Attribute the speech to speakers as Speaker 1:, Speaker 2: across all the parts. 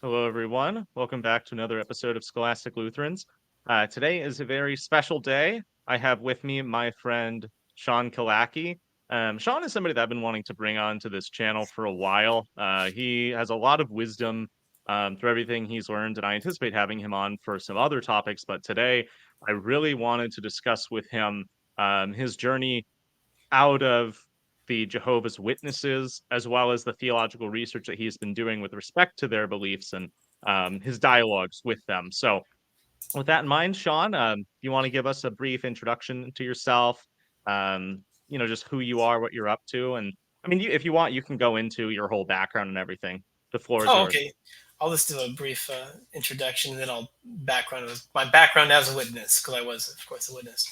Speaker 1: Hello, everyone. Welcome back to another episode of Scholastic Lutherans. Today is a very special day. I have with me my friend Sean Killackey. Sean is somebody that I've been wanting to bring on to this channel for a while. He has a lot of wisdom through everything he's learned, and I anticipate having him on for some other topics. But today, I really wanted to discuss with him his journey out of the Jehovah's Witnesses, as well as the theological research that he's been doing with respect to their beliefs and his dialogues with them. So, with that in mind, Sean, you want to give us a brief introduction to yourself? Just who you are, what you're up to, and I mean, if you want, you can go into your whole background and everything. The floor is
Speaker 2: Oh,
Speaker 1: yours.
Speaker 2: okay. I'll just do a brief introduction, and then I'll my background as a witness, because I was, of course, a witness.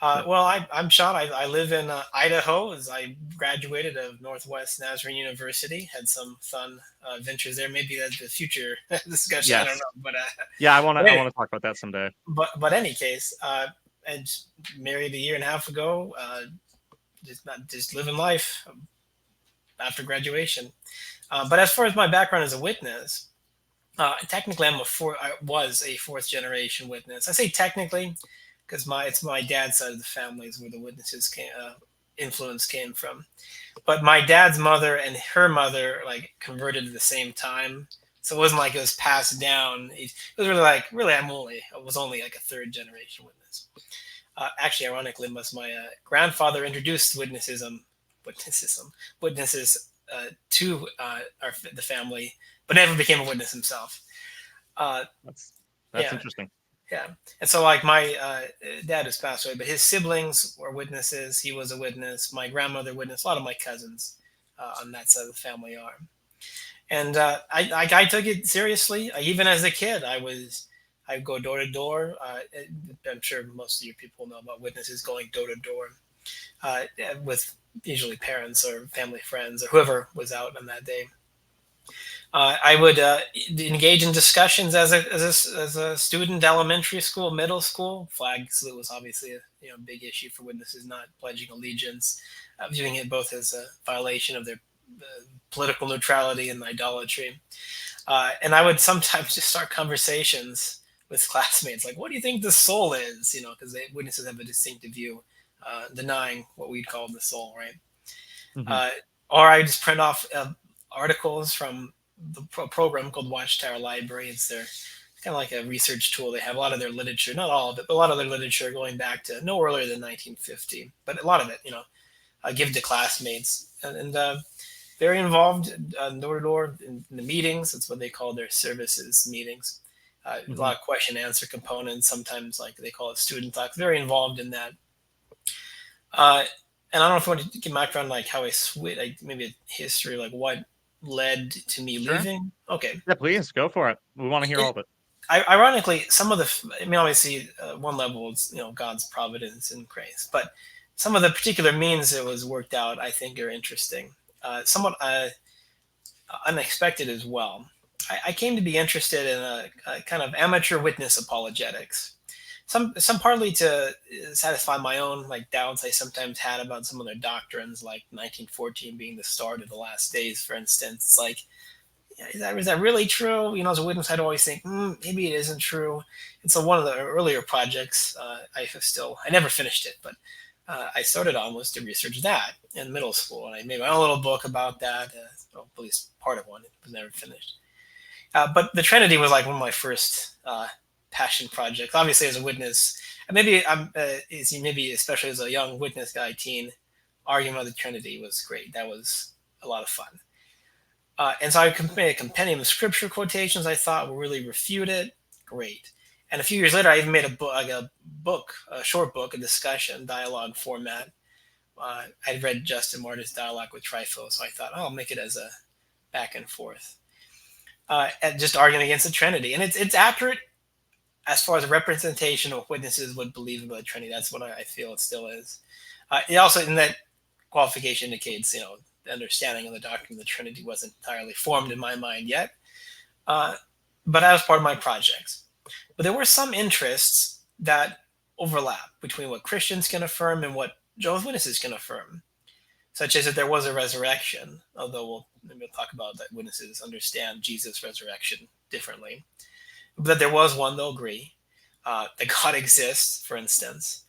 Speaker 1: Sure.
Speaker 2: I'm Sean. I live in Idaho. As I graduated of Northwest Nazarene University, had some fun ventures there. Maybe that's the future discussion. I don't
Speaker 1: Yes.
Speaker 2: know, but
Speaker 1: Yeah, I want to.
Speaker 2: but,
Speaker 1: I
Speaker 2: anyway,
Speaker 1: want to talk about that someday.
Speaker 2: but any case, and married a year and a half ago. Just living life after graduation. But as far as my background as a witness, technically, I was a fourth generation witness. I say technically because it's my dad's side of the family is where the influence came from. But my dad's mother and her mother like converted at the same time, so it wasn't like it was passed down. It was really I was only like a third generation witness. Actually, ironically, my grandfather introduced witnesses to the family, but never became a witness himself. Uh,
Speaker 1: That's that's
Speaker 2: yeah,
Speaker 1: interesting.
Speaker 2: yeah. And so, like, my dad has passed away, but his siblings were witnesses. He was a witness. My grandmother witnessed. A lot of my cousins on that side of the family are. And I took it seriously. Even as a kid, I'd go door to door. I'm sure most of your people know about witnesses going door to door with usually parents or family friends or whoever was out on that day. I would engage in discussions as a student, elementary school, middle school. Flag salute was obviously a big issue for witnesses not pledging allegiance, viewing it both as a violation of their political neutrality and idolatry. And I would sometimes just start conversations with classmates, like, "What do you think the soul is?" Because witnesses have a distinctive view, denying what we'd call the soul, right?
Speaker 1: Hmm.
Speaker 2: Uh, or I just print off articles from the program called Watchtower Library. It's their kind of like a research tool. They have a lot of their literature, not all of it, but a lot of their literature going back to no earlier than 1950. But a lot of it, I give to classmates and very involved door to door in the meetings. That's what they call their services meetings. A
Speaker 1: Hmm.
Speaker 2: lot of question answer components. Sometimes like they call it student talks. Very involved in that. Uh, and I don't know if you want to give my background, like how I switch, like maybe a history, like what led to me
Speaker 1: Sure.
Speaker 2: leaving. Okay.
Speaker 1: Yeah, please go for it. We want to hear all
Speaker 2: It,
Speaker 1: of it.
Speaker 2: Ironically, some of I mean, obviously, one level is God's providence and grace, but some of the particular means it was worked out, I think, are interesting, somewhat unexpected as well. I came to be interested in a kind of amateur witness apologetics. Some partly to satisfy my own like doubts I sometimes had about some of their doctrines, like 1914 being the start of the last days, for instance. It's like, yeah, is that really true? As a witness, I'd always think maybe it isn't true. And so one of the earlier projects I never finished it, but I started on was to research that in middle school, and I made my own little book about that. Well, at least part of one. It was never finished. But the Trinity was like one of my first passion projects. Obviously, as a witness, and maybe maybe especially as a young witness guy, teen, arguing about the Trinity was great. That was a lot of fun. And so I made a compendium of scripture quotations I thought would really refute it. Great. And a few years later, I even made a short book, a discussion, dialogue format. I'd read Justin Martyr's dialogue with Trypho, so I thought, oh, I'll make it as a back and forth. And just arguing against the Trinity. And it's accurate as far as a representation of what witnesses would believe about the Trinity. That's what I feel it still is. It also, in that qualification, indicates, the understanding of the doctrine of the Trinity wasn't entirely formed in my mind yet. Uh, but that was part of my projects. But there were some interests that overlap between what Christians can affirm and what Jehovah's Witnesses can affirm. such as that there was a resurrection, although we'll talk about that witnesses understand Jesus' resurrection differently. But that there was one, they'll agree. That God exists, for instance.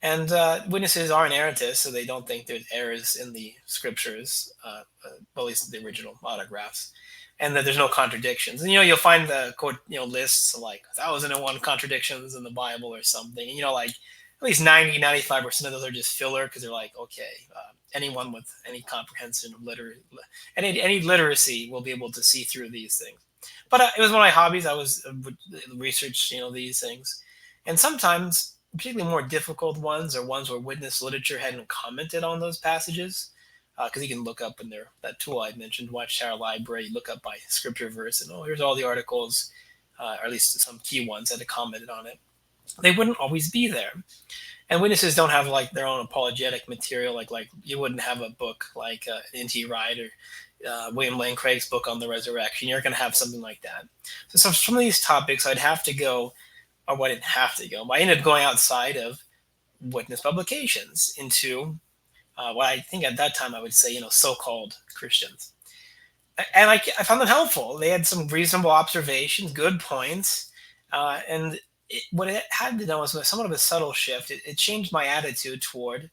Speaker 2: And witnesses are inerrantists, so they don't think there's errors in the scriptures, well, at least the original autographs, and that there's no contradictions. And you'll find the quote, lists of like 1,001 contradictions in the Bible or something. And like at least 90-95% of those are just filler because they're like, okay, anyone with any comprehension of any literacy will be able to see through these things. But it was one of my hobbies. I was research, these things, and sometimes particularly more difficult ones or ones where witness literature hadn't commented on those passages, because you can look up in that tool I mentioned, Watchtower Library, look up by scripture verse, and here's all the articles, or at least some key ones that had commented on it. They wouldn't always be there, and witnesses don't have like their own apologetic material. Like you wouldn't have a book like N.T. Wright or William Lane Craig's book on the resurrection. You're going to have something like that. So some of these topics I'd have to go, or I didn't have to go, but I ended up going outside of witness publications into what I think at that time I would say, so-called Christians. And I found them helpful. They had some reasonable observations, good points. And what it had to know was somewhat of a subtle shift. It changed my attitude toward,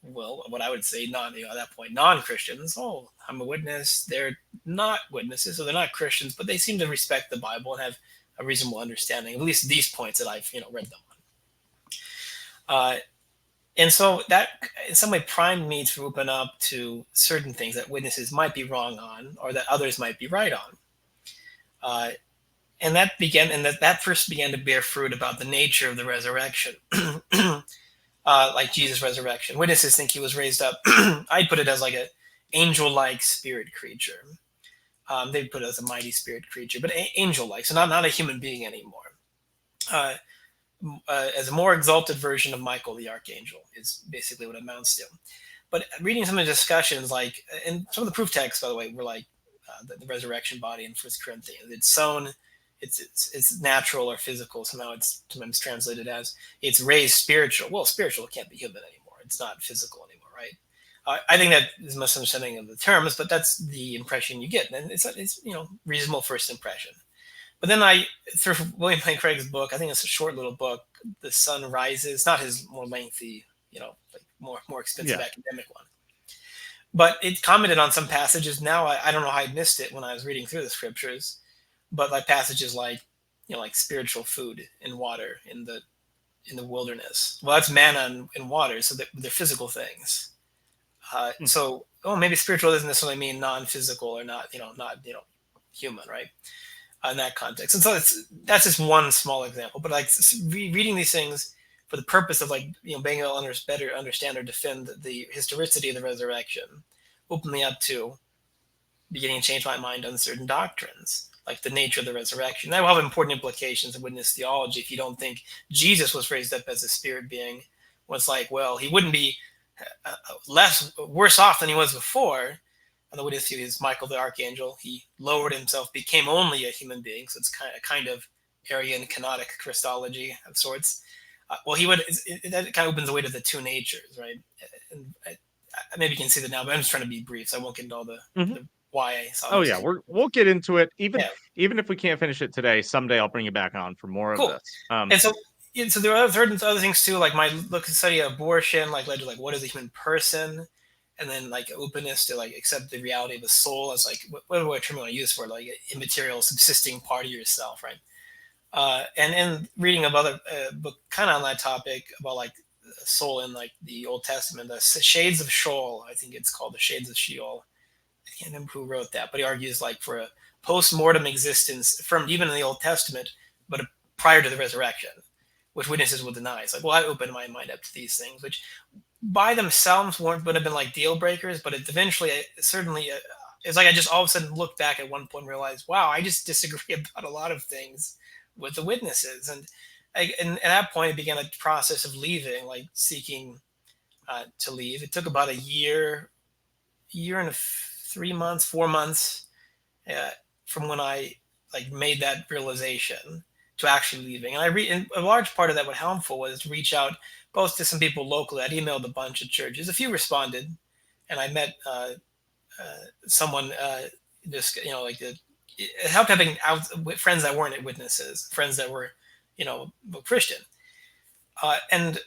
Speaker 2: what I would say at that point, non-Christians. Oh, I'm a witness. They're not witnesses, so they're not Christians, but they seem to respect the Bible and have a reasonable understanding, at least these points that I've read them on. And so that in some way primed me to open up to certain things that witnesses might be wrong on, or that others might be right on. And that first began to bear fruit about the nature of the resurrection. Like Jesus' resurrection. Witnesses think he was raised up. I'd put it as like an angel-like spirit creature. They'd put it as a mighty spirit creature, but angel-like, so not a human being anymore. As a more exalted version of Michael the Archangel is basically what it amounts to. But reading some of the discussions, like, and some of the proof texts, by the way, were like the resurrection body in 1 Corinthians. It's sown, it's natural or physical. Somehow it's sometimes translated as it's raised spiritual. Well, spiritual can't be human anymore. It's not physical anymore, right? I think that is a misunderstanding of the terms, but that's the impression you get, and it's reasonable first impression. But then through William Lane Craig's book, I think it's a short little book, The Sun Rises, not his more lengthy, like more expensive academic one. But it commented on some passages. Now I don't know how I missed it when I was reading through the scriptures, but like passages like, like spiritual food and water in the wilderness. Well, that's manna and water, so they're physical things. So, maybe spiritual doesn't necessarily mean non-physical or not human, right? In that context. And so that's just one small example, but like reading these things for the purpose of being able to better understand or defend the historicity of the resurrection opened me up to beginning to change my mind on certain doctrines, like the nature of the resurrection. That will have important implications in witness theology if you don't think Jesus was raised up as a spirit being. Well, it's like, well, he wouldn't be worse off than he was before. And the witness is Michael the Archangel. He lowered himself, became only a human being. So it's kind of Arian canonic Christology of sorts. That kind of opens the way to the two natures, right? And maybe you can see that now, but I'm just trying to be brief, so I won't get into all the why I saw.
Speaker 1: Oh yeah, we'll get into it. Even if we can't finish it today, someday I'll bring you back on for more of this.
Speaker 2: And so there are other things too, like my study of abortion, led to what is a human person. And then openness to accept the reality of the soul as what term you want to use for it, immaterial subsisting part of yourself, right? And reading of other book kind of on that topic about soul in the Old Testament, the Shades of Sheol, I think it's called the Shades of Sheol. I can't remember who wrote that, but he argues for a post-mortem existence from even in the Old Testament, but prior to the resurrection, which witnesses will deny. It's I opened my mind up to these things, which by themselves would have been deal breakers, but it eventually certainly it's I just all of a sudden looked back at one point and realized, wow, I just disagree about a lot of things with the witnesses, and at that point it began a process of leaving, seeking to leave. It took about a year and 3 months, 4 months from when I made that realization to actually leaving. And a large part of that, what helpful was to reach out both to some people locally. I'd emailed a bunch of churches. A few responded, and I met someone just like it helped having friends that weren't witnesses, friends that were Christian, and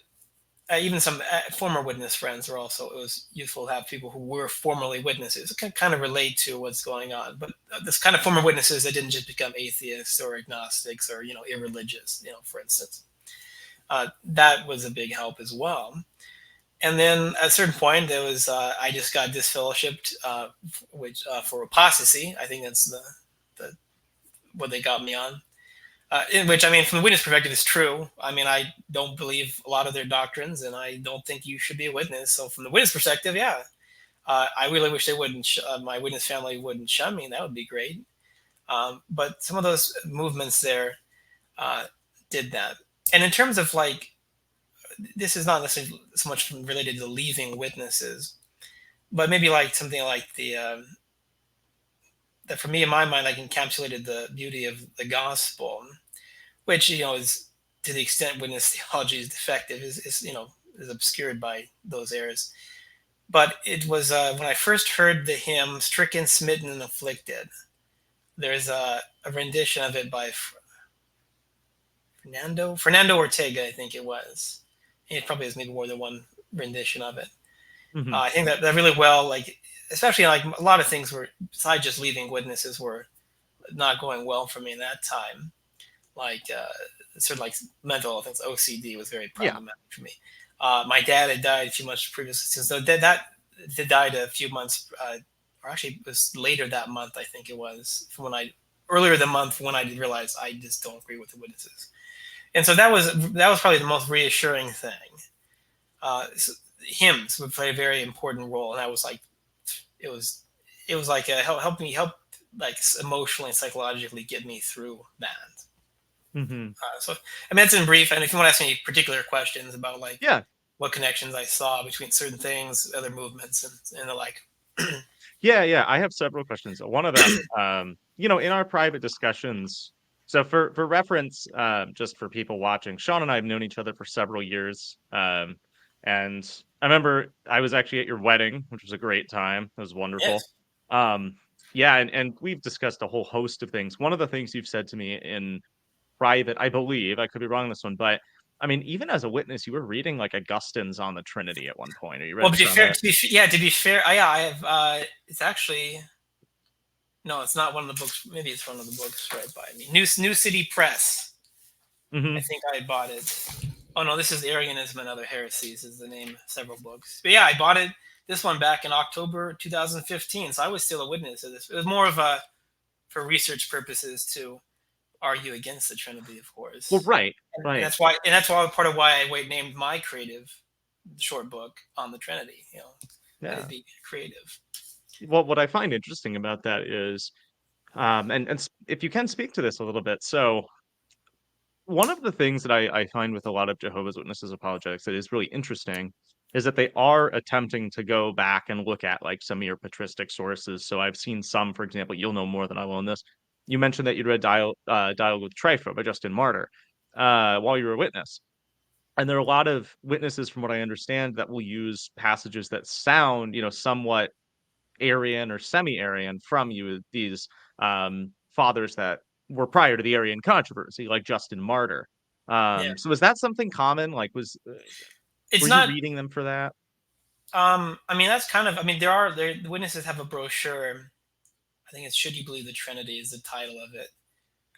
Speaker 2: even some former witness friends were also. It was useful to have people who were formerly witnesses. It can kind of relate to what's going on, but this kind of former witnesses that didn't just become atheists or agnostics or irreligious. For instance, that was a big help as well. And then at a certain point, there was I just got disfellowshipped, which for apostasy. I think that's the what they got me on. In which, I mean, from the witness perspective, is true. I mean, I don't believe a lot of their doctrines, and I don't think you should be a witness. So, from the witness perspective, yeah, I really wish they wouldn't. My witness family wouldn't shun me. That would be great. But some of those movements there uh, did that. And in terms of like, this is not necessarily so much related to leaving witnesses, but maybe like something like the that for me in my mind, like encapsulated the beauty of the gospel, which is to the extent witness theology is defective is obscured by those errors. But it was when I first heard the hymn "Stricken, Smitten, and Afflicted." There's a rendition of it by Fernando Ortega, I think it was. It probably has maybe more than one rendition of it.
Speaker 1: Hmm.
Speaker 2: I think that really well, like especially like a lot of things were besides just leaving witnesses were not going well for me in that time. Like sort of like mental health things, OCD was very
Speaker 1: Yeah.
Speaker 2: problematic for me. My dad had died a few months previously, so that died a few months, or actually it was later that month. I think it was from when I earlier the month when I realized I just don't agree with the witnesses, and so that was probably the most reassuring thing. So hymns would play a very important role, and that was like it was it was like help like emotionally and psychologically get me through that.
Speaker 1: Hmm.
Speaker 2: So I mean that's in brief, and if you want to ask any particular questions about like
Speaker 1: Yeah.
Speaker 2: what connections I saw between certain things, other movements, and the like.
Speaker 1: Yeah, yeah. I have several questions. One of them, in our private discussions. So for reference, just for people watching, Sean and I have known each other for several years. And I remember I was actually at your wedding, which was a great time. It was wonderful.
Speaker 2: Yes.
Speaker 1: Um, yeah, and we've discussed a whole host of things. One of the things you've said to me in private, I believe, I could be wrong on this one, but I mean, even as a witness, you were reading like Augustine's on the Trinity at one point, or you
Speaker 2: Well,
Speaker 1: read
Speaker 2: to be fair,
Speaker 1: Stromata.
Speaker 2: yeah, to be fair, yeah, I have. It's actually no, it's not one of the books. Maybe it's one of the books right by me. New City Press. I
Speaker 1: Hmm.
Speaker 2: think I bought it. Oh no, this is Arianism and Other Heresies is the name of several books. But yeah, I bought it. This one back in October 2015, so I was still a witness of this. It was more of a for research purposes to argue against the Trinity, of
Speaker 1: Well,
Speaker 2: course,
Speaker 1: right,
Speaker 2: and
Speaker 1: right.
Speaker 2: that's why part of why I named my creative short book on the Trinity. Let it
Speaker 1: Yeah.
Speaker 2: be creative.
Speaker 1: Well, what I find interesting about that is, if you can speak to this a little bit. So, one of the things that I find with a lot of Jehovah's Witnesses apologetics that is really interesting is that they are attempting to go back and look at like some of your patristic sources. So, I've seen some, for example, you'll know more than I will on this. You mentioned that you'd read Dialogue with Trypho by Justin Martyr while you were a witness. And there are a lot of witnesses, from what I understand, that will use passages that sound, somewhat Arian or semi-Arian from these fathers that were prior to the Arian controversy, like Justin Martyr.
Speaker 2: Yeah,
Speaker 1: So is that something common? Like,
Speaker 2: it's
Speaker 1: were you
Speaker 2: not.
Speaker 1: reading them for that?
Speaker 2: I mean, that's kind of. I mean, the witnesses have a brochure. I think it's "Should You Believe the Trinity" is the title of it.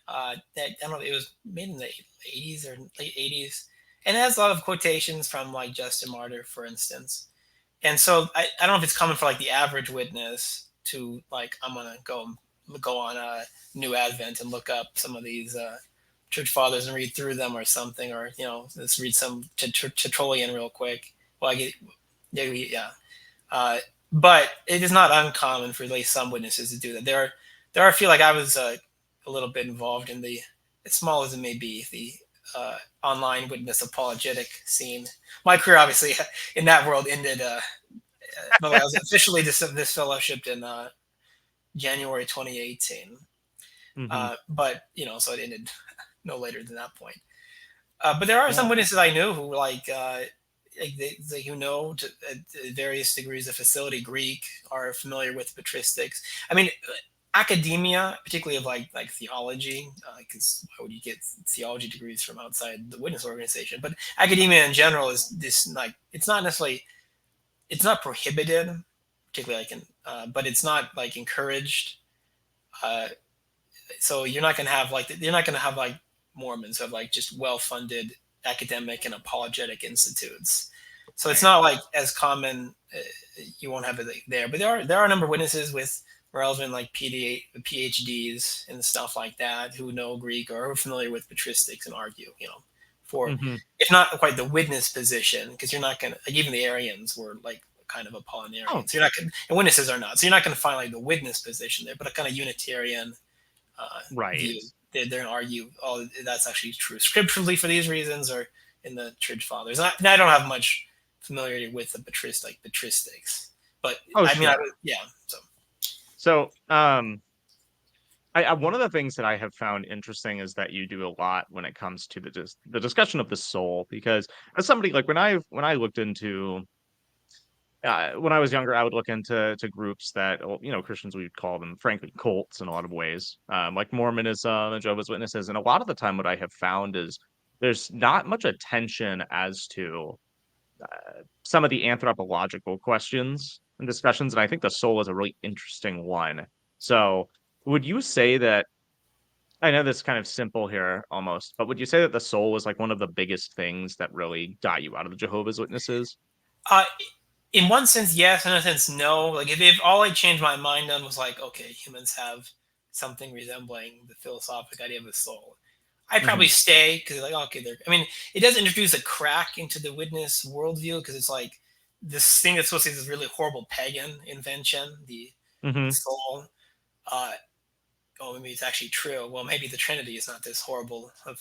Speaker 2: That I don't know. It was made in the '80s or late '80s, and it has a lot of quotations from like Justin Martyr, for instance. And so I don't know if it's common for like the average witness to like I'm gonna go on a New Advent and look up some of these church fathers and read through them or something, or let's read some Tertullian real quick. Well, I get yeah. Uh, but it is not uncommon for at least some witnesses to do that. There are a few like I was a little bit involved in the as small as it may be the online witness apologetic scene. My career obviously in that world ended. But I was officially disfellowshipped in January 2018.
Speaker 1: Hmm.
Speaker 2: But so it ended no later than that point. But there are some
Speaker 1: Yeah.
Speaker 2: witnesses I knew who like they who know to various degrees of facility Greek are familiar with patristics. I mean, academia, particularly of like theology, because why would you get theology degrees from outside the witness organization? But academia in general is this like it's not necessarily it's not prohibited, particularly like in, but it's not like encouraged. Uh, so you're not going to have like Mormons who have like just well funded academic and apologetic institutes. So it's
Speaker 1: Right.
Speaker 2: not like as common. You won't have it there, but there are a number of witnesses with relevant like PhDs and stuff like that who know Greek or are familiar with patristics and argue, for
Speaker 1: Hmm.
Speaker 2: if not quite the witness position, because you're not gonna like even the Arians were like kind of
Speaker 1: Oh,
Speaker 2: Apollinarian, so you're not gonna, and witnesses are not, so you're not going to find like the witness position there, but a kind of Unitarian
Speaker 1: right.
Speaker 2: view. They're going to argue, oh, that's actually true scripturally for these reasons, or in the church fathers. And I don't have much familiarity with the patristics, but
Speaker 1: Oh,
Speaker 2: I mean,
Speaker 1: sure.
Speaker 2: yeah. So
Speaker 1: So, one of the things that I have found interesting is that you do a lot when it comes to the discussion of the soul, because as somebody like when I looked into when I was younger, I would look into groups that, well, Christians, we would call them, frankly, cults in a lot of ways, like Mormonism and Jehovah's Witnesses. And a lot of the time, what I have found is there's not much attention as to some of the anthropological questions and discussions. And I think the soul is a really interesting one. So, would you say that? I know this is kind of simple here almost, but would you say that the soul was like one of the biggest things that really got you out of the Jehovah's Witnesses?
Speaker 2: uh, in one sense, yes. In a sense, no. Like if all I changed my mind on was like, okay, humans have something resembling the philosophic idea of the soul, I'd probably
Speaker 1: Hmm.
Speaker 2: stay because like okay, they're. I mean, it does introduce a crack into the witness worldview because it's like this thing that's supposed to be this really horrible pagan invention, the
Speaker 1: Hmm.
Speaker 2: soul. Uh, oh, maybe it's actually true. Well, maybe the Trinity is not this horrible of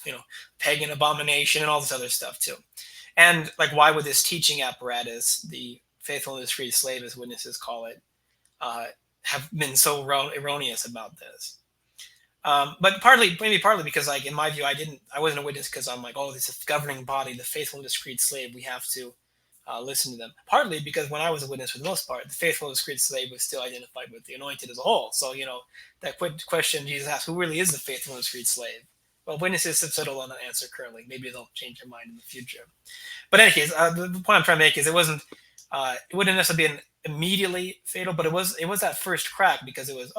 Speaker 2: pagan abomination and all this other stuff too. And like, why would this teaching apparatus, the faithful and discreet slave, as witnesses call it, uh, have been so erroneous about this? But maybe partly because, like, in my view, I wasn't a witness because I'm like, oh, this is governing body, the faithful and discreet slave, we have to listen to them. Partly because when I was a witness, for the most part, the faithful and discreet slave was still identified with the anointed as a whole. So, that question Jesus asked, who really is the faithful and discreet slave? Well, witnesses have settled on an answer currently. Maybe they'll change their mind in the future. But in any case, the point I'm trying to make is it wouldn't necessarily be an immediately fatal, but it was that first crack because it was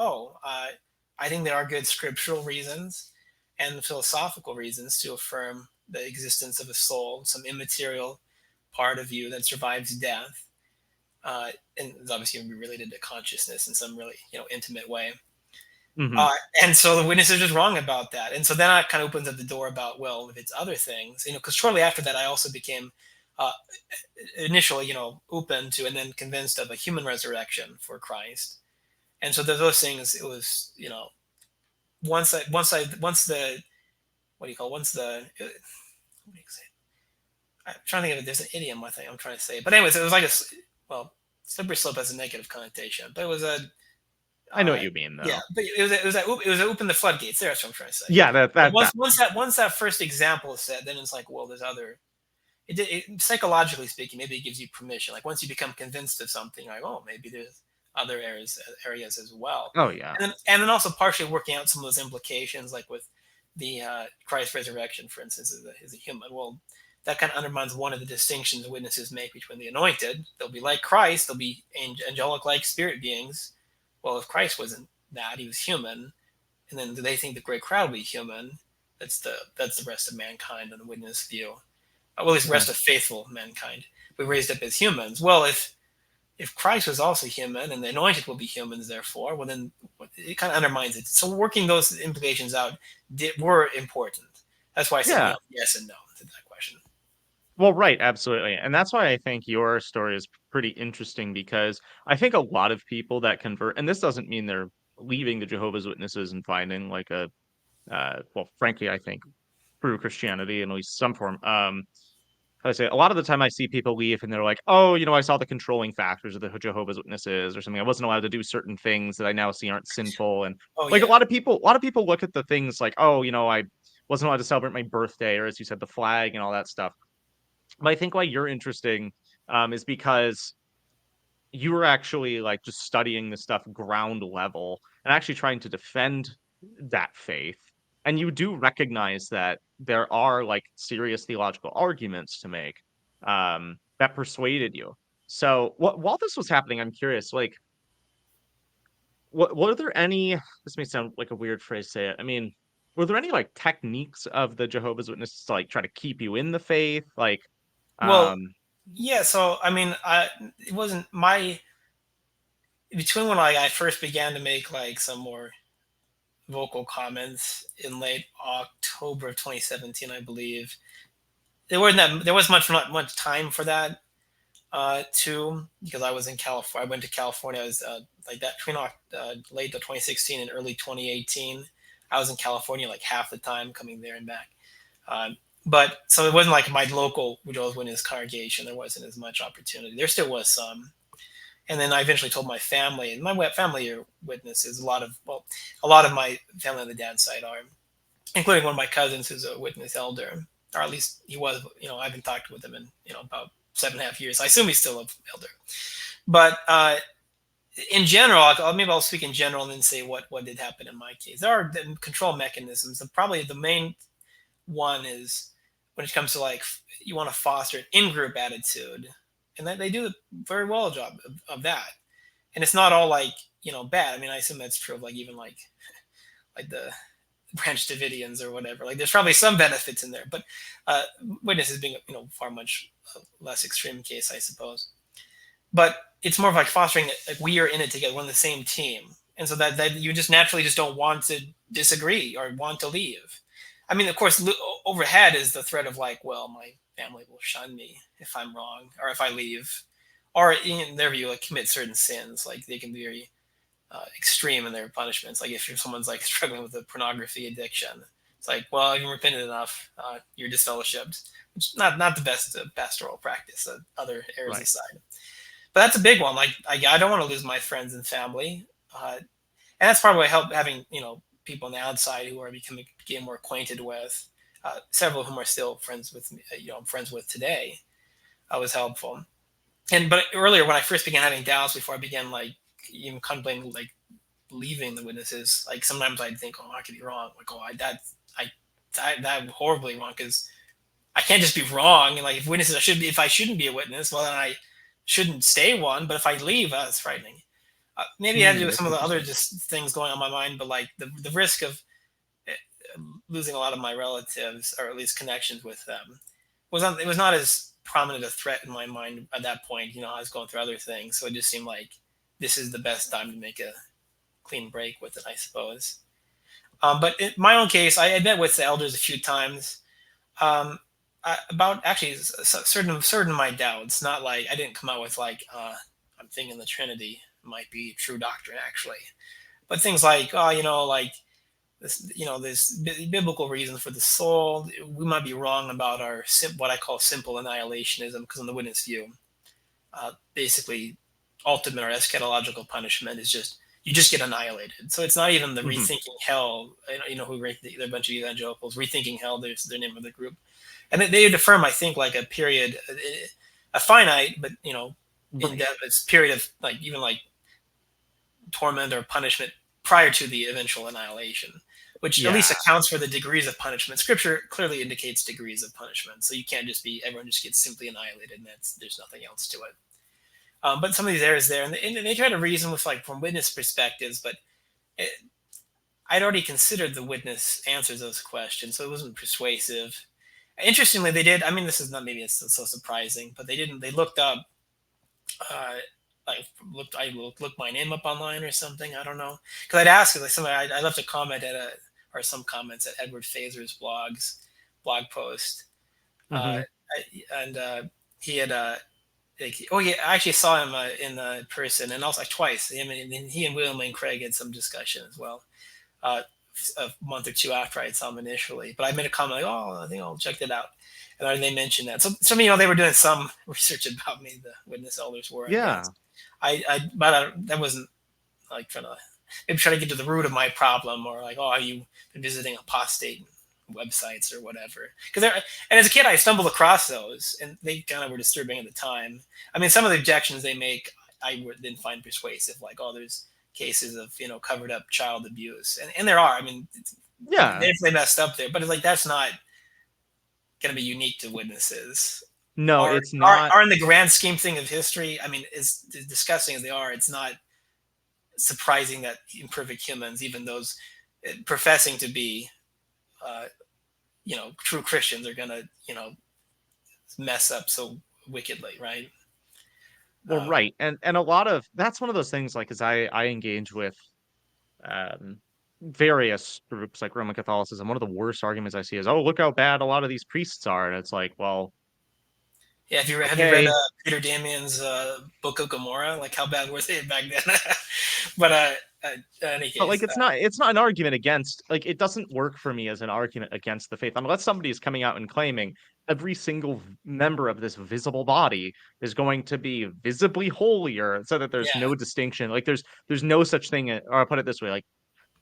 Speaker 2: I think there are good scriptural reasons and philosophical reasons to affirm the existence of a soul, some immaterial part of you that survives death, and it's obviously going to be related to consciousness in some really intimate way.
Speaker 1: Hmm.
Speaker 2: Uh, and so the witness is just wrong about that. And so then that kind of opens up the door about, well, if it's other things, because shortly after that, I also became uh, initially, open to and then convinced of a human resurrection for Christ. And so those things, it was, once the, what do you call, once the, what do you say? I'm trying to think of it. There's an idiom, I think I'm trying to say. But anyways, it was like well, slippery slope has a negative connotation, but it was
Speaker 1: I know
Speaker 2: uh,
Speaker 1: what you mean,
Speaker 2: yeah,
Speaker 1: though.
Speaker 2: but it was open the floodgates. There, that's what I'm trying to say.
Speaker 1: Yeah,
Speaker 2: Like
Speaker 1: that
Speaker 2: once that first example is set, then it's like, well, there's other. Psychologically speaking, maybe it gives you permission. Like once you become convinced of something, like oh, maybe there's other areas as well,
Speaker 1: oh yeah.
Speaker 2: and then also partially working out some of those implications, like with the Christ resurrection, for instance, is a human. Well, that kind of undermines one of the distinctions the witnesses make between the anointed. They'll be like Christ. They'll be angelic like spirit beings. Well, if Christ wasn't that, he was human. And then do they think the great crowd will be human? That's the rest of mankind in the witness view. Well, at least the
Speaker 1: Yeah.
Speaker 2: rest of faithful mankind. We raised up as humans. Well, if Christ was also human and the anointed will be humans, therefore, well then it kind of undermines it. So working those implications out were important. That's why I said
Speaker 1: Yeah.
Speaker 2: yes and no to that question.
Speaker 1: Well, right, absolutely. And that's why I think your story is pretty interesting, because I think a lot of people that convert, and this doesn't mean they're leaving the Jehovah's Witnesses and finding like well, frankly, I think true Christianity in at least some form. How do I say, a lot of the time I see people leave and they're like, oh, I saw the controlling factors of the Jehovah's Witnesses or something. I wasn't allowed to do certain things that I now see aren't sinful. And
Speaker 2: Oh
Speaker 1: like
Speaker 2: yeah,
Speaker 1: a lot of people look at the things like, oh, I wasn't allowed to celebrate my birthday, or as you said, the flag and all that stuff. But I think why you're interesting is because you were actually like just studying this stuff ground level and actually trying to defend that faith. And you do recognize that there are like serious theological arguments to make that persuaded you. So while this was happening, I'm curious, like, what were there any, this may sound like a weird phrase to say it. I mean, were there any like techniques of the Jehovah's Witnesses to like try to keep you in the faith? Like,
Speaker 2: Well,
Speaker 1: um,
Speaker 2: yeah. So I mean, it wasn't my between when I first began to make like some more vocal comments in late October of 2017, I believe. There was not much time for that too, because I was in California. I went to California. I was like that between late 2016 and early 2018. I was in California like half the time, coming there and back. But so it wasn't like my local Jehovah's Witness congregation. There wasn't as much opportunity. There still was some. And then I eventually told my family, and my family are witnesses. A lot of my family on the dad's side are, including one of my cousins who's a witness elder, or at least he was. I haven't talked with him in about 7.5 years. I assume he's still an elder. But in general, maybe I'll speak in general and then say what did happen in my case. There are control mechanisms, and probably the main one is when it comes to like you want to foster an in-group attitude, and they do a very well job of that. And it's not all like bad. I mean, I assume that's true of like even like the Branch Davidians or whatever. Like there's probably some benefits in there, but witnesses being far much less extreme case, I suppose. But it's more of like fostering it, like we are in it together, we're on the same team, and so that you just naturally just don't want to disagree or want to leave. I mean, of course, overhead is the threat of like, well, my family will shun me if I'm wrong or if I leave, or in their view, like commit certain sins. Like they can be very extreme in their punishments. Like if someone's like struggling with a pornography addiction, it's like, well, you repented enough, you're disfellowshipped. Which is not the best pastoral practice. Other errors
Speaker 1: right.
Speaker 2: aside, but that's a big one. Like I don't want to lose my friends and family, and that's part of what helped having people on the outside who are getting more acquainted with. Several of whom are still friends with me. I'm friends with today. Was helpful. But earlier when I first began having doubts before I began like even contemplating like leaving the witnesses, like sometimes I'd think, oh, I could be wrong. Like, oh, that horribly wrong because I can't just be wrong. And like if witnesses if I shouldn't be a witness, well then I shouldn't stay one. But if I leave, that's frightening. Maybe it had to do with some
Speaker 1: That's
Speaker 2: of the other
Speaker 1: interesting.
Speaker 2: just things going on in my mind, but like the risk of losing a lot of my relatives or at least connections with them it was not as prominent a threat in my mind at that point. I was going through other things, so it just seemed like this is the best time to make a clean break with it, I suppose. But in my own case, I met with the elders a few times about actually certain of my doubts. Not like I didn't come out with like I'm thinking the Trinity might be true doctrine actually, but things like like this, there's biblical reasons for the soul. We might be wrong about our what I call simple annihilationism, because in the witness view, basically, ultimate or eschatological punishment is just you just get annihilated. So it's not even the
Speaker 1: Hmm.
Speaker 2: rethinking hell. Who they're a bunch of evangelicals rethinking hell. There's their name of the group, and they would affirm, I think, like a period, a finite, but in
Speaker 1: Right.
Speaker 2: depth, it's period of like even like torment or punishment prior to the eventual annihilation, which at least
Speaker 1: Yeah.
Speaker 2: accounts for the degrees of punishment. Scripture clearly indicates degrees of punishment, so you can't just be everyone just gets simply annihilated and there's nothing else to it. But some of these errors there, and they try to reason with like from witness perspectives, but it, I'd already considered the witness answers those questions, so it wasn't persuasive. Interestingly, they did. I mean, this is not maybe it's so surprising, but they didn't. They looked up uh, I looked my name up online or something. I don't know because I'd asked like somebody I left a comment at a or some comments at Edward Fazer's blog post, uh,
Speaker 1: Hmm.
Speaker 2: and he had oh yeah, I actually saw him in person and also like twice. Him and he and William Lane Craig had some discussion as well. Uh, a month or two after I saw him initially, but I made a comment like, "Oh, I think I'll check that out," and they mentioned that. So they were doing some research about me. The witness elders were, I guess.
Speaker 1: Yeah.
Speaker 2: But that wasn't like trying to maybe trying to get to the root of my problem or like, oh, you been visiting apostate websites or whatever. Because and as a kid, I stumbled across those, and they kind of were disturbing at the time. I mean, some of the objections they make, didn't find persuasive. Like, oh, there's cases of covered up child abuse, and there are. I mean, they
Speaker 1: Yeah.
Speaker 2: definitely messed up there, but it's like that's not going to be unique to witnesses.
Speaker 1: No,
Speaker 2: Are,
Speaker 1: it's not.
Speaker 2: are in the grand scheme thing of history. I mean, as disgusting as they are, it's not surprising that imperfect humans, even those professing to be, uh, true Christians, are gonna, mess up so wickedly, right?
Speaker 1: Well,
Speaker 2: Uh,
Speaker 1: right. And a lot of that's one of those things, like, as I engage with um various groups like Roman Catholicism, one of the worst arguments I see is, oh, look how bad a lot of these priests are. And it's like, well,
Speaker 2: yeah, have you read
Speaker 1: okay.
Speaker 2: Peter Damian's Book of Gomorrah? Like, how bad were they back then? But in any
Speaker 1: But like,
Speaker 2: case,
Speaker 1: it's not an argument against, like, it doesn't work for me as an argument against the faith unless somebody is coming out and claiming every single member of this visible body is going to be visibly holier, so that there's
Speaker 2: yeah,
Speaker 1: no distinction. Like, there's no such thing, or I'll put it this way, like,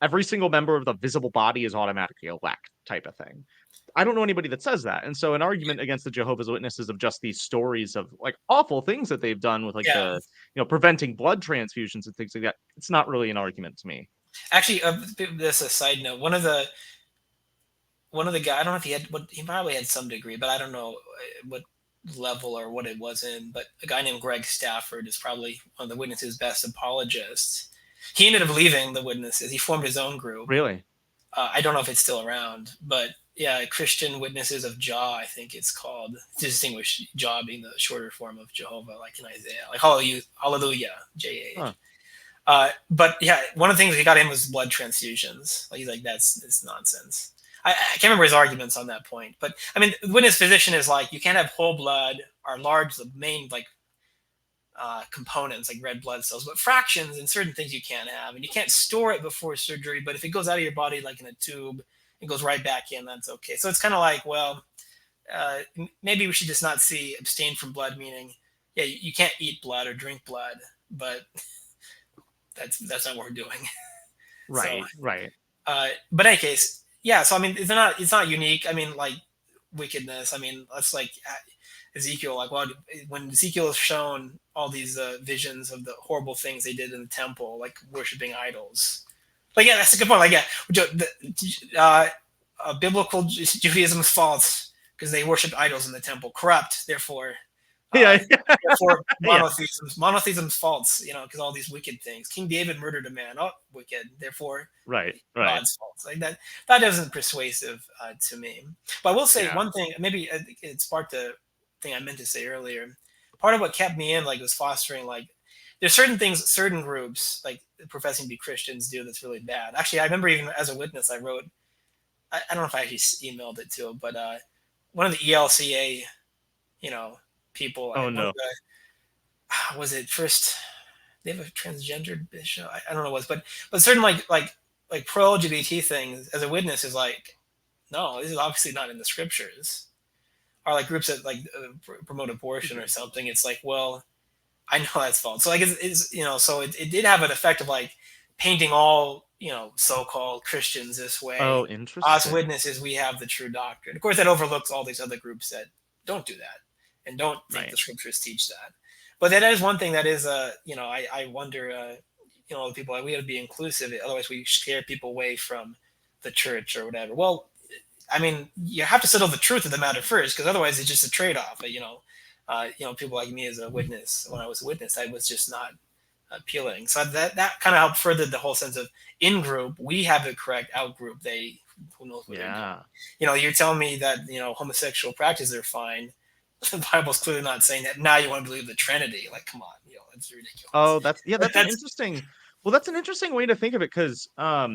Speaker 1: every single member of the visible body is automatically elect, type of thing. I don't know anybody that says that. And so an argument against the Jehovah's Witnesses of just these stories of like awful things that they've done with like
Speaker 2: yeah.
Speaker 1: the, preventing blood transfusions and things like that, it's not really an argument to me.
Speaker 2: Actually, this is a side note. One of the guy, I don't know if he probably had some degree, but I don't know what level or what it was in. But a guy named Greg Stafford is probably one of the Witnesses' best apologists. He ended up leaving the Witnesses. He formed his own group.
Speaker 1: Really?
Speaker 2: I don't know if it's still around, but yeah, Christian Witnesses of Jah, I think it's called, to distinguish Jah being the shorter form of Jehovah, like in Isaiah, like Hallelujah, JH.
Speaker 1: Huh.
Speaker 2: But yeah, one of the things he got in was blood transfusions. Like he's like, it's nonsense. I can't remember his arguments on that point, but I mean, witness position is like you can't have whole blood or large, the main like components like red blood cells, but fractions and certain things you can't have, and you can't store it before surgery. But if it goes out of your body like in a tube, it goes right back in. That's okay. So it's kind of like, well, maybe we should just not see abstain from blood, meaning, yeah, you can't eat blood or drink blood, but that's not what we're doing. So,
Speaker 1: Right. Right.
Speaker 2: but in any case, yeah. So I mean, it's not unique. I mean, like wickedness. I mean, that's like Ezekiel. Like, well, when Ezekiel is shown all these visions of the horrible things they did in the temple, like worshiping idols. Like, yeah, that's a good point. Like, yeah, biblical Judaism is false because they worshipped idols in the temple, corrupt. Therefore, uh,
Speaker 1: Yeah.
Speaker 2: therefore
Speaker 1: Yeah.
Speaker 2: monotheism's false. Because all these wicked things. King David murdered a man. Oh, wicked. Therefore,
Speaker 1: Right. Right.
Speaker 2: God's fault. Like that. That isn't persuasive to me. But I will say
Speaker 1: Yeah.
Speaker 2: one thing. Maybe it sparked a thing I meant to say earlier. Part of what kept me in, like, was fostering, like, there's certain things, certain groups, like professing to be Christians, do that's really bad. Actually, I remember even as a witness, I wrote. I don't know if I actually emailed it to him, but one of the ELCA, you know, people.
Speaker 1: Oh
Speaker 2: One of
Speaker 1: no.
Speaker 2: the was it first they have a transgendered bishop. I don't know what, but certain like pro LGBT things as a witness is like, no, this is obviously not in the scriptures. Or like groups that like promote abortion or something. It's like, well, I know that's false. So like it's so it did have an effect of like painting all so-called Christians this way.
Speaker 1: Oh,
Speaker 2: As
Speaker 1: interesting.
Speaker 2: witnesses, we have the true doctrine. Of course, that overlooks all these other groups that don't do that and don't think the
Speaker 1: Right.
Speaker 2: scriptures teach that. But that is one thing that is I wonder the people, like, we have to be inclusive, otherwise we scare people away from the church or whatever. Well, I mean, you have to settle the truth of the matter first, because otherwise it's just a trade-off. People like me as a witness, when I was a witness, I was just not appealing. So that kind of helped further the whole sense of in group we have it correct, out group they who knows what they're doing.
Speaker 1: Yeah.
Speaker 2: You're telling me that homosexual practices are fine. The Bible's clearly not saying that. Now you want to believe the Trinity? Like, come on, that's ridiculous.
Speaker 1: Oh, that's yeah,
Speaker 2: But
Speaker 1: that's an
Speaker 2: that's
Speaker 1: interesting well, that's an interesting way to think of it, because I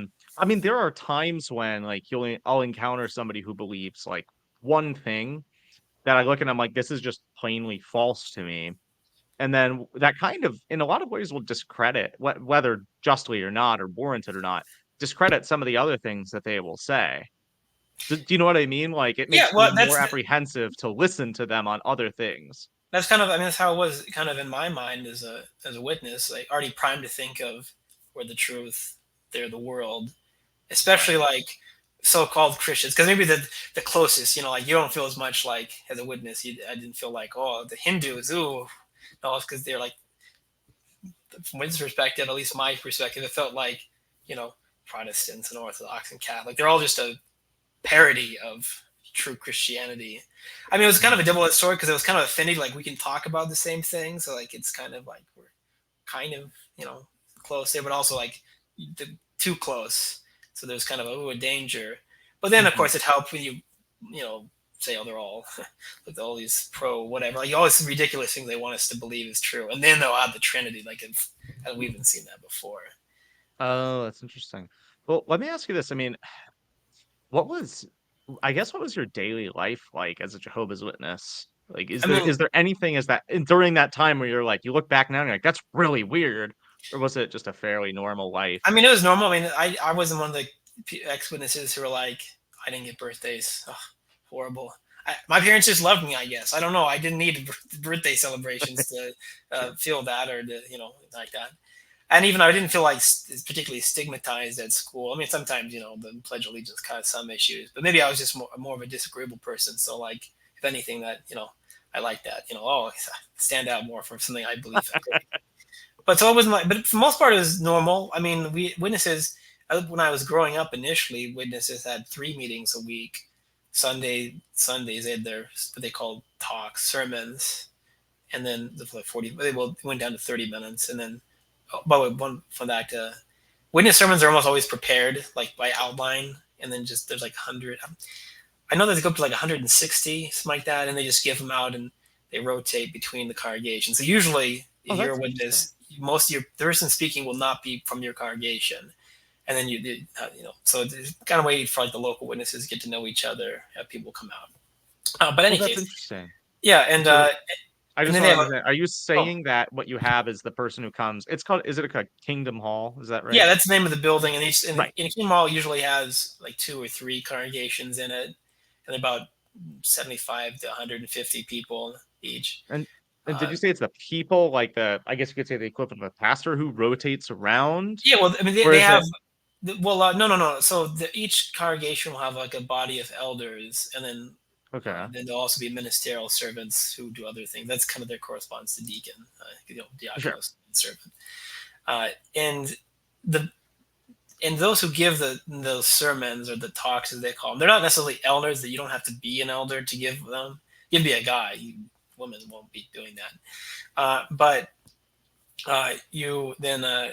Speaker 1: mean, there are times when like I'll encounter somebody who believes like one thing that I look and I'm like, this is just plainly false to me. And then that kind of, in a lot of ways, will discredit, whether justly or not, or warranted or not, discredit some of the other things that they will say. Do you know what I mean? Like, it
Speaker 2: yeah.
Speaker 1: makes me
Speaker 2: Well,
Speaker 1: more apprehensive to listen to them on other things.
Speaker 2: that's kind of, I mean, that's how it was kind of in my mind as a witness, like already primed to think of where the truth, there the world, especially
Speaker 1: Right.
Speaker 2: like so-called Christians, because maybe the closest, like you don't feel as much like as a witness. I didn't feel like, oh, the Hindus, ooh, no, because they're like, from this perspective, at least my perspective, it felt like, you know, Protestants and Orthodox and Catholic, they're all just a parody of true Christianity. I mean, it was kind of a double-edged sword because it was kind of affinity, like we can talk about the same thing, so like it's kind of like we're kind of, close there, but also like the, too close. So there's kind of a danger. But then of
Speaker 1: Mhm.
Speaker 2: course it helped when say, oh, they're all with all these pro whatever, like all these ridiculous things they want us to believe is true, and then they'll add the Trinity, like we haven't seen that before.
Speaker 1: Oh, that's interesting. Well, let me ask you this. I mean, what was I guess what was your daily life like as a Jehovah's Witness? Like, is
Speaker 2: I
Speaker 1: there
Speaker 2: mean,
Speaker 1: is there anything as that during that time where you're like, you look back now and you're like, that's really weird, or was it just a fairly normal life?
Speaker 2: it was normal. I mean, I wasn't one of the ex witnesses who were like, I didn't get birthdays. Oh, horrible. My parents just loved me, I guess. I don't know. I didn't need birthday celebrations to
Speaker 1: Sure.
Speaker 2: feel that, or to, like that. And even I didn't feel like particularly stigmatized at school. I mean, sometimes the Pledge of Allegiance caused some issues, but maybe I was just more of a disagreeable person. So like, if anything, that I like that. Oh, stand out more for something I believe in. But so it was but for the most part, it was normal. I mean, we witnesses, when I was growing up initially, witnesses had 3 meetings a week. Sundays they had their what they called talks, sermons, and then like 40. They went down to 30 minutes, and then but one from that witness sermons are almost always prepared like by outline, and then just there's like 100. I know that they go up to like 160, something like that, and they just give them out and they rotate between the congregations. So usually,
Speaker 1: Oh,
Speaker 2: if you're a
Speaker 1: that's interesting.
Speaker 2: witness, most of your the person speaking will not be from your congregation, and then so it's kind of waiting for like the local witnesses to get to know each other, have people come out. But
Speaker 1: Oh,
Speaker 2: any
Speaker 1: that's
Speaker 2: case,
Speaker 1: interesting.
Speaker 2: yeah, and
Speaker 1: So I
Speaker 2: and
Speaker 1: just
Speaker 2: then
Speaker 1: want
Speaker 2: they
Speaker 1: to
Speaker 2: have
Speaker 1: understand, are you
Speaker 2: oh
Speaker 1: saying that what you have is the person who comes, it's called, is it a Kingdom Hall? Is that
Speaker 2: yeah,
Speaker 1: right?
Speaker 2: that's the name of the building, and each
Speaker 1: Right.
Speaker 2: and King Mall usually has like 2 or 3 congregations in it, and about 75 to 150 people each.
Speaker 1: And did
Speaker 2: Uh,
Speaker 1: you say it's the people, like I guess you could say the equivalent of a pastor who rotates around?
Speaker 2: Yeah, well, I mean,
Speaker 1: Or
Speaker 2: they
Speaker 1: is
Speaker 2: have
Speaker 1: it
Speaker 2: well, no, no, no. So each congregation will have like a body of elders, and
Speaker 1: okay?
Speaker 2: then there'll also be ministerial servants who do other things. That's kind of their corresponds to deacon,
Speaker 1: Sure.
Speaker 2: diakonos, and servant. And the those who give those sermons or the talks as they call them, they're not necessarily elders. That you don't have to be an elder to give them. You can be a guy. Women won't be doing that. But you then uh,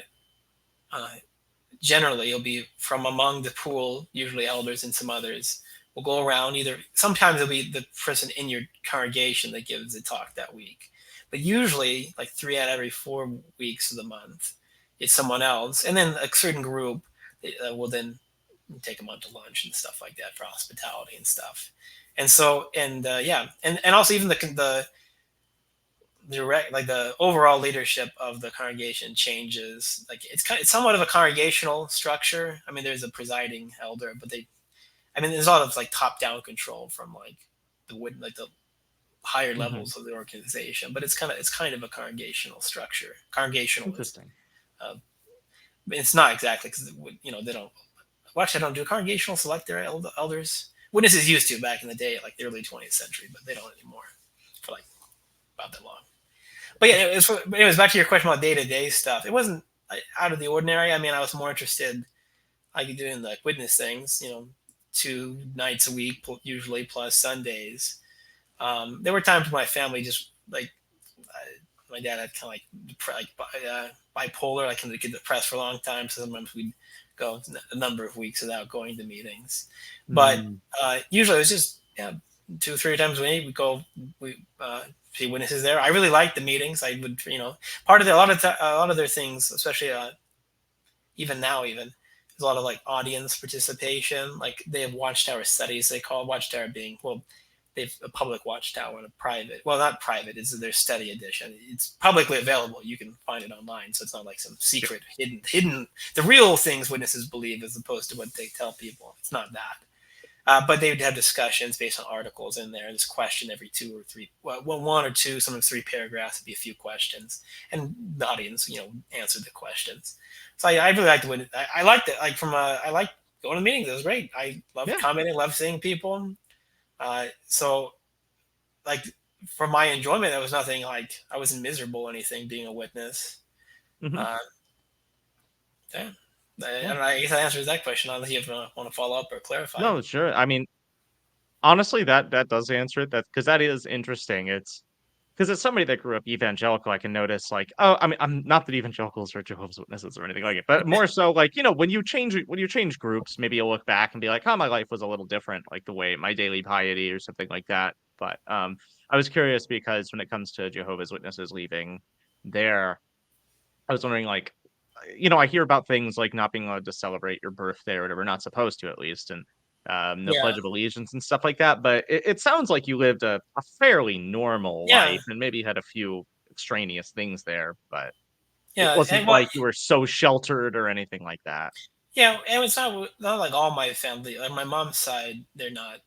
Speaker 2: generally it'll be from among the pool, usually elders and some others will go around. Either sometimes it'll be the person in your congregation that gives the talk that week, but usually like 3 out of every 4 weeks of the month it's someone else, and then a certain group will then take them out to lunch and stuff like that for hospitality and stuff. And so yeah, and also even the direct like the overall leadership of the congregation changes. Like it's somewhat of a congregational structure. I mean, there's a presiding elder, but there's a lot of like top down control from like the higher
Speaker 1: Hmm.
Speaker 2: levels of the organization. But it's kind of a congregational structure, congregationalist.
Speaker 1: Interesting.
Speaker 2: uh, it's not exactly because they don't, well, actually, I don't do congregational select their elders. Witnesses used to back in the day, like the early 20th century, but they don't anymore for like about that long. But yeah, it was back to your question about day to day stuff. It wasn't out of the ordinary. I mean, I was more interested like doing like witness things, 2 nights a week, usually plus Sundays. There were times when my family just like my dad had kind of bipolar. I kind of get depressed for a long time, so sometimes we'd go a number of weeks without going to meetings. But
Speaker 1: Mm.
Speaker 2: usually it was just 2 or 3 times a week. We go, we see witnesses there. I really liked the meetings. I would, part of a lot of their things, especially even now, even there's a lot of like audience participation. Like they have Watchtower studies. They call Watchtower being, well, they've a public Watchtower and a private. Well, not private. It's their study edition. It's publicly available. You can find it online, so it's not like some
Speaker 1: Sure.
Speaker 2: secret, hidden. The real things witnesses believe, as opposed to what they tell people. It's not that. But they would have discussions based on articles in there. This question every 2 or 3, well, 1 or 2, sometimes 3 paragraphs would be a few questions, and the audience, answered the questions. So I really liked the witness. I liked it. Like I like going to meetings. It was great. I loved
Speaker 1: Yeah.
Speaker 2: commenting, loved seeing people. So like for my enjoyment, there was nothing like I wasn't miserable or anything being a witness.
Speaker 1: Hmm.
Speaker 2: Uh, yeah.
Speaker 1: Yeah.
Speaker 2: And I guess that answers that question. Unless you want to follow up or clarify.
Speaker 1: No, sure. I mean, honestly, that does answer it. That because that is interesting. It's because as somebody that grew up evangelical, I can notice like, oh, I mean, I'm not that evangelicals are Jehovah's Witnesses or anything like it, but more so like, when you change groups, maybe you'll look back and be like, oh, my life was a little different, like the way my daily piety or something like that. But I was curious because when it comes to Jehovah's Witnesses leaving there, I was wondering like, I hear about things like not being allowed to celebrate your birthday or whatever, not supposed to at least, and no
Speaker 2: Yeah.
Speaker 1: Pledge of Allegiance and stuff like that. But it sounds like you lived a fairly normal
Speaker 2: Yeah.
Speaker 1: life and maybe had a few extraneous things there, but it
Speaker 2: Yeah.
Speaker 1: wasn't
Speaker 2: And what?
Speaker 1: like you were so sheltered or anything like that.
Speaker 2: Yeah. And it's not like all my family. Like my mom's side, they're not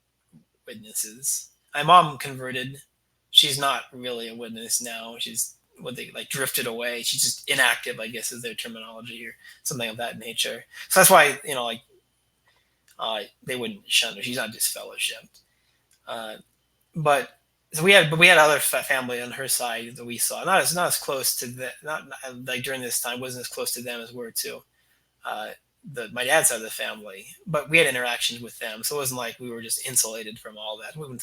Speaker 2: witnesses. My mom converted. She's not really a witness now. She's what they like drifted away. She's just inactive, I guess is their terminology or something of that nature. So that's why like they wouldn't shun her. She's not disfellowshipped. Uh, but so we had other family on her side that we saw not as close to that not like during this time wasn't as close to them as we're to uh, my dad's side of the family, but we had interactions with them, so it wasn't like we were just insulated from all that. I went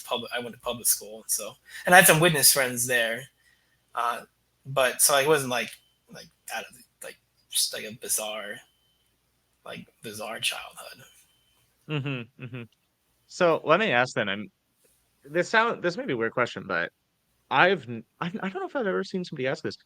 Speaker 2: to public school, so and I had some witness friends there, uh, but so it wasn't like out of like just like a bizarre childhood.
Speaker 1: Hmm. Hmm. So let me ask then. This may be a weird question, but I don't know if I've ever seen somebody ask this.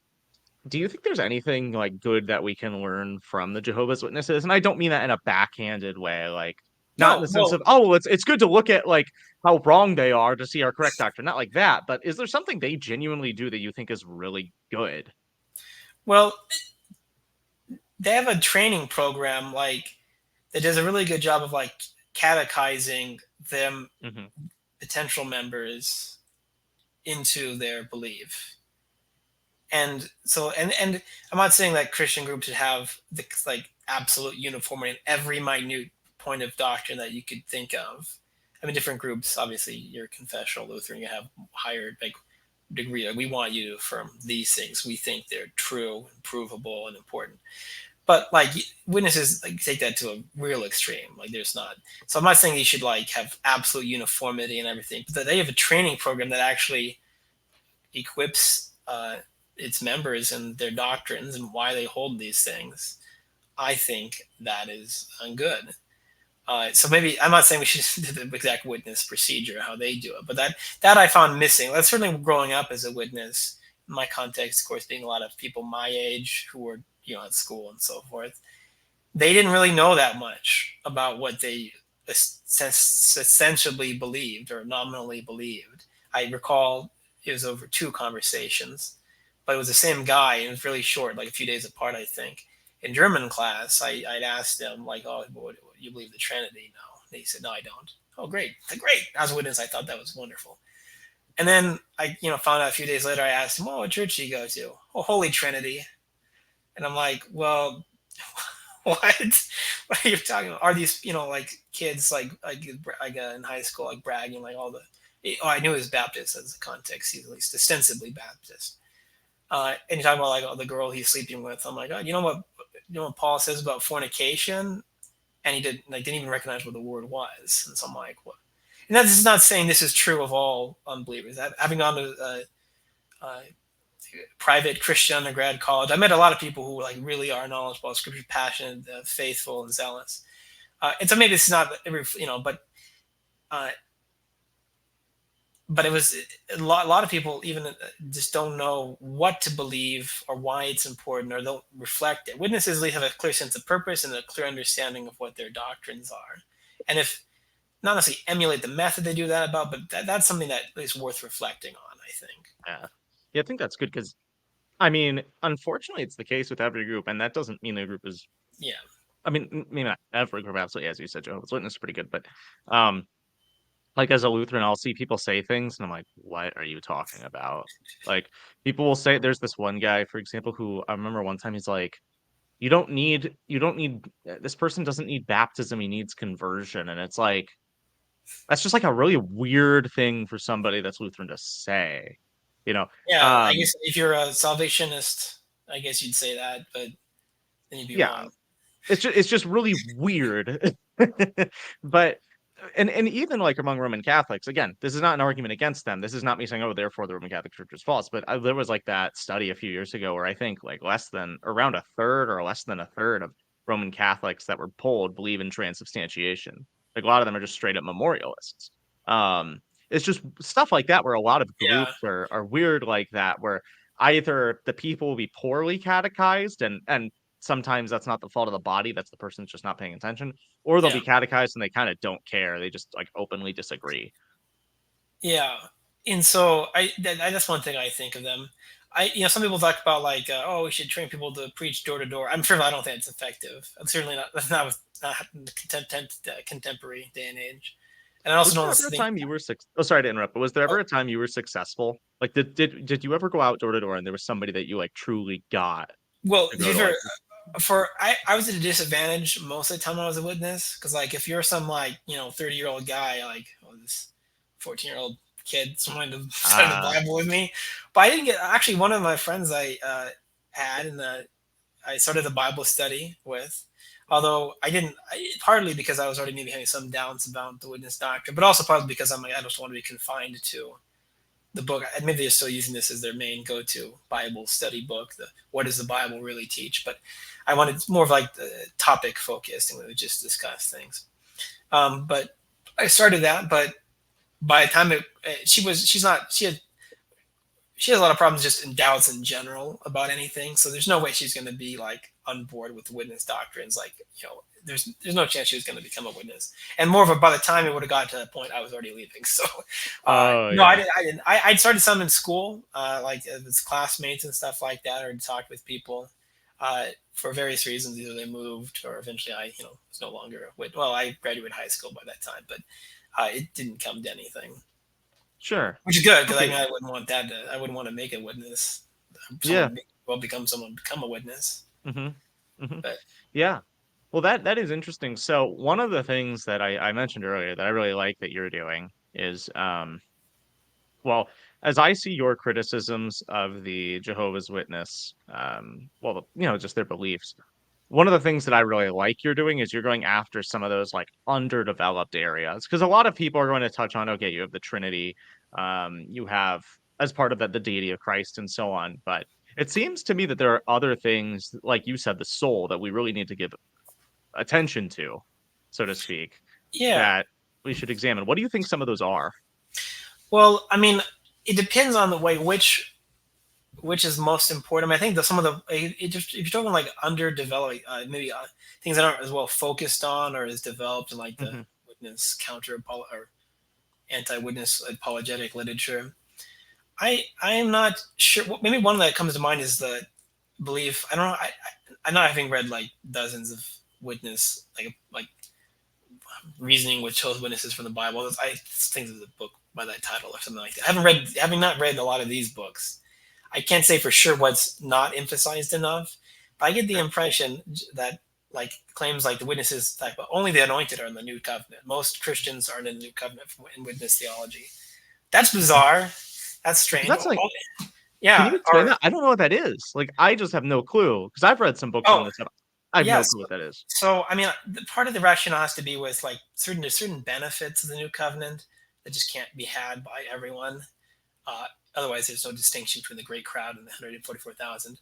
Speaker 1: Do you think there's anything like good that we can learn from the Jehovah's Witnesses? And I don't mean that in a backhanded way, like not in
Speaker 2: No,
Speaker 1: the sense
Speaker 2: well,
Speaker 1: of, oh, well, it's good to look at like how wrong they are to see our correct doctrine, not like that. But is there something they genuinely do that you think is really good?
Speaker 2: well, they have a training program like that does a really good job of like catechizing them
Speaker 1: Hmm.
Speaker 2: potential members into their belief. And so and I'm not saying that Christian groups should have the like absolute uniformity in every minute point of doctrine that you could think of. I mean, different groups. Obviously, you're confessional Lutheran. You have higher like degree. Like, we want you to affirm these things. We think they're true, and provable, and important. But like witnesses, like take that to a real extreme. Like there's not. So I'm not saying you should like have absolute uniformity and everything. But they have a training program that actually equips its members and their doctrines and why they hold these things. I think that is good. So maybe I'm not saying we should do the exact witness procedure how they do it, but that I found missing. That's certainly growing up as a witness. In my context, of course, being a lot of people my age who were at school and so forth, they didn't really know that much about what they essentially believed or nominally believed. I recall it was over two conversations, but it was the same guy, and it was really short, like a few days apart, I think. In German class, I'd asked him, like, oh, what, you believe the Trinity? No. And he said, no, I don't. Oh, great. Great. As a witness, I thought that was wonderful. And then I, found out a few days later, I asked him, oh, what church do you go to? Oh, Holy Trinity. And I'm like, well, what? What are you talking about? Are these, like kids in high school, like bragging, like all the, oh, I knew he was Baptist as a context. He's at least ostensibly Baptist. And you talk about like the girl he's sleeping with. I'm like, oh, you know what Paul says about fornication? And he didn't even recognize what the word was. And so I'm like, what? And that's not saying this is true of all unbelievers. Having gone to uh, private Christian undergrad college, I met a lot of people who like really are knowledgeable, scripture, passionate, faithful, and zealous. And so maybe it's not every, uh, but it was a lot of people even just don't know what to believe or why it's important or don't reflect it. Witnesses have a clear sense of purpose and a clear understanding of what their doctrines are. And if not necessarily emulate the method they do that about, but that's something that is worth reflecting on, I think.
Speaker 1: Yeah, yeah, I think that's good because I mean, unfortunately, it's the case with every group, and that doesn't mean a group is.
Speaker 2: Yeah.
Speaker 1: I mean, maybe not every group, absolutely, as you said, Jehovah's Witness is pretty good, but um, like as a Lutheran, I'll see people say things and I'm like, what are you talking about? Like people will say there's this one guy, for example, who I remember one time he's like, you don't need this person doesn't need baptism, he needs conversion. And it's like that's just like a really weird thing for somebody that's Lutheran to say, you know.
Speaker 2: Yeah, I
Speaker 1: Um
Speaker 2: guess if you're a salvationist, I guess you'd say that, but then you'd be
Speaker 1: yeah,
Speaker 2: wrong.
Speaker 1: it's just really weird. But and even like among Roman Catholics, again, this is not an argument against them. This is not me saying, oh, therefore the Roman Catholic Church is false. But there was like that study a few years ago where I think like less than around a third or less than a third of Roman Catholics that were polled believe in transubstantiation. Like a lot of them are just straight up memorialists. Um, it's just stuff like that where a lot of
Speaker 2: Yeah,
Speaker 1: groups are weird like that, where either the people will be poorly catechized and sometimes that's not the fault of the body, that's the person's just not paying attention, or they'll
Speaker 2: yeah,
Speaker 1: be catechized and they kind of don't care, they just like openly disagree.
Speaker 2: yeah. And so that's one thing I think of them. Some people talk about like, oh, we should train people to preach door to door. I'm sure I don't think it's effective. I'm certainly not. That's not with in the contemporary day and age. And I
Speaker 1: Was
Speaker 2: also
Speaker 1: there
Speaker 2: don't
Speaker 1: ever a
Speaker 2: think.
Speaker 1: time you were oh, sorry to interrupt, but was there
Speaker 2: Oh,
Speaker 1: ever a time you were successful? Like did you ever go out door to door and there was somebody that you like truly got
Speaker 2: well,
Speaker 1: to go
Speaker 2: these
Speaker 1: to
Speaker 2: are
Speaker 1: like
Speaker 2: for I was at a disadvantage most of the time I was a witness because like if you're some like 30-year-old guy like this 14-year-old kid someone to study the
Speaker 1: ah
Speaker 2: Bible with me, but I didn't get actually one of my friends I had in the I started the Bible study with. Although I didn't, partly because I was already maybe having some doubts about the witness doctrine, but also partly because I'm like, I just want to be confined to the book. Maybe they're still using this as their main go-to Bible study book. The what does the Bible really teach? But I wanted more of like the topic focused, and we would just discuss things. But I started that, but by the time she's not, she has a lot of problems just in doubts in general about anything. So there's no way she's going to be like on board with witness doctrines. Like there's no chance she was going to become a witness. And moreover, by the time it would have got to that point, I was already leaving. So
Speaker 1: oh
Speaker 2: no, I
Speaker 1: yeah,
Speaker 2: didn't. I didn't. I'd started some in school, like with classmates and stuff like that, or talked with people. For various reasons, either they moved or eventually I, was no longer with. Well, I graduated high school by that time, but it didn't come to anything.
Speaker 1: sure,
Speaker 2: Which is good because I
Speaker 1: okay,
Speaker 2: mean I wouldn't want that. I wouldn't want to make a witness.
Speaker 1: yeah,
Speaker 2: Become a witness.
Speaker 1: hmm hmm
Speaker 2: But
Speaker 1: yeah. Well, that is interesting. So one of the things that I mentioned earlier that I really like that you're doing is well, as I see your criticisms of the Jehovah's Witness, well, just their beliefs. One of the things that I really like you're doing is you're going after some of those like underdeveloped areas because a lot of people are going to touch on, okay, you have the Trinity, you have as part of that the deity of Christ and so on. But it seems to me that there are other things, like you said, the soul that we really need to give attention to, so to speak,
Speaker 2: yeah,
Speaker 1: that we should examine. What do you think some of those are?
Speaker 2: well, I mean, it depends on the way which is most important. I mean, I think that some of the if you're talking like underdeveloped, maybe things that aren't as well focused on or as developed in like the
Speaker 1: Hmm.
Speaker 2: witness or anti-witness apologetic literature. I am not sure. Maybe one that comes to mind is the belief. I don't know. I'm not having read like dozens of witness like reasoning with chose witnesses from the Bible. I think there's a book by that title or something like that. Having not read a lot of these books, I can't say for sure what's not emphasized enough. But I get the impression that like claims like the witnesses like only the anointed are in the new covenant. Most Christians aren't in the new covenant in witness theology. That's bizarre. That's
Speaker 1: Because
Speaker 2: strange.
Speaker 1: that's like, can
Speaker 2: Yeah.
Speaker 1: you explain that? I don't know what that is. Like, I just have no clue because I've read some books on
Speaker 2: Oh,
Speaker 1: this. And I have no
Speaker 2: yes.
Speaker 1: clue what that is.
Speaker 2: So I mean, part of the rationale has to be with like certain benefits of the new covenant that just can't be had by everyone. Uh, Otherwise, there's no distinction between the great crowd and the 144,000.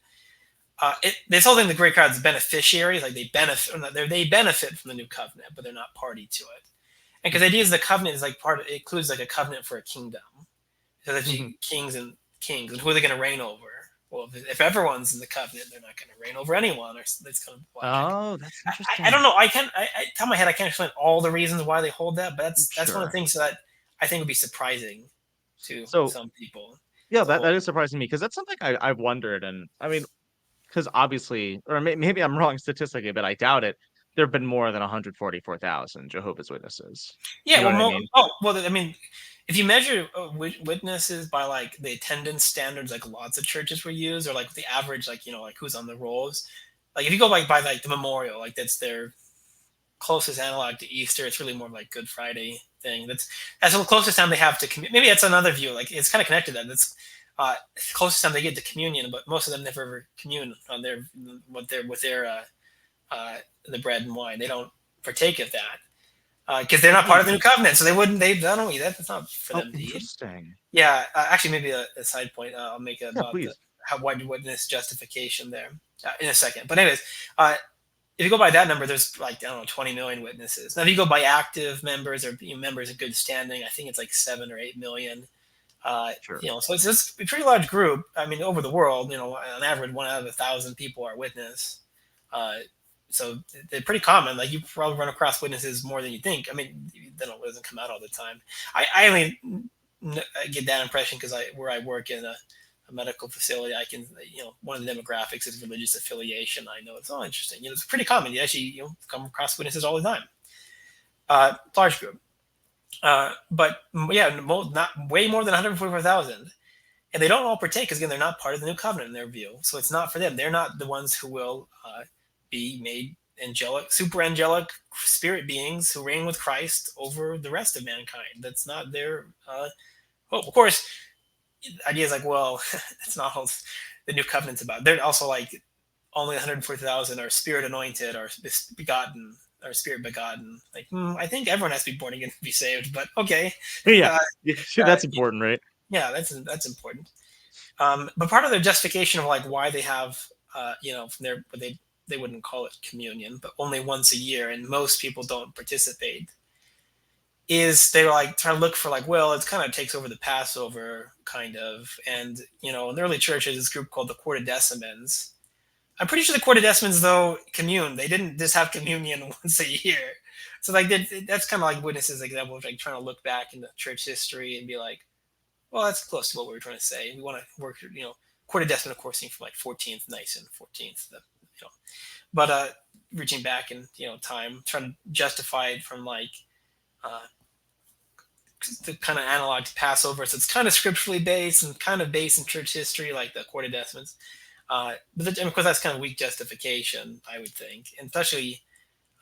Speaker 2: This whole thing, the great crowd is beneficiaries, like they benefit from the new covenant, but they're not party to it. And because the idea is the covenant is like it includes like a covenant for a kingdom. So there's
Speaker 1: Mm-hmm.
Speaker 2: kings, and who are they going to reign over? Well, if everyone's in the covenant, they're not going to reign over anyone, or that's kind of whack.
Speaker 1: Oh, that's
Speaker 2: I don't
Speaker 1: interesting.
Speaker 2: know. Top of my head, I can't explain all the reasons why they hold that, but that's one of the
Speaker 1: Sure.
Speaker 2: things that I think would be surprising to
Speaker 1: So,
Speaker 2: some people.
Speaker 1: yeah,
Speaker 2: The whole
Speaker 1: that is surprising to me because that's something I've wondered. And I mean, because obviously, or maybe I'm wrong statistically, but I doubt it. There have been more than 144,000 Jehovah's Witnesses. You
Speaker 2: Yeah,
Speaker 1: know
Speaker 2: well,
Speaker 1: what I mean?
Speaker 2: I mean, if you measure witnesses by like the attendance standards, like lots of churches were used, or like the average, like like who's on the rolls, like if you go like by like the memorial, like that's their closest analog to Easter. It's really more like Good Friday thing. That's the closest time they have to maybe that's another view. Like it's kind of connected to that. That's it's the closest time they get to communion, but most of them never ever commune on their with their the bread and wine. They don't partake of that because they're not part of the new covenant, so they wouldn't. They don't eat that. That's not for
Speaker 1: Oh,
Speaker 2: them to eat.
Speaker 1: interesting.
Speaker 2: Yeah, actually, maybe a side point I'll make
Speaker 1: Yeah,
Speaker 2: about the
Speaker 1: please.
Speaker 2: how witness justification there in a second. But anyways, uh, if you go by that number, there's like I don't know 20 million witnesses. Now, if you go by active members or members in good standing, I think it's like 7 or 8 million.
Speaker 1: Sure.
Speaker 2: So it's a pretty large group. I mean, over the world, on average, 1 out of 1,000 people are witness. Uh, so they're pretty common. Like you probably run across witnesses more than you think. I mean, they don't doesn't come out all the time. I only get that impression because where I work in a medical facility, I can one of the demographics is religious affiliation. I know it's all interesting. It's pretty common. You actually come across witnesses all the time. Large group. But yeah, not way more than 144,000. And they don't all partake because, again, they're not part of the new covenant in their view. So it's not for them. They're not the ones who will be made angelic, super angelic spirit beings who reign with Christ over the rest of mankind. That's not their hope. Of course, the idea is like, well, it's not all the new covenant's about. They're also like only 140,000 are spirit anointed or begotten or spirit begotten. Like, I think everyone has to be born again to be saved, but okay.
Speaker 1: Yeah,
Speaker 2: Uh,
Speaker 1: yeah, that's important, right?
Speaker 2: yeah, that's important. But part of their justification of like why they have, they wouldn't call it communion, but only once a year, and most people don't participate, is they're like trying to look for like, well, it kind of takes over the Passover kind of, and in the early church there's this group called the Quartodecimans. I'm pretty sure the Quartodecimans though commune. They didn't just have communion once a year. So like that's kind of like witnesses example of like trying to look back into church history and be like, well, that's close to what we were trying to say. We want to work, Quartodeciman, of course, came from like 14th, Nicene, 14th, but reaching back in time, trying to justify it from like uh, the kind of analog to Passover. So it's kind of scripturally based and kind of based in church history, like the Quartodecimans. But of course, that's kind of weak justification, I would think, and especially,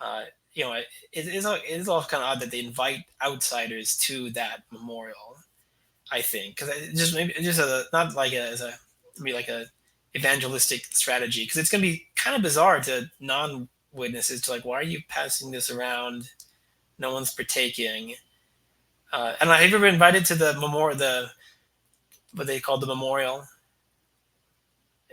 Speaker 2: it is all kind of odd that they invite outsiders to that memorial. I think because just maybe just not like as a maybe like a evangelistic strategy because it's going to be kind of bizarre to non-witnesses to like, why are you passing this around? No one's partaking. And have you ever been invited to the memorial? What they call the memorial,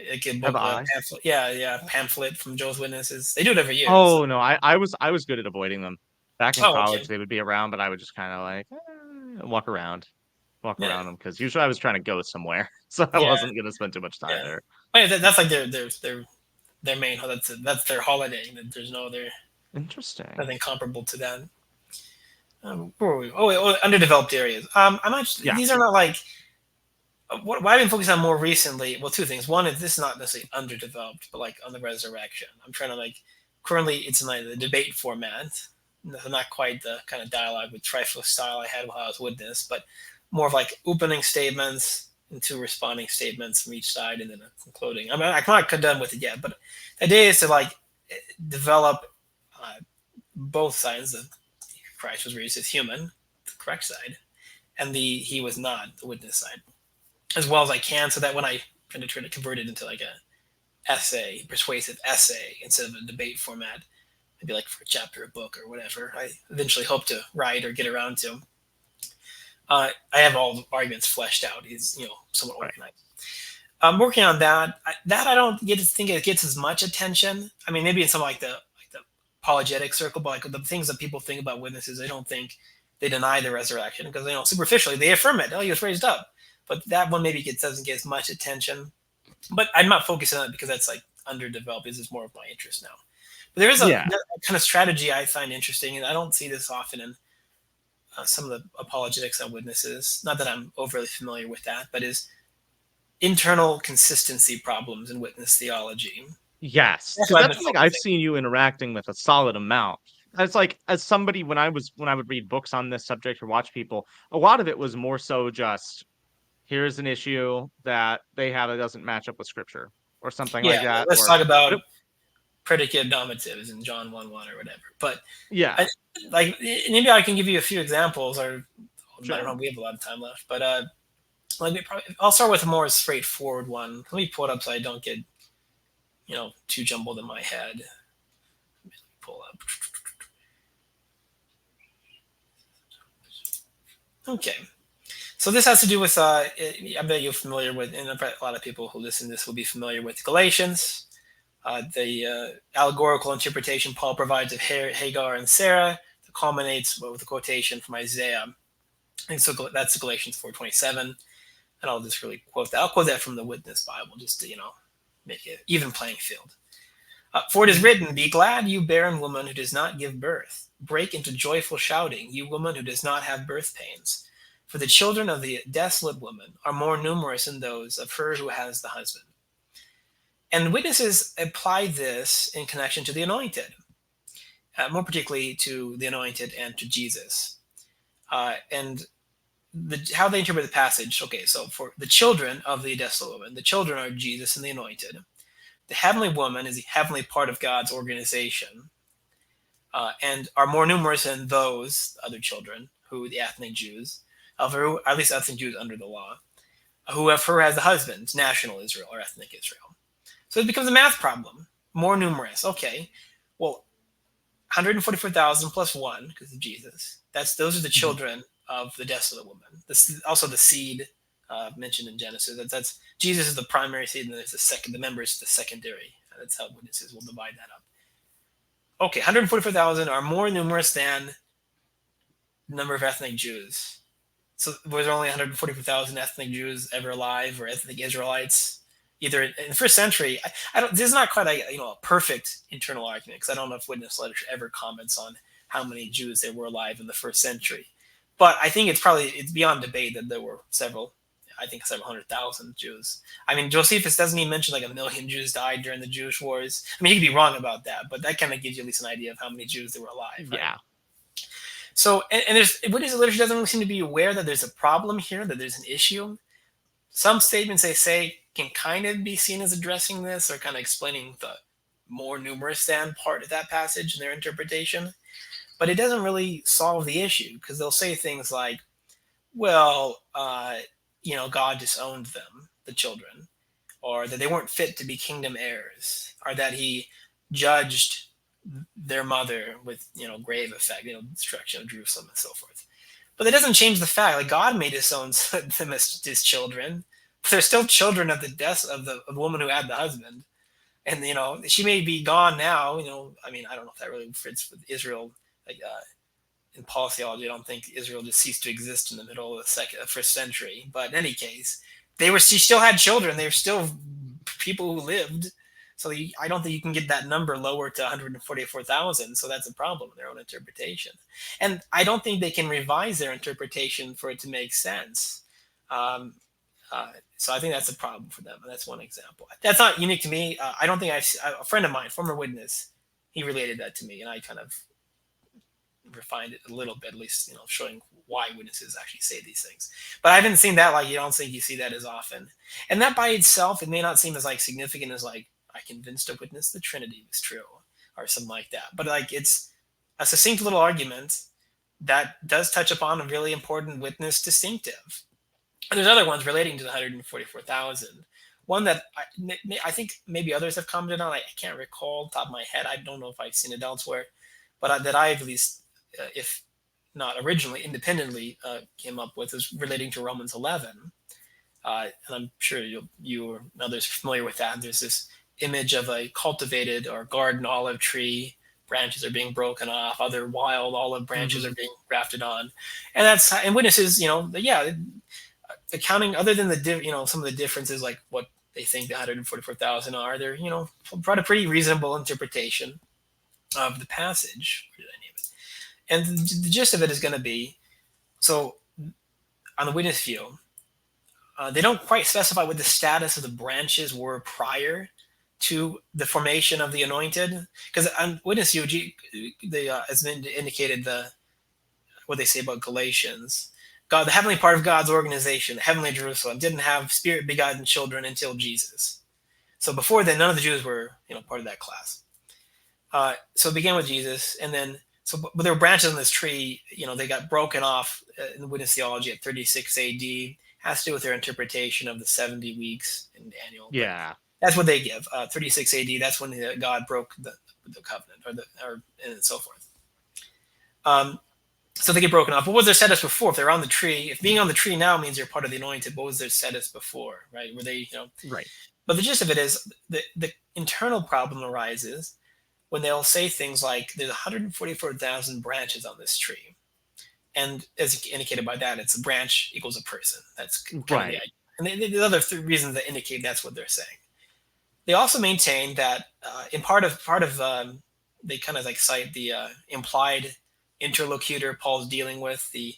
Speaker 2: like a
Speaker 1: Have
Speaker 2: book,
Speaker 1: I?
Speaker 2: pamphlet. Yeah, pamphlet from Joe's Witnesses. They do it every year. So.
Speaker 1: Oh no, I was good at avoiding them. Back in
Speaker 2: Oh, okay.
Speaker 1: college, they would be around, but I would just kind of like walk
Speaker 2: Yeah,
Speaker 1: around them because usually I was trying to go somewhere, so I
Speaker 2: yeah,
Speaker 1: wasn't gonna spend too much time
Speaker 2: yeah.
Speaker 1: there.
Speaker 2: Oh, yeah, that's like their main. That's their holiday. There's no other
Speaker 1: Interesting.
Speaker 2: nothing comparable to that. Where were we? Oh, wait, underdeveloped areas. I'm not.
Speaker 1: Yeah.
Speaker 2: These are not like what I've been focused on more recently. Well, two things. One is this is not necessarily underdeveloped, but like on the resurrection. I'm trying to like currently it's in like the debate format. Not quite the kind of dialogue with trifle style I had while I was with this, but more of like opening statements and two responding statements from each side, and then a concluding. I'm not done with it yet, but the idea is to like develop both sides. The Christ was raised as human, the correct side, and he was not, the witness side, as well as I can, so that when I kind of try to convert it into like a essay, persuasive essay instead of a debate format, maybe like for a chapter, a book, or whatever, I eventually hope to write or get around to. I have all the arguments fleshed out. He's somewhat
Speaker 1: Right.
Speaker 2: organized. I'm working on that. I don't get to think it gets as much attention. I mean, maybe in some like the apologetic circle, but like the things that people think about witnesses, they don't think they deny the resurrection because superficially they affirm it. Oh, he was raised up, but that one maybe doesn't get as much attention. But I'm not focusing on it because that's like underdeveloped. This is more of my interest now. But there is a
Speaker 1: Yeah.
Speaker 2: kind of strategy I find interesting, and I don't see this often in some of the apologetics on witnesses. Not that I'm overly familiar with that, but is internal consistency problems in witness theology.
Speaker 1: Yes,
Speaker 2: That's
Speaker 1: because
Speaker 2: what I've
Speaker 1: that's
Speaker 2: been
Speaker 1: something I've
Speaker 2: focusing.
Speaker 1: seen you interacting with a solid amount. It's like as somebody when I would read books on this subject or watch people, a lot of it was more so just here's an issue that they have that doesn't match up with scripture or something
Speaker 2: Yeah,
Speaker 1: like that.
Speaker 2: let's
Speaker 1: Or
Speaker 2: talk about
Speaker 1: but
Speaker 2: predicate nominative is in John 1:1 or whatever. But
Speaker 1: Yeah,
Speaker 2: I, like maybe I can give you a few examples, or I don't
Speaker 1: sure.
Speaker 2: know. We have a lot of time left, but I'll start with a more straightforward one. Let me pull it up so I don't get too jumbled in my head. Pull up. Okay. So this has to do with, I bet you're familiar with, and a lot of people who listen to this will be familiar with Galatians, the allegorical interpretation Paul provides of Hagar and Sarah that culminates with a quotation from Isaiah. And so that's Galatians 4:27. And I'll just really quote that. I'll quote that from the Witness Bible just to, make it even playing field. For it is
Speaker 1: Mhm.
Speaker 2: written, "Be glad, you barren woman who does not give birth. Break into joyful shouting, you woman who does not have birth pains. For the children of the desolate woman are more numerous than those of her who has the husband." And witnesses apply this in connection to the anointed, more particularly to the anointed and to Jesus. And how they interpret the passage. Okay, so for the children of the desolate woman, the children are Jesus and the anointed. The heavenly woman is the heavenly part of God's organization, and are more numerous than those other children, who the ethnic Jews, of her, at least ethnic Jews under the law, who have her as the husband, national Israel or ethnic Israel. So it becomes a math problem. More numerous. Okay, well, 144,000 plus one because of Jesus. Those are the
Speaker 1: Mhm.
Speaker 2: children of the desolate woman. This also the seed mentioned in Genesis. That's Jesus is the primary seed, and there's the second. The members the secondary. That's how witnesses will divide that up. Okay, 144,000 are more numerous than the number of ethnic Jews. So was there only 144,000 ethnic Jews ever alive, or ethnic Israelites? Either in the first century, I don't. This is not quite a perfect internal argument, because I don't know if witness literature ever comments on how many Jews there were alive in the first century. But I think it's beyond debate that there were several. I think several 100,000 Jews. I mean, Josephus doesn't even mention like 1 million Jews died during the Jewish wars. I mean, he could be wrong about that, but that kind of gives you at least an idea of how many Jews there were alive, right?
Speaker 1: Yeah.
Speaker 2: So, and there's Buddhist literature doesn't really seem to be aware that there's a problem here, that there's an issue. Some statements they say can kind of be seen as addressing this, or kind of explaining the more numerous than part of that passage in their interpretation, but it doesn't really solve the issue, because they'll say things like, well, God disowned them, the children, or that they weren't fit to be kingdom heirs, or that he judged their mother with grave effect, destruction of Jerusalem and so forth. But that doesn't change the fact, like, God may disown them as his children, but they're still children of the death of the woman who had the husband. And she may be gone now. I mean, I don't know if that really fits with Israel. Like, in Paul's theology, I don't think Israel just ceased to exist in the middle of the first century. But in any case, she still had children. They were still people who lived. So I don't think you can get that number lower to 144,000. So that's a problem in their own interpretation. And I don't think they can revise their interpretation for it to make sense. Um, so I think that's a problem for them. That's one example. That's not unique to me. I don't think a friend of mine, former witness, he related that to me, and I kind of refined it a little bit, at least showing why witnesses actually say these things. But I haven't seen that. Like, you don't think you see that as often, and that by itself, it may not seem as like significant as like, I convinced a witness the Trinity was true, or something like that. But like, it's a succinct little argument that does touch upon a really important witness distinctive. And there's other ones relating to the 144,000. One that I think maybe others have commented on. I can't recall top of my head. I don't know if I've seen it elsewhere, but that I at least, if not originally, independently came up with, is relating to Romans 11. And I'm sure you or others are familiar with that. There's this image of a cultivated or garden olive tree. Branches are being broken off. Other wild olive branches
Speaker 1: Hmm.
Speaker 2: are being grafted on, and witnesses, accounting other than some of the differences, like what they think the 144,000 are. They're brought a pretty reasonable interpretation of the passage. What did I name it? And the gist of it is going to be, so on the witness view, they don't quite specify what the status of the branches were prior to the formation of the anointed, because on witness view, as indicated, what they say about Galatians, God, the heavenly part of God's organization, the heavenly Jerusalem, didn't have spirit-begotten children until Jesus. So before then, none of the Jews were, part of that class. So it began with Jesus, and then but there were branches on this tree. They got broken off in the witness theology at 36 A.D. Has to do with their interpretation of the 70 weeks in Daniel, but
Speaker 1: Yeah.
Speaker 2: that's what they give. 36 A.D. That's when God broke the covenant, or and so forth. So they get broken off. What was their status before? If they're on the tree, if being on the tree now means you're part of the anointed, what was their status before? Right? Were they,
Speaker 1: Right.
Speaker 2: But the gist of it is the internal problem arises when they'll say things like, "There's 144,000 branches on this tree," and as indicated by that, it's a branch equals a person. That's kind of the
Speaker 1: Right.
Speaker 2: idea. And the other reasons that indicate that's what they're saying. They also maintain that in part of they kind of like cite the implied interlocutor Paul's dealing with, the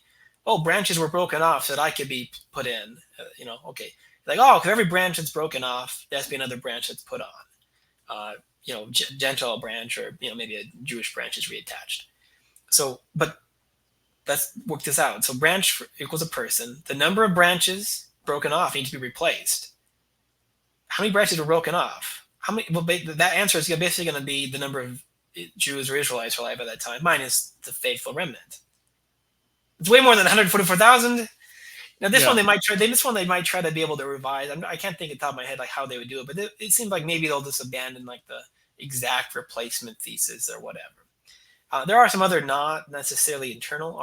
Speaker 2: branches were broken off so that I could be put in. Okay, like, because every branch that's broken off, there has to be another branch that's put on. Gentile branch, or maybe a Jewish branch is reattached. So, but let's work this out. So branch equals a person. The number of branches broken off need to be replaced. How many branches were broken off? How many? Well, that answer is basically going to be the number of Jews or Israelites alive at that time, minus the faithful remnant. It's way more than 144,000. Now this one they might try. They might try to be able to revise. I can't think at the top of my head like how they would do it, but it seems like maybe they'll just abandon like the exact replacement thesis or whatever. There are some other not necessarily internal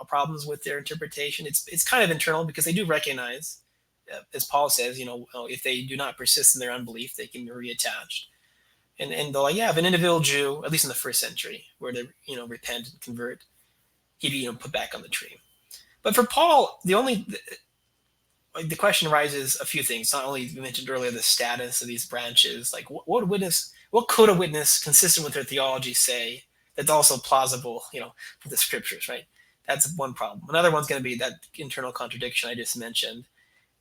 Speaker 2: problems with their interpretation. It's kind of internal because they do recognize, as Paul says, if they do not persist in their unbelief, they can be reattached. And they'll like, if an individual Jew, at least in the first century, where they repent and convert, he'd be put back on the tree. But for Paul, the question arises a few things. Not only, we mentioned earlier, the status of these branches, like what could a witness consistent with their theology say that's also plausible, for the scriptures, right? That's one problem. Another one's going to be that internal contradiction I just mentioned.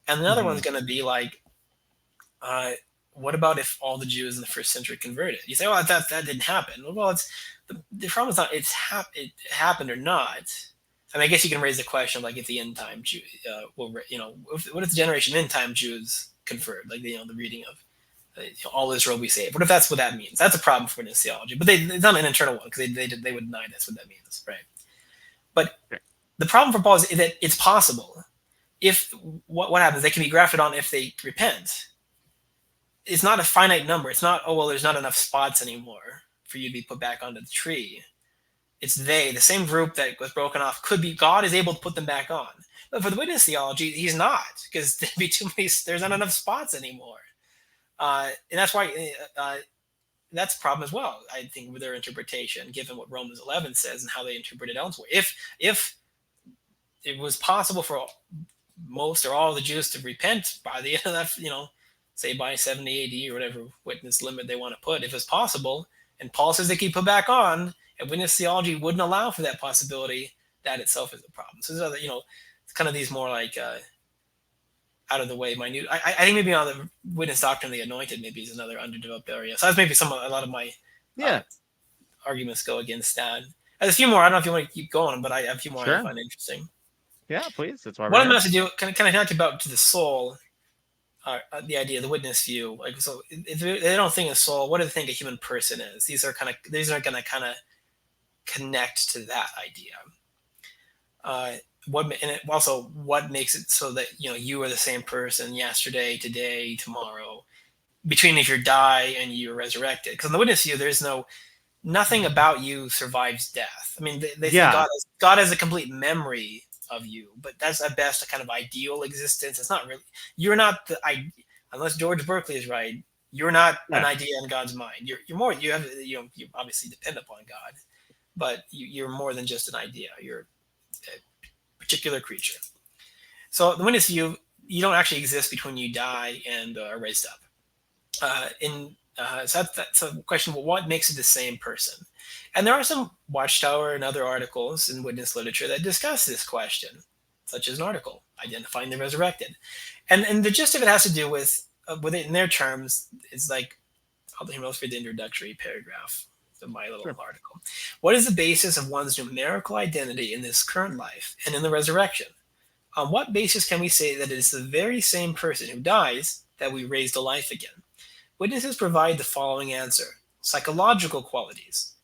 Speaker 2: And another one's going to be like, what about if all the Jews in the first century converted? You say, that didn't happen. Well, the problem is not it happened or not. I mean, I guess you can raise the question of like if the end time Jew, what if the generation end time Jews convert, like the reading of all Israel be saved? What if that's what that means? That's a problem for witness theology, but it's not an internal one because they would deny that's what that means, right? But the problem for Paul is that it's possible. If what happens, they can be grafted on if they repent. It's not a finite number. It's not, there's not enough spots anymore for you to be put back onto the tree. It's the same group that was broken off could be, God is able to put them back on. But for the witness theology, he's not, because there'd be too many, there's not enough spots anymore. And that's why that's a problem as well, I think, with their interpretation, given what Romans 11 says and how they interpret it elsewhere. If it was possible for most or all of the Jews to repent by the end of that, say by 70 AD or whatever witness limit they want to put, if it's possible, and Paul says they can put back on, and witness theology wouldn't allow for that possibility, that itself is a problem. So there's other, it's kind of these more like out of the way, minute. I think maybe on the witness doctrine of the anointed maybe is another underdeveloped area. So that's maybe a lot of my arguments go against that. There's a few more. I don't know if you want to keep going, but I have a few more I find interesting.
Speaker 1: Yeah, please. That's why
Speaker 2: one of them has to do kind of talk about to the soul. The idea of the witness view, like, so if they don't think of soul, what do they think a human person is? These are going to kind of connect to that idea. What makes it so that you are the same person yesterday, today, tomorrow, between if you die and you're resurrected? Because in the witness view, there's nothing about you survives death. I mean, they think God has a complete memory of you, but that's at best a kind of ideal existence. It's not really, you're not unless George Berkeley is right, you're not an idea in God's mind. You're more, you obviously depend upon God, but you're more than just an idea. You're a particular creature. So the witness view, you don't actually exist between you die and are raised up. So that's a question. Well, what makes it the same person? And there are some Watchtower and other articles in witness literature that discuss this question, such as an article, Identifying the Resurrected. And the gist of it has to do with it in their terms, it's like, I'll read the introductory paragraph of my little article. What is the basis of one's numerical identity in this current life and in the resurrection? On what basis can we say that it is the very same person who dies that we raise to life again? Witnesses provide the following answer. psychological qualities.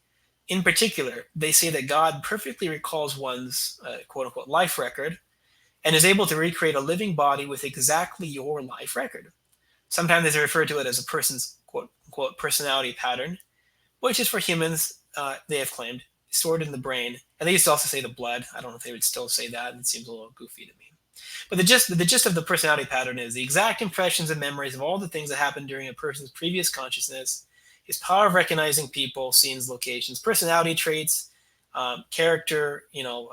Speaker 2: In particular, they say that God perfectly recalls one's quote unquote life record and is able to recreate a living body with exactly your life record. Sometimes they refer to it as a person's quote unquote personality pattern, which is for humans, they have claimed, stored in the brain. And they used to also say the blood. I don't know if they would still say that. It seems a little goofy to me. But the gist of the personality pattern is the exact impressions and memories of all the things that happened during a person's previous consciousness, his power of recognizing people, scenes, locations, personality traits, character,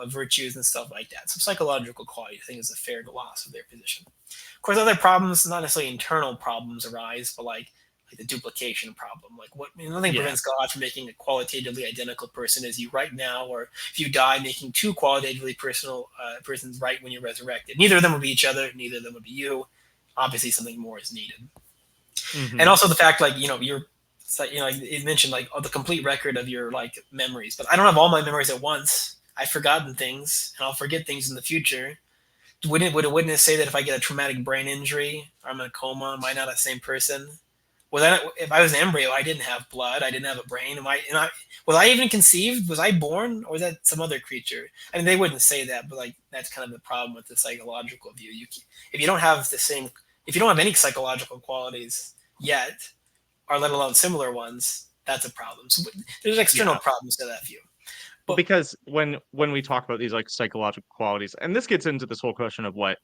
Speaker 2: virtues and stuff like that. So psychological quality, I think, is a fair gloss of their position. Of course, other problems, not necessarily internal problems, arise, but like the duplication problem. Like nothing
Speaker 1: Yeah.
Speaker 2: prevents God from making a qualitatively identical person as you right now, or if you die, making two qualitatively personal persons right when you're resurrected. Neither of them would be each other. Neither of them would be you. Obviously, something more is needed. And
Speaker 1: Hmm.
Speaker 2: also the fact, like you mentioned like the complete record of your like memories, but I don't have all my memories at once. I've forgotten things, and I'll forget things in the future. Would a witness say that if I get a traumatic brain injury or I'm in a coma, am I not the same person? If I was an embryo, I didn't have blood, I didn't have a brain. Was I even conceived? Was I born, or was that some other creature? I mean, they wouldn't say that, but like that's kind of the problem with the psychological view. If you don't have if you don't have any psychological qualities yet, or let alone similar ones, that's a problem. So there's external
Speaker 1: Yeah.
Speaker 2: problems to that view.
Speaker 1: Well,
Speaker 2: But
Speaker 1: because when we talk about these like psychological qualities, and this gets into this whole question of what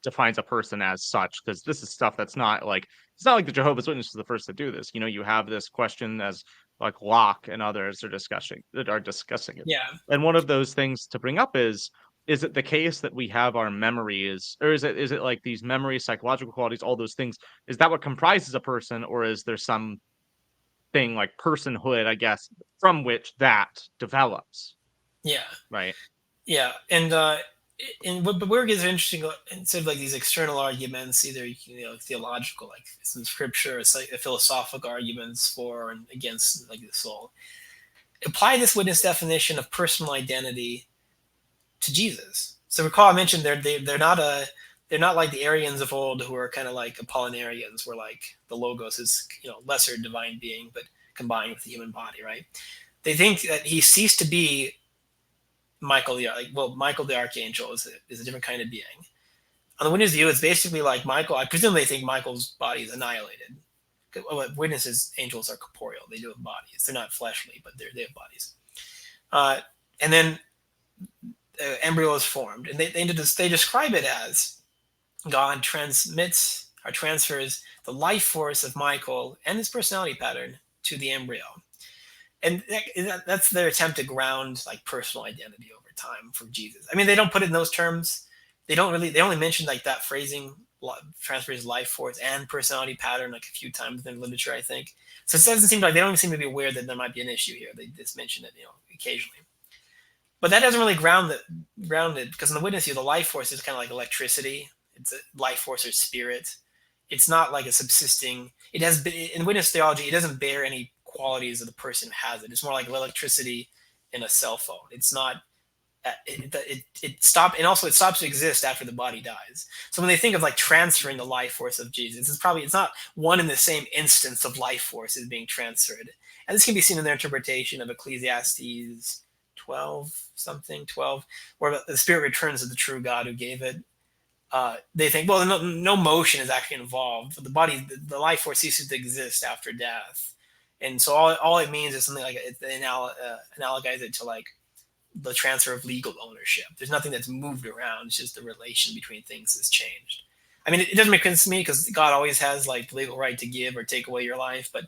Speaker 1: defines a person as such, because this is stuff that's not like it's not like the Jehovah's Witnesses are the first to do this. You have this question as like Locke and others are discussing it.
Speaker 2: yeah,
Speaker 1: And one of those things to bring up is it the case that we have our memories, or is it like these memories, psychological qualities, all those things? Is that what comprises a person, or is there some thing like personhood, I guess, from which that develops,
Speaker 2: yeah.
Speaker 1: right?
Speaker 2: Yeah, and what where it gets interesting, instead of like these external arguments, either theological, like some scripture, it's like philosophical arguments for and against like the soul. Apply this witness definition of personal identity to Jesus. So recall I mentioned they're not like the Arians of old who are kind of like Apollinarians, where like the logos is lesser divine being but combined with the human body, right? They think that he ceased to be Michael the archangel is a different kind of being. On the witness view, it's basically like Michael. I presume they think Michael's body is annihilated. Witnesses, angels are corporeal; they do have bodies. They're not fleshly, but they have bodies. And then embryo is formed, and they describe it as God transmits or transfers the life force of Michael and his personality pattern to the embryo, and that's their attempt to ground like personal identity over time for Jesus. I mean, they don't put it in those terms. They only mention like that phrasing, transfers life force and personality pattern, like a few times in literature, I think. So it doesn't seem like they don't even seem to be aware that there might be an issue here. They just mention it, occasionally. But that doesn't really ground it, because in the witness view, the life force is kind of like electricity. It's a life force or spirit. It's not like a subsisting. It has in witness theology. It doesn't bear any qualities of the person who has it. It's more like electricity in a cell phone. It's not. It stops, and also it stops to exist after the body dies. So when they think of like transferring the life force of Jesus, it's not one and the same instance of life force is being transferred. And this can be seen in their interpretation of Ecclesiastes 12, where the spirit returns to the true God who gave it. They think, well, no motion is actually involved. The body, the life force ceases to exist after death, and so all it means is something like they analogize it to like the transfer of legal ownership. There's nothing that's moved around. It's just the relation between things has changed. I mean, it doesn't make sense to me because God always has like the legal right to give or take away your life. But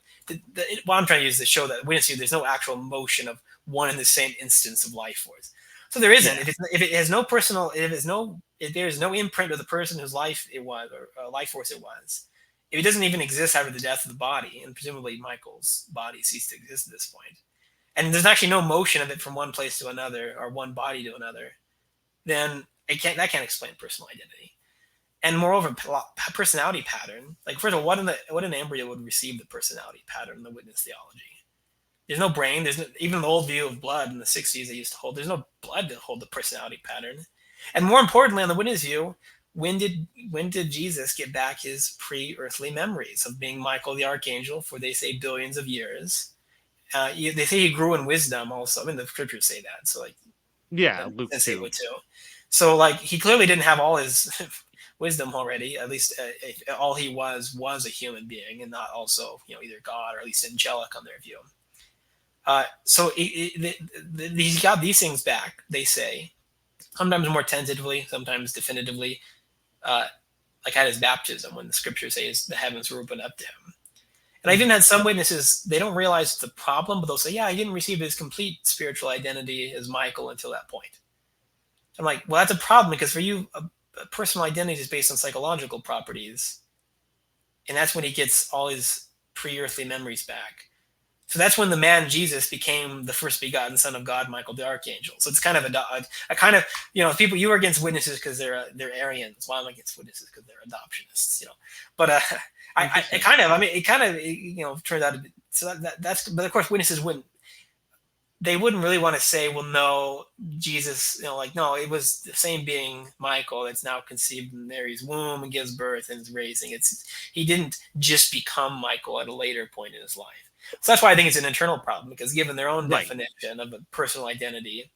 Speaker 2: what I'm trying to use is to show that witness, there's no actual motion of one and the same instance of life force. So there isn't.
Speaker 1: Yeah.
Speaker 2: If it has no personal, if there's no imprint of the person whose life it was or life force it was, if it doesn't even exist after the death of the body, and presumably Michael's body ceased to exist at this point, and there's actually no motion of it from one place to another or one body to another, then that can't explain personal identity. And moreover, personality pattern. Like first of all, what an embryo would receive the personality pattern in the witness theology. There's no brain. There's no, even the old view of blood in the 60s they used to hold. There's no blood to hold the personality pattern. And more importantly, on the witness view, when did Jesus get back his pre-earthly memories of being Michael the archangel for, they say, billions of years, They say he grew in wisdom also. I mean, the scriptures say that. So like,
Speaker 1: Yeah,
Speaker 2: that
Speaker 1: Luke
Speaker 2: sense it
Speaker 1: 2.
Speaker 2: would too. So like, he clearly didn't have all his wisdom already. At least all he was a human being, and not also either God or at least angelic on their view. So he's got these things back. They say sometimes more tentatively, sometimes definitively. Uh, like at his baptism, when the scriptures say the heavens were opened up to him. And I've even had some witnesses, they don't realize the problem, but they'll say, yeah, he didn't receive his complete spiritual identity as Michael until that point. I'm like, well, that's a problem because for you, a personal identity is based on psychological properties. And that's when he gets all his pre earthly memories back. So that's when the man Jesus became the first begotten Son of God, Michael the Archangel. So it's kind of a kind of people, you are against witnesses because they're Arians. Well, I'm against witnesses because they're adoptionists. But I kind of, I mean, it kind of turns out to be, so that's, but of course witnesses wouldn't really want to say, well, no, Jesus, like, no, it was the same being Michael that's now conceived in Mary's womb and gives birth and is raising. He didn't just become Michael at a later point in his life. So that's why I think it's an internal problem, because given their own
Speaker 1: Right.
Speaker 2: definition of a personal identity,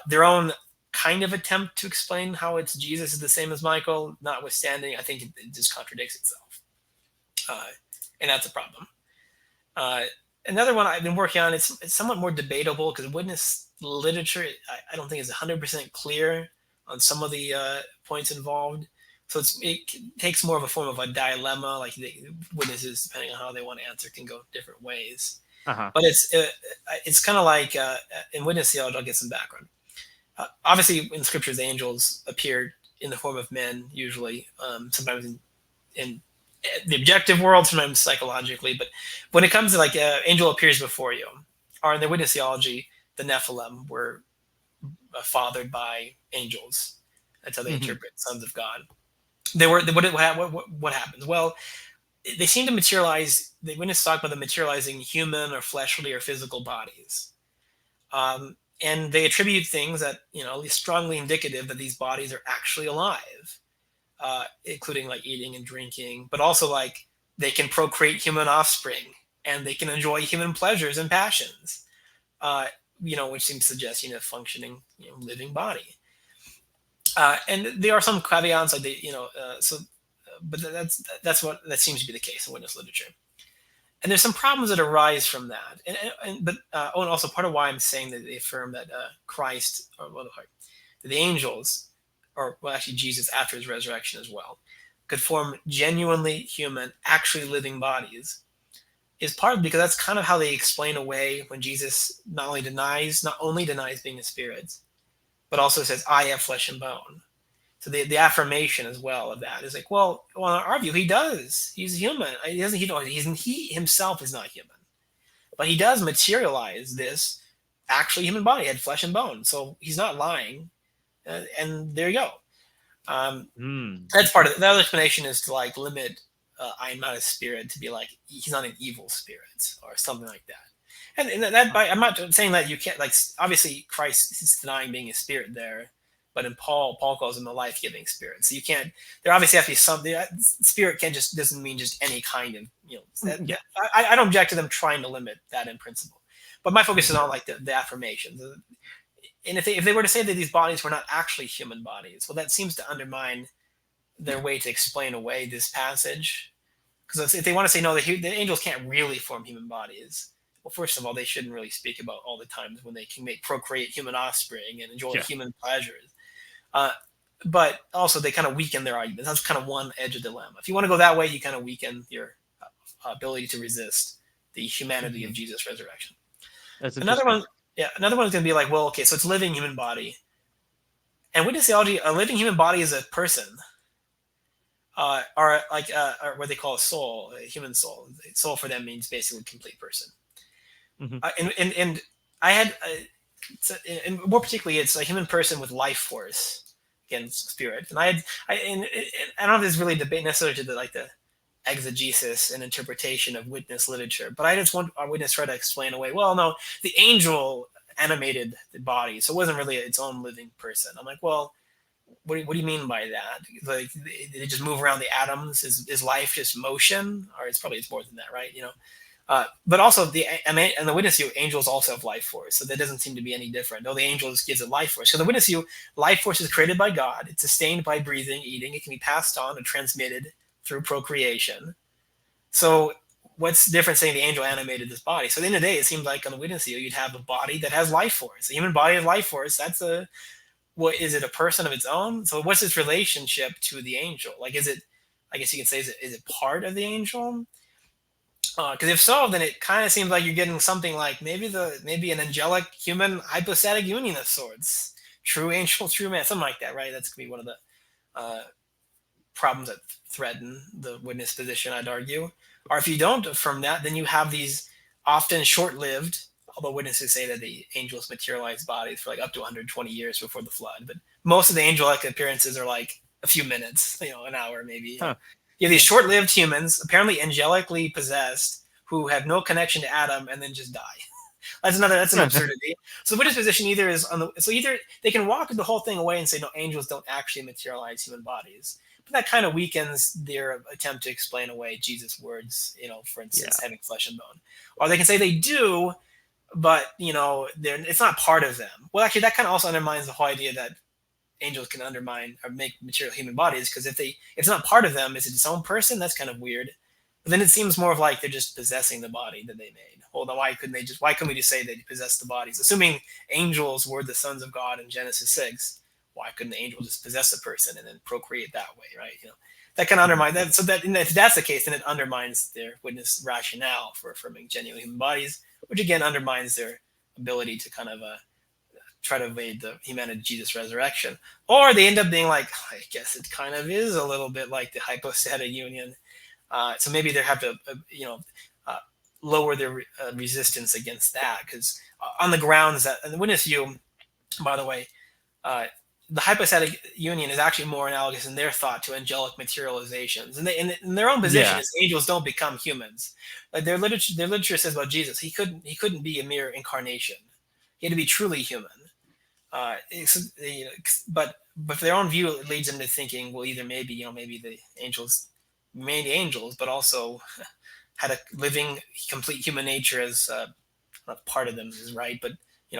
Speaker 2: their own kind of attempt to explain how it's Jesus is the same as Michael, notwithstanding, I think it just contradicts itself. And that's a problem. Another one I've been working on, it's somewhat more debatable because witness literature, I don't think is 100% clear on some of the points involved. So it takes more of a form of a dilemma, like witnesses, depending on how they want to answer, can go different ways.
Speaker 1: Uh-huh.
Speaker 2: But it's kind of like in witness theology, I'll get some background. Obviously, in scriptures, angels appeared in the form of men, usually, sometimes in the objective world, sometimes psychologically. But when it comes to like angel appears before you, or in the witness theology, the Nephilim were fathered by angels. That's how they interpret sons of God. They were what happens? Well, they seem to materialize. The witness talk about them materializing human or fleshly or physical bodies, and they attribute things that at least strongly indicative that these bodies are actually alive. Including like eating and drinking, but also like they can procreate human offspring and they can enjoy human pleasures and passions, which seems to suggest functioning, living body. And there are some caveats, like but that seems to be the case in witness literature. And there's some problems that arise from that, and also part of why I'm saying that they affirm that Christ, or the angels, or well, actually Jesus after his resurrection as well, could form genuinely human, actually living bodies, is partly because that's kind of how they explain away when Jesus not only denies being a spirit, but also says, "I have flesh and bone." So the affirmation as well of that is like, well, in our view, he does. He's human. He himself is not human, but he does materialize this actually human body, had flesh and bone. So he's not lying, and there you go. That's part of it. The other explanation is to like limit I'm not a spirit to be like he's not an evil spirit or something like that. And that I'm not saying that you can't, like, obviously Christ is denying being a spirit there, but in Paul calls him a life-giving spirit. So you can't. There obviously has to be something. Spirit can't just doesn't mean just any kind of
Speaker 1: Yeah.
Speaker 2: I don't object to them trying to limit that in principle, but my focus is on like the affirmations. And if they were to say that these bodies were not actually human bodies, well, that seems to undermine their way to explain away this passage. Because if they want to say no, the angels can't really form human bodies. Well, first of all, they shouldn't really speak about all the times when they can procreate human offspring and enjoy
Speaker 1: Yeah.
Speaker 2: human pleasures. But also, they kind of weaken their arguments. That's kind of one edge of the dilemma. If you want to go that way, you kind of weaken your ability to resist the humanity of Jesus' resurrection.
Speaker 1: That's
Speaker 2: Another
Speaker 1: interesting.
Speaker 2: one, yeah, another one is going to be like, well, okay, so it's living human body, and witness theology, a living human body is a person, or like or what they call a soul, a human soul. Soul for them means basically complete person. And I had, and more particularly, it's a human person with life force, again, spirit. And I don't know if there's really debate necessarily to the exegesis and interpretation of witness literature, but I just want our witness try to explain away. Well, no, the angel animated the body, so it wasn't really its own living person. I'm like, well, what do you mean by that? Like, they just move around the atoms? Is life just motion, or it's more than that, right? But also and the witness view, angels also have life force, so that doesn't seem to be any different. Though the angels gives it life force. So the witness view, life force is created by God. It's sustained by breathing, eating. It can be passed on and transmitted through procreation. So what's the difference saying the angel animated this body? So at the end of the day, it seems like on the witness view, you'd have a body that has life force. A human body has life force. That's a what is it a person of its own? So what's its relationship to the angel? Like, is it? I guess you could say, is it part of the angel? Because if so, then it kind of seems like you're getting something like maybe an angelic human hypostatic union of sorts, true angel, true man, something like that, right? That's gonna be one of the uh, problems that threaten the witness position, I'd argue. Or if you don't affirm that, then you have these often short-lived, although witnesses say that the angels materialize bodies for like up to 120 years before the flood, but most of the angelic appearances are like a few minutes, an hour maybe.
Speaker 1: Huh.
Speaker 2: You have these short-lived humans, apparently angelically possessed, who have no connection to Adam and then just die. That's an absurdity. So the Buddhist position either is either they can walk the whole thing away and say no, angels don't actually materialize human bodies, but that kind of weakens their attempt to explain away Jesus' words. For instance,
Speaker 1: Yeah.
Speaker 2: having flesh and bone, or they can say they do, but it's not part of them. Well, actually, that kind of also undermines the whole idea that angels can undermine or make material human bodies, because if it's not part of them, is it its own person? That's kind of weird. But then it seems more of like they're just possessing the body that they made. Hold on, why couldn't we just say they possess the bodies? Assuming angels were the sons of God in Genesis 6, why couldn't the angel just possess a person and then procreate that way, right? That can
Speaker 1: Mhm.
Speaker 2: undermine that. So that if that's the case, then it undermines their witness rationale for affirming genuine human bodies, which again undermines their ability to kind of try to evade the humanity Jesus resurrection. Or they end up being like, I guess it kind of is a little bit like the hypostatic union. So maybe they have to, uh, lower their resistance against that, because on the grounds that, and the witness view, by the way, uh, the hypostatic union is actually more analogous in their thought to angelic materializations, and in their own position
Speaker 1: Yeah.
Speaker 2: is angels don't become humans. Like their literature says about Jesus, he couldn't be a mere incarnation. He had to be truly human. But for their own view, it leads them to thinking, well, either maybe the angels remained angels, but also had a living, complete human nature as not part of them is right, but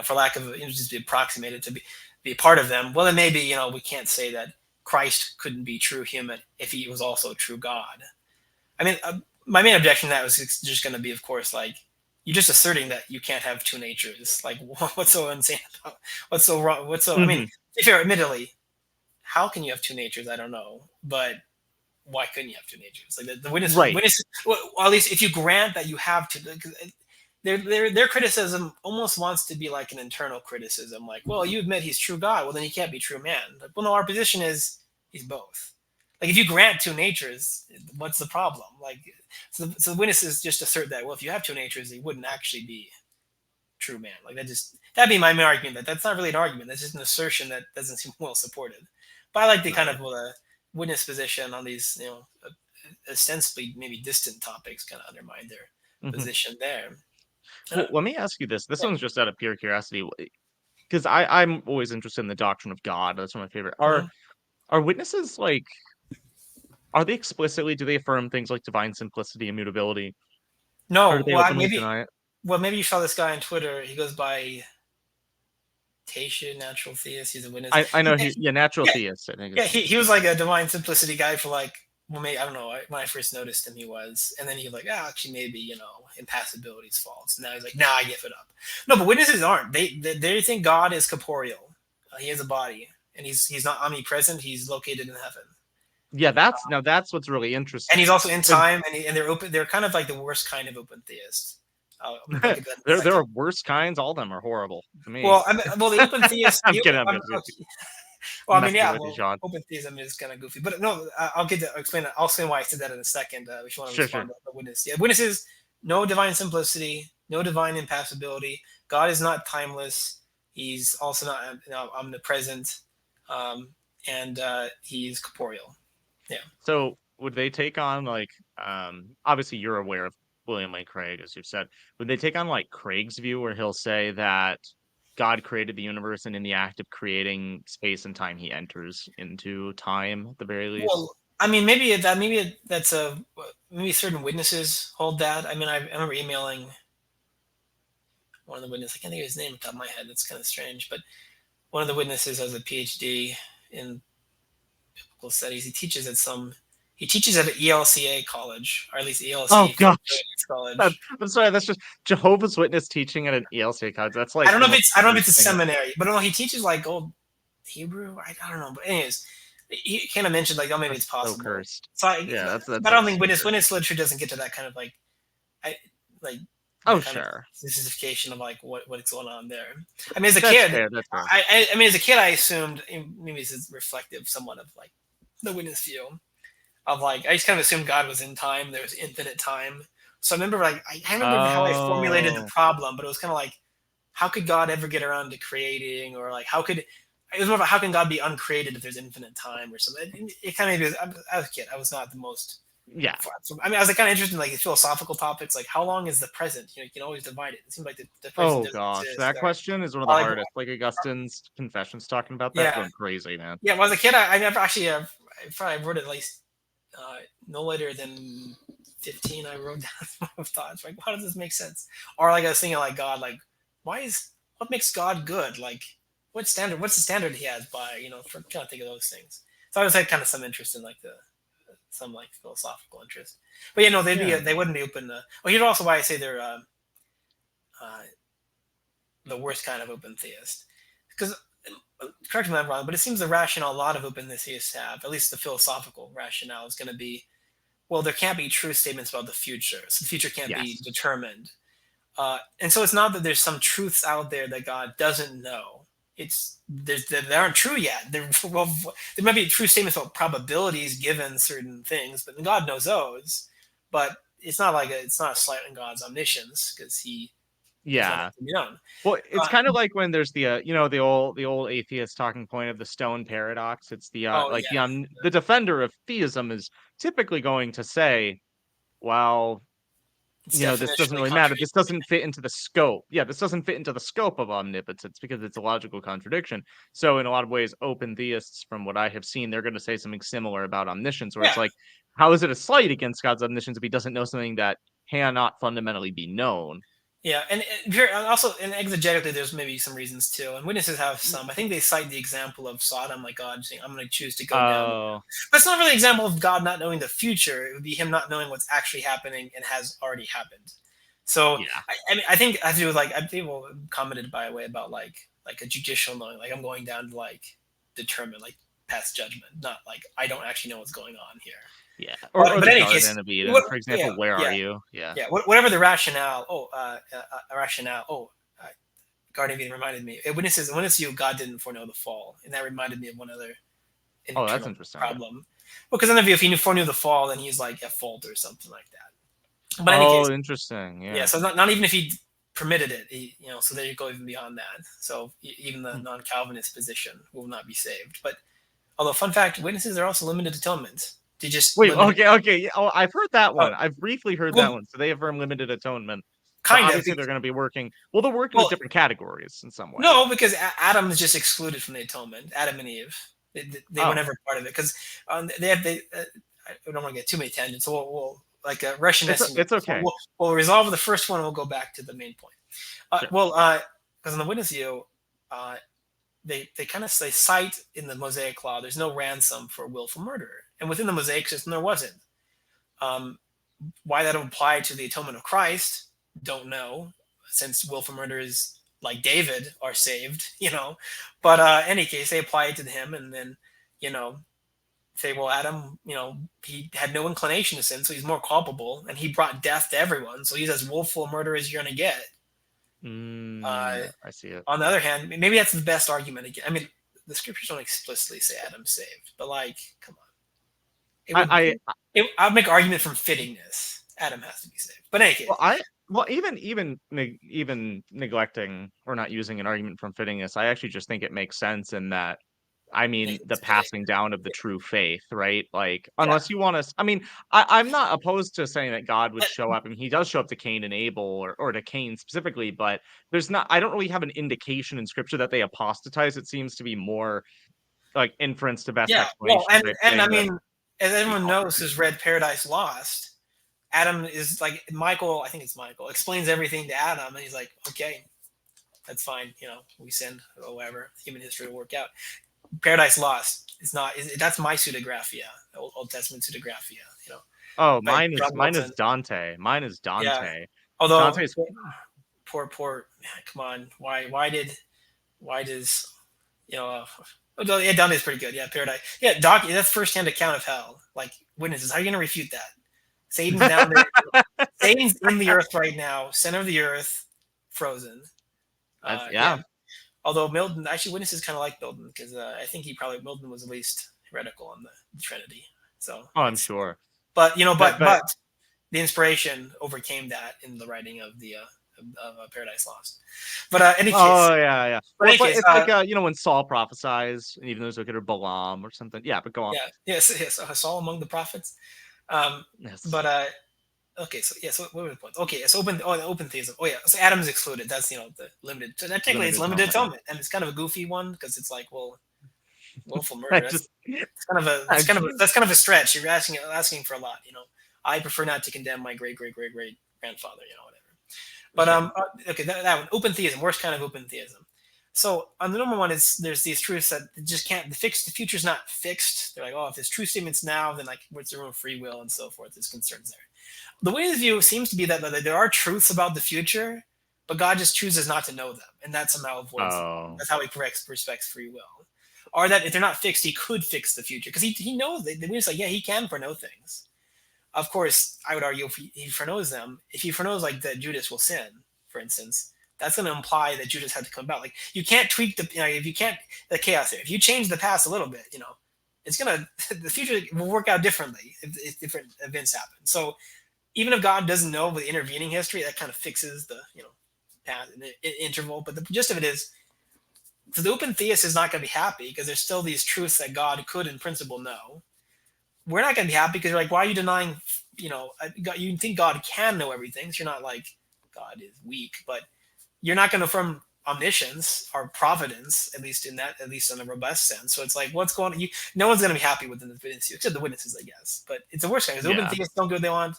Speaker 2: for lack of just be approximated to be a part of them. Well, then maybe we can't say that Christ couldn't be true human if he was also true God. I mean, my main objection to that was just going to be, of course, like you're just asserting that you can't have two natures. Like, what's so insane about? What's so wrong? What's so? I mean,
Speaker 1: Mhm.
Speaker 2: if you're admittedly, how can you have two natures? I don't know, but why couldn't you have two natures? Like the
Speaker 1: Right.
Speaker 2: well, at least if you grant that you have to, their criticism almost wants to be like an internal criticism, like, well, you admit he's true God, well then he can't be true man. Like, well, no, our position is he's both. Like if you grant two natures, what's the problem? Like, so the witnesses just assert that, well, if you have two natures, he wouldn't actually be true man. Like that'd be my main argument. That's not really an argument. That's just an assertion that doesn't seem well supported. But I like the kind
Speaker 1: Right.
Speaker 2: of witness position on these, ostensibly maybe distant topics, kind of undermine their
Speaker 1: Mhm.
Speaker 2: position there. And
Speaker 1: Well, let me ask you this. This
Speaker 2: yeah.
Speaker 1: one's just out of pure curiosity, because I'm always interested in the doctrine of God. That's one of my favorite. Are
Speaker 2: Mhm.
Speaker 1: are witnesses like are they explicitly do they affirm things like divine simplicity, immutability, or do
Speaker 2: No,
Speaker 1: they
Speaker 2: well,
Speaker 1: openly deny it?
Speaker 2: maybe you saw this guy on Twitter. He goes by Tasha, natural theist. He's a witness.
Speaker 1: I know he yeah, natural
Speaker 2: Yeah,
Speaker 1: theist, I think
Speaker 2: yeah.
Speaker 1: is
Speaker 2: He was like a divine simplicity guy for like, well, maybe I don't know. When I first noticed him, he was, and then he was like, actually, maybe impassibility is false. And now he's like, nah, I give it up. No, but witnesses aren't. They think God is corporeal. He has a body, and he's not omnipresent. He's located in heaven,
Speaker 1: yeah, that's what's really
Speaker 2: and he's
Speaker 1: interesting.
Speaker 2: also in
Speaker 1: 'Cause
Speaker 2: time. And they're open. They're kind of like the worst kind of open theists. I'll get to that in a
Speaker 1: there
Speaker 2: second.
Speaker 1: are worse kinds, all of them are horrible to me.
Speaker 2: Well, the open theist.
Speaker 1: I'm kidding, I'm just
Speaker 2: Well, I mean,
Speaker 1: messing
Speaker 2: yeah.
Speaker 1: with you,
Speaker 2: Well,
Speaker 1: Sean.
Speaker 2: open theism is kind of goofy, but no, I'll get to explain it. I'll explain why I said that in a second. If you want to
Speaker 1: Sure, sure.
Speaker 2: respond to the witness, yeah, witnesses, no divine simplicity, no divine impassibility. God is not timeless. He's also not omnipresent, um, and he's corporeal. Yeah.
Speaker 1: So would they take on like obviously you're aware of William Lane Craig, as you've said. Would they take on like Craig's view where he'll say that God created the universe and in the act of creating space and time he enters into time at the very least?
Speaker 2: Well, I mean, maybe that's a maybe certain witnesses hold that. I mean, I remember emailing one of the witnesses. I can't think of his name off the top of my head. That's kind of strange. But one of the witnesses has a PhD in biblical studies. He teaches at an ELCA college, or at least
Speaker 1: Oh
Speaker 2: ELC
Speaker 1: gosh,
Speaker 2: college.
Speaker 1: I'm sorry. That's just Jehovah's Witness teaching at an ELCA college. That's
Speaker 2: I
Speaker 1: like
Speaker 2: don't
Speaker 1: the
Speaker 2: know if
Speaker 1: most
Speaker 2: it's I don't know if
Speaker 1: weird
Speaker 2: it's a
Speaker 1: thing.
Speaker 2: seminary, but no, he teaches like old Hebrew. I don't know, but anyways, he kind of mentioned like, oh, maybe it's
Speaker 1: That's so
Speaker 2: possible.
Speaker 1: cursed.
Speaker 2: So
Speaker 1: Yeah,
Speaker 2: but
Speaker 1: that's
Speaker 2: I don't
Speaker 1: like
Speaker 2: think
Speaker 1: so cursed.
Speaker 2: witness literature doesn't get to that kind of like, I like the
Speaker 1: Oh
Speaker 2: kind of
Speaker 1: sure,
Speaker 2: specification of like what's going on there. I mean, as a
Speaker 1: that's
Speaker 2: kid,
Speaker 1: fair. That's fair.
Speaker 2: I mean, as a kid, I assumed maybe it's reflective somewhat of like the witness view of like I just kind of assumed God was in time. There was infinite time. So I remember like I remember how I formulated the
Speaker 1: Oh
Speaker 2: problem, but it was kind of like, how could God ever get around to creating, or like how could it was more about how can God be uncreated if there's infinite time or something. It kind of I was a kid. I was not the most.
Speaker 1: yeah.
Speaker 2: I mean, I was like kind of interested in like philosophical topics, like how long is the present? You know, you can always divide it. It seems like the present
Speaker 1: Oh
Speaker 2: doesn't
Speaker 1: gosh,
Speaker 2: exist.
Speaker 1: that question is one of the
Speaker 2: Or like,
Speaker 1: hardest. Like Augustine's Confessions talking about that,
Speaker 2: yeah,
Speaker 1: going crazy, man.
Speaker 2: yeah. When I was a kid, I never actually. I probably wrote it at least no later than 15. I wrote down my thoughts. Like, how does this make sense? Or like I was thinking, like God, like what makes God good? Like, what standard? What's the standard he has by? You know, for trying to think of those things. So I was had kind of some interest in like the some like philosophical interest. But
Speaker 1: Yeah,
Speaker 2: they wouldn't be open. Well, here's also why I say they're uh, the worst kind of open theist, because correct me if I'm wrong, but it seems the rationale a lot of open theists have, at least the philosophical rationale, is going to be, well, there can't be true statements about the future. So the future can't be
Speaker 1: yes,
Speaker 2: determined. And so it's not that there's some truths out there that God doesn't know. It's they aren't true yet. Well, there might be true statements about probabilities given certain things, but God knows those. But it's not like it's not a slight on God's omniscience because there's nothing
Speaker 1: yeah.
Speaker 2: to be known.
Speaker 1: Well, it's
Speaker 2: Uh,
Speaker 1: kind of like when there's the the old atheist talking point of the stone paradox. It's the
Speaker 2: oh
Speaker 1: like
Speaker 2: yeah,
Speaker 1: the defender of theism is typically going to say, well,
Speaker 2: it's
Speaker 1: this doesn't
Speaker 2: definitionally
Speaker 1: really matter. This
Speaker 2: contradictory.
Speaker 1: doesn't fit into the scope. Yeah, this doesn't fit into the scope of omnipotence because it's a logical contradiction. So in a lot of ways, open theists, from what I have seen, they're going to say something similar about omniscience, where it's
Speaker 2: Yeah,
Speaker 1: like, how is it a slight against God's omniscience if he doesn't know something that cannot fundamentally be known?
Speaker 2: yeah, and also and exegetically, there's maybe some reasons too. And witnesses have some. I think they cite the example of Sodom, like God saying, "I'm going to choose to go down."
Speaker 1: Oh,
Speaker 2: But it's not really an example of God not knowing the future. It would be him not knowing what's actually happening and has already happened. So
Speaker 1: yeah.
Speaker 2: I mean, I think I do like people commented by the way about like a judicial knowing, like I'm going down to like determine like pass judgment, not like I don't actually know what's going on here.
Speaker 1: Yeah,
Speaker 2: But
Speaker 1: or
Speaker 2: in
Speaker 1: the
Speaker 2: any
Speaker 1: Garden
Speaker 2: case,
Speaker 1: of Eden, for example. Where are
Speaker 2: yeah,
Speaker 1: you? Yeah.
Speaker 2: yeah. Whatever the rationale. Rationale. Garden of Eden reminded me. When it's you, God didn't foreknow the fall, and that reminded me of one other
Speaker 1: Oh, that's
Speaker 2: internal
Speaker 1: interesting.
Speaker 2: problem. Well, because then if he foreknew the fall, then he's like at fault or something like that. But in any case,
Speaker 1: Oh, interesting.
Speaker 2: yeah.
Speaker 1: Yeah.
Speaker 2: So not even if he permitted it, so there you go even beyond that. So even the
Speaker 1: Hmm.
Speaker 2: non-Calvinist position will not be saved. But although fun fact, witnesses are also limited atonement. They just
Speaker 1: Wait.
Speaker 2: limit.
Speaker 1: Okay. Okay. Yeah, oh, I've heard that
Speaker 2: Oh,
Speaker 1: one. I've briefly heard that
Speaker 2: well,
Speaker 1: one. So they affirm limited atonement. So
Speaker 2: kind of.
Speaker 1: obviously they're going to be working. Well, they're working with
Speaker 2: Well,
Speaker 1: different categories in some way.
Speaker 2: no, because Adam is just excluded from the atonement. Adam and Eve, they were
Speaker 1: Oh,
Speaker 2: never part of it because they. I don't want to get too many tangents. So we'll like a Russian essence.
Speaker 1: it's okay.
Speaker 2: We'll resolve the first one and we'll go back to the main point.
Speaker 1: Sure.
Speaker 2: Because in the witness view, uh, they kind of they cite in the Mosaic law there's no ransom for willful murder, and within the Mosaic system there wasn't. Um, why that applied to the atonement of Christ, don't know, since willful murderers like David are saved, But any case, they apply it to him, and then you know say, well, Adam, he had no inclination to sin, so he's more culpable, and he brought death to everyone, so he's as willful a murderer as you're going to get. Uh,
Speaker 1: I see it.
Speaker 2: on the other hand, maybe that's the best argument again. I mean, the scriptures don't explicitly say Adam's saved, but like, come on, it would.
Speaker 1: I
Speaker 2: I'd make an argument from fittingness. Adam has to be saved, but in any
Speaker 1: well,
Speaker 2: case,
Speaker 1: even neglecting or not using an argument from fittingness, I actually just think it makes sense in that. I mean, the
Speaker 2: it's fitting.
Speaker 1: passing down of the true faith, right? Like,
Speaker 2: Yeah,
Speaker 1: unless you want to, I mean, I'm not opposed to saying that God would show up. I mean, he does show up to Cain and Abel, or to Cain specifically, but I don't really have an indication in scripture that they apostatize. It seems to be more like inference to best
Speaker 2: yeah. Well,
Speaker 1: explanation
Speaker 2: and
Speaker 1: type
Speaker 2: and I
Speaker 1: thing that
Speaker 2: mean, as
Speaker 1: they
Speaker 2: everyone
Speaker 1: fall
Speaker 2: knows,
Speaker 1: for.
Speaker 2: who's read Paradise Lost, Adam is like Michael. I think it's Michael explains everything to Adam, and he's like, okay, that's fine. We sinned or whatever. Human history will work out. Paradise Lost is not. That's my pseudographia, Old Testament pseudographia.
Speaker 1: Oh,
Speaker 2: By
Speaker 1: mine
Speaker 2: John
Speaker 1: mine is
Speaker 2: Milton.
Speaker 1: Dante. Mine is
Speaker 2: Yeah.
Speaker 1: Dante.
Speaker 2: Although
Speaker 1: Dante's
Speaker 2: poor. Come on. Why does yeah, Dante's pretty good. Yeah, Paradise. Yeah, Doc. That's firsthand account of hell. Like witnesses. How are you gonna refute that? Satan's down there. Satan's in the earth right now, center of the earth, frozen.
Speaker 1: that's
Speaker 2: Yeah.
Speaker 1: yeah.
Speaker 2: Although Milton, actually, witnesses kind of like Milton because I think Milton was at least heretical on the Trinity. So
Speaker 1: Oh, I'm
Speaker 2: it's,
Speaker 1: sure.
Speaker 2: but
Speaker 1: But
Speaker 2: the inspiration overcame that in the writing of the Paradise Lost. But any case,
Speaker 1: oh yeah, yeah.
Speaker 2: but
Speaker 1: Well,
Speaker 2: any case,
Speaker 1: it's like when Saul prophesies, and even though it's like a Balaam or something. Yeah, but go on.
Speaker 2: yeah, yes, Saul among the prophets. Um,
Speaker 1: Yes.
Speaker 2: but okay, so yeah, so what were the points? Okay, so the open theism. Oh yeah, so Adam's excluded. That's the limited. So technically, it's
Speaker 1: Limited
Speaker 2: limited
Speaker 1: atonement.
Speaker 2: atonement, and it's kind of a goofy one because it's like, well, willful
Speaker 1: I
Speaker 2: murder.
Speaker 1: just
Speaker 2: That's kind of a stretch. You're asking for a lot. I prefer not to condemn my great great great great grandfather. Whatever. But
Speaker 1: sure.
Speaker 2: okay, that one, open theism, worst kind of open theism. So on the number one is there's these truths that just can't the future's not fixed. They're like, oh, if there's true statements now, then like what's the room of free will and so forth. There's concerns there. The way of view seems to be that there are truths about the future, but God just chooses not to know them, and that somehow avoids them.
Speaker 1: Oh,
Speaker 2: That's how he respects free will. Or that if they're not fixed, he could fix the future because he knows. We're just like, yeah, he can foreknow things. Of course, I would argue if he foreknows them, if he foreknows like that Judas will sin, for instance, that's going to imply that Judas had to come about. Like you can't tweak if you can't the chaos there. If you change the past a little bit, it's gonna the future will work out differently if different events happen. So even if God doesn't know the intervening history, that kind of fixes the path interval. But the gist of it is, so the open theist is not going to be happy because there's still these truths that God could, in principle, know. We're not going to be happy because you're like, why are you denying? You think God can know everything. So you're not like God is weak, but you're not going to affirm omniscience or providence, at least in a robust sense. So it's like, what's going on? No one's going to be happy with the witnesses, except the witnesses, I guess. But it's the worst thing because open
Speaker 1: yeah.
Speaker 2: theists don't get what they want.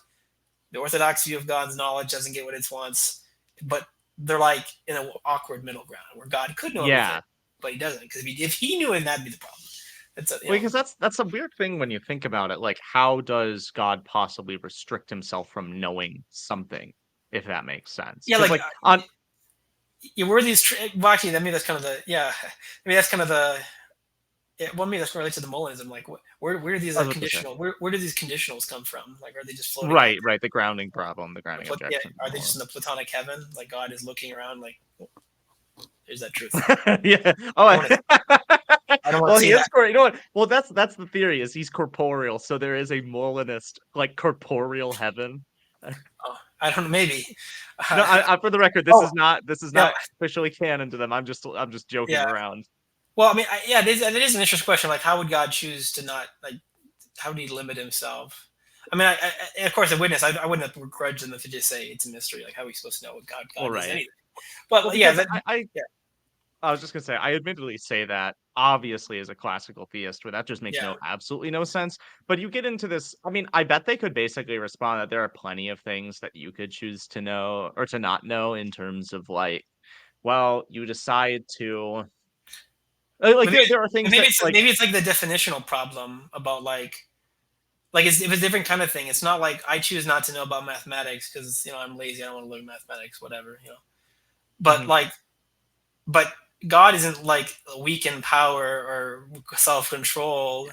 Speaker 2: The orthodox view of God's knowledge doesn't get what it wants, but they're like in an awkward middle ground where God could know everything,
Speaker 1: Yeah.
Speaker 2: but he doesn't because if he knew it, that'd be the problem.
Speaker 1: Because that's a weird thing when you think about it. Like, how does God possibly restrict himself from knowing something, if that makes sense?
Speaker 2: Yeah,
Speaker 1: Because
Speaker 2: like
Speaker 1: like on
Speaker 2: where these well, actually, I mean that's kind of the I mean that's kind of the well, I mean that's related to the Molinism. Like, where do these
Speaker 1: I was about to say.
Speaker 2: conditional where do these conditionals come from? Like, are they just floating out
Speaker 1: Right, right. The grounding problem, the grounding
Speaker 2: there? Yeah,
Speaker 1: objection.
Speaker 2: are they just in the Platonic heaven? Like God is looking around, like there's that truth.
Speaker 1: Yeah. Oh,
Speaker 2: I don't want
Speaker 1: well,
Speaker 2: to
Speaker 1: he
Speaker 2: see
Speaker 1: is.
Speaker 2: that.
Speaker 1: You know what? Well, that's the theory. Is he's corporeal, so there is a Molinist like corporeal heaven.
Speaker 2: Oh, I don't know. Maybe.
Speaker 1: No, for the record,
Speaker 2: Oh
Speaker 1: this is
Speaker 2: no,
Speaker 1: not officially canon to them. I'm just joking
Speaker 2: yeah.
Speaker 1: around.
Speaker 2: Well, I mean, it is an interesting question. Like, how would God choose to not like? How would he limit himself? I mean, of course, a witness. I wouldn't have begrudged them if they just say it's a mystery. Like, how are we supposed to know what God
Speaker 1: Well,
Speaker 2: is
Speaker 1: right.
Speaker 2: anything? But
Speaker 1: Well,
Speaker 2: yeah,
Speaker 1: because
Speaker 2: yeah,
Speaker 1: I was just gonna say, I admittedly say that obviously as a classical theist, where that just makes
Speaker 2: yeah,
Speaker 1: absolutely no sense. But you get into this, I mean, I bet they could basically respond that there are plenty of things that you could choose to know or to not know in terms of like, well, you decide to like
Speaker 2: maybe,
Speaker 1: there are things
Speaker 2: maybe
Speaker 1: that
Speaker 2: it's
Speaker 1: like
Speaker 2: maybe it's like the definitional problem about like it's a different kind of thing. It's not like I choose not to know about mathematics because I'm lazy. I don't want to learn mathematics, whatever. But
Speaker 1: mhm,
Speaker 2: like, but God isn't like weak in power or self control.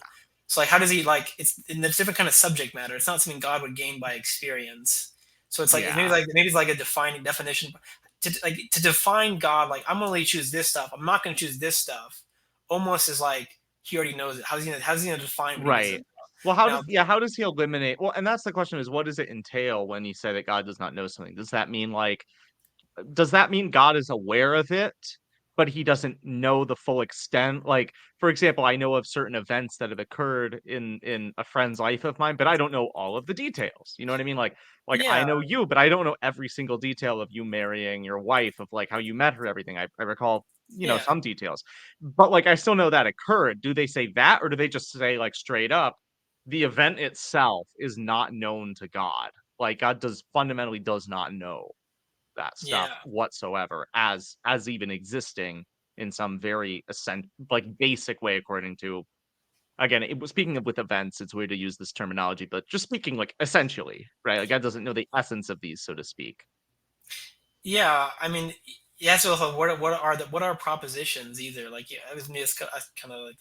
Speaker 2: So like, how does he like? It's in a different kind of subject matter. It's not something God would gain by experience. So it's like
Speaker 1: yeah,
Speaker 2: maybe it's like a defining definition to define God. Like I'm only choose this stuff. I'm not going to choose this stuff. Almost is like he already knows it. How's he gonna define what he doesn't
Speaker 1: right.
Speaker 2: know?
Speaker 1: Well,
Speaker 2: Now,
Speaker 1: how does he eliminate? Well, and that's the question is what does it entail when you say that God does not know something? Does that mean like does that mean God is aware of it, but he doesn't know the full extent? Like, for example, I know of certain events that have occurred in a friend's life of mine, but I don't know all of the details. You know what I mean? Like I
Speaker 2: yeah,
Speaker 1: know you, but I don't know every single detail of you marrying your wife, of like how you met her, everything. I recall,
Speaker 2: yeah.
Speaker 1: some details. But like I still know that occurred. Do they say that, or do they just say like straight up, the event itself is not known to God? Like God does fundamentally does not know that stuff
Speaker 2: Yeah.
Speaker 1: whatsoever as even existing in some very like basic way according to again it was speaking of with events it's weird to use this terminology but just speaking like essentially right like God doesn't know the essence of these so to speak.
Speaker 2: Yeah, I mean, yeah. So what are propositions either? Like, yeah, I was it's kind of like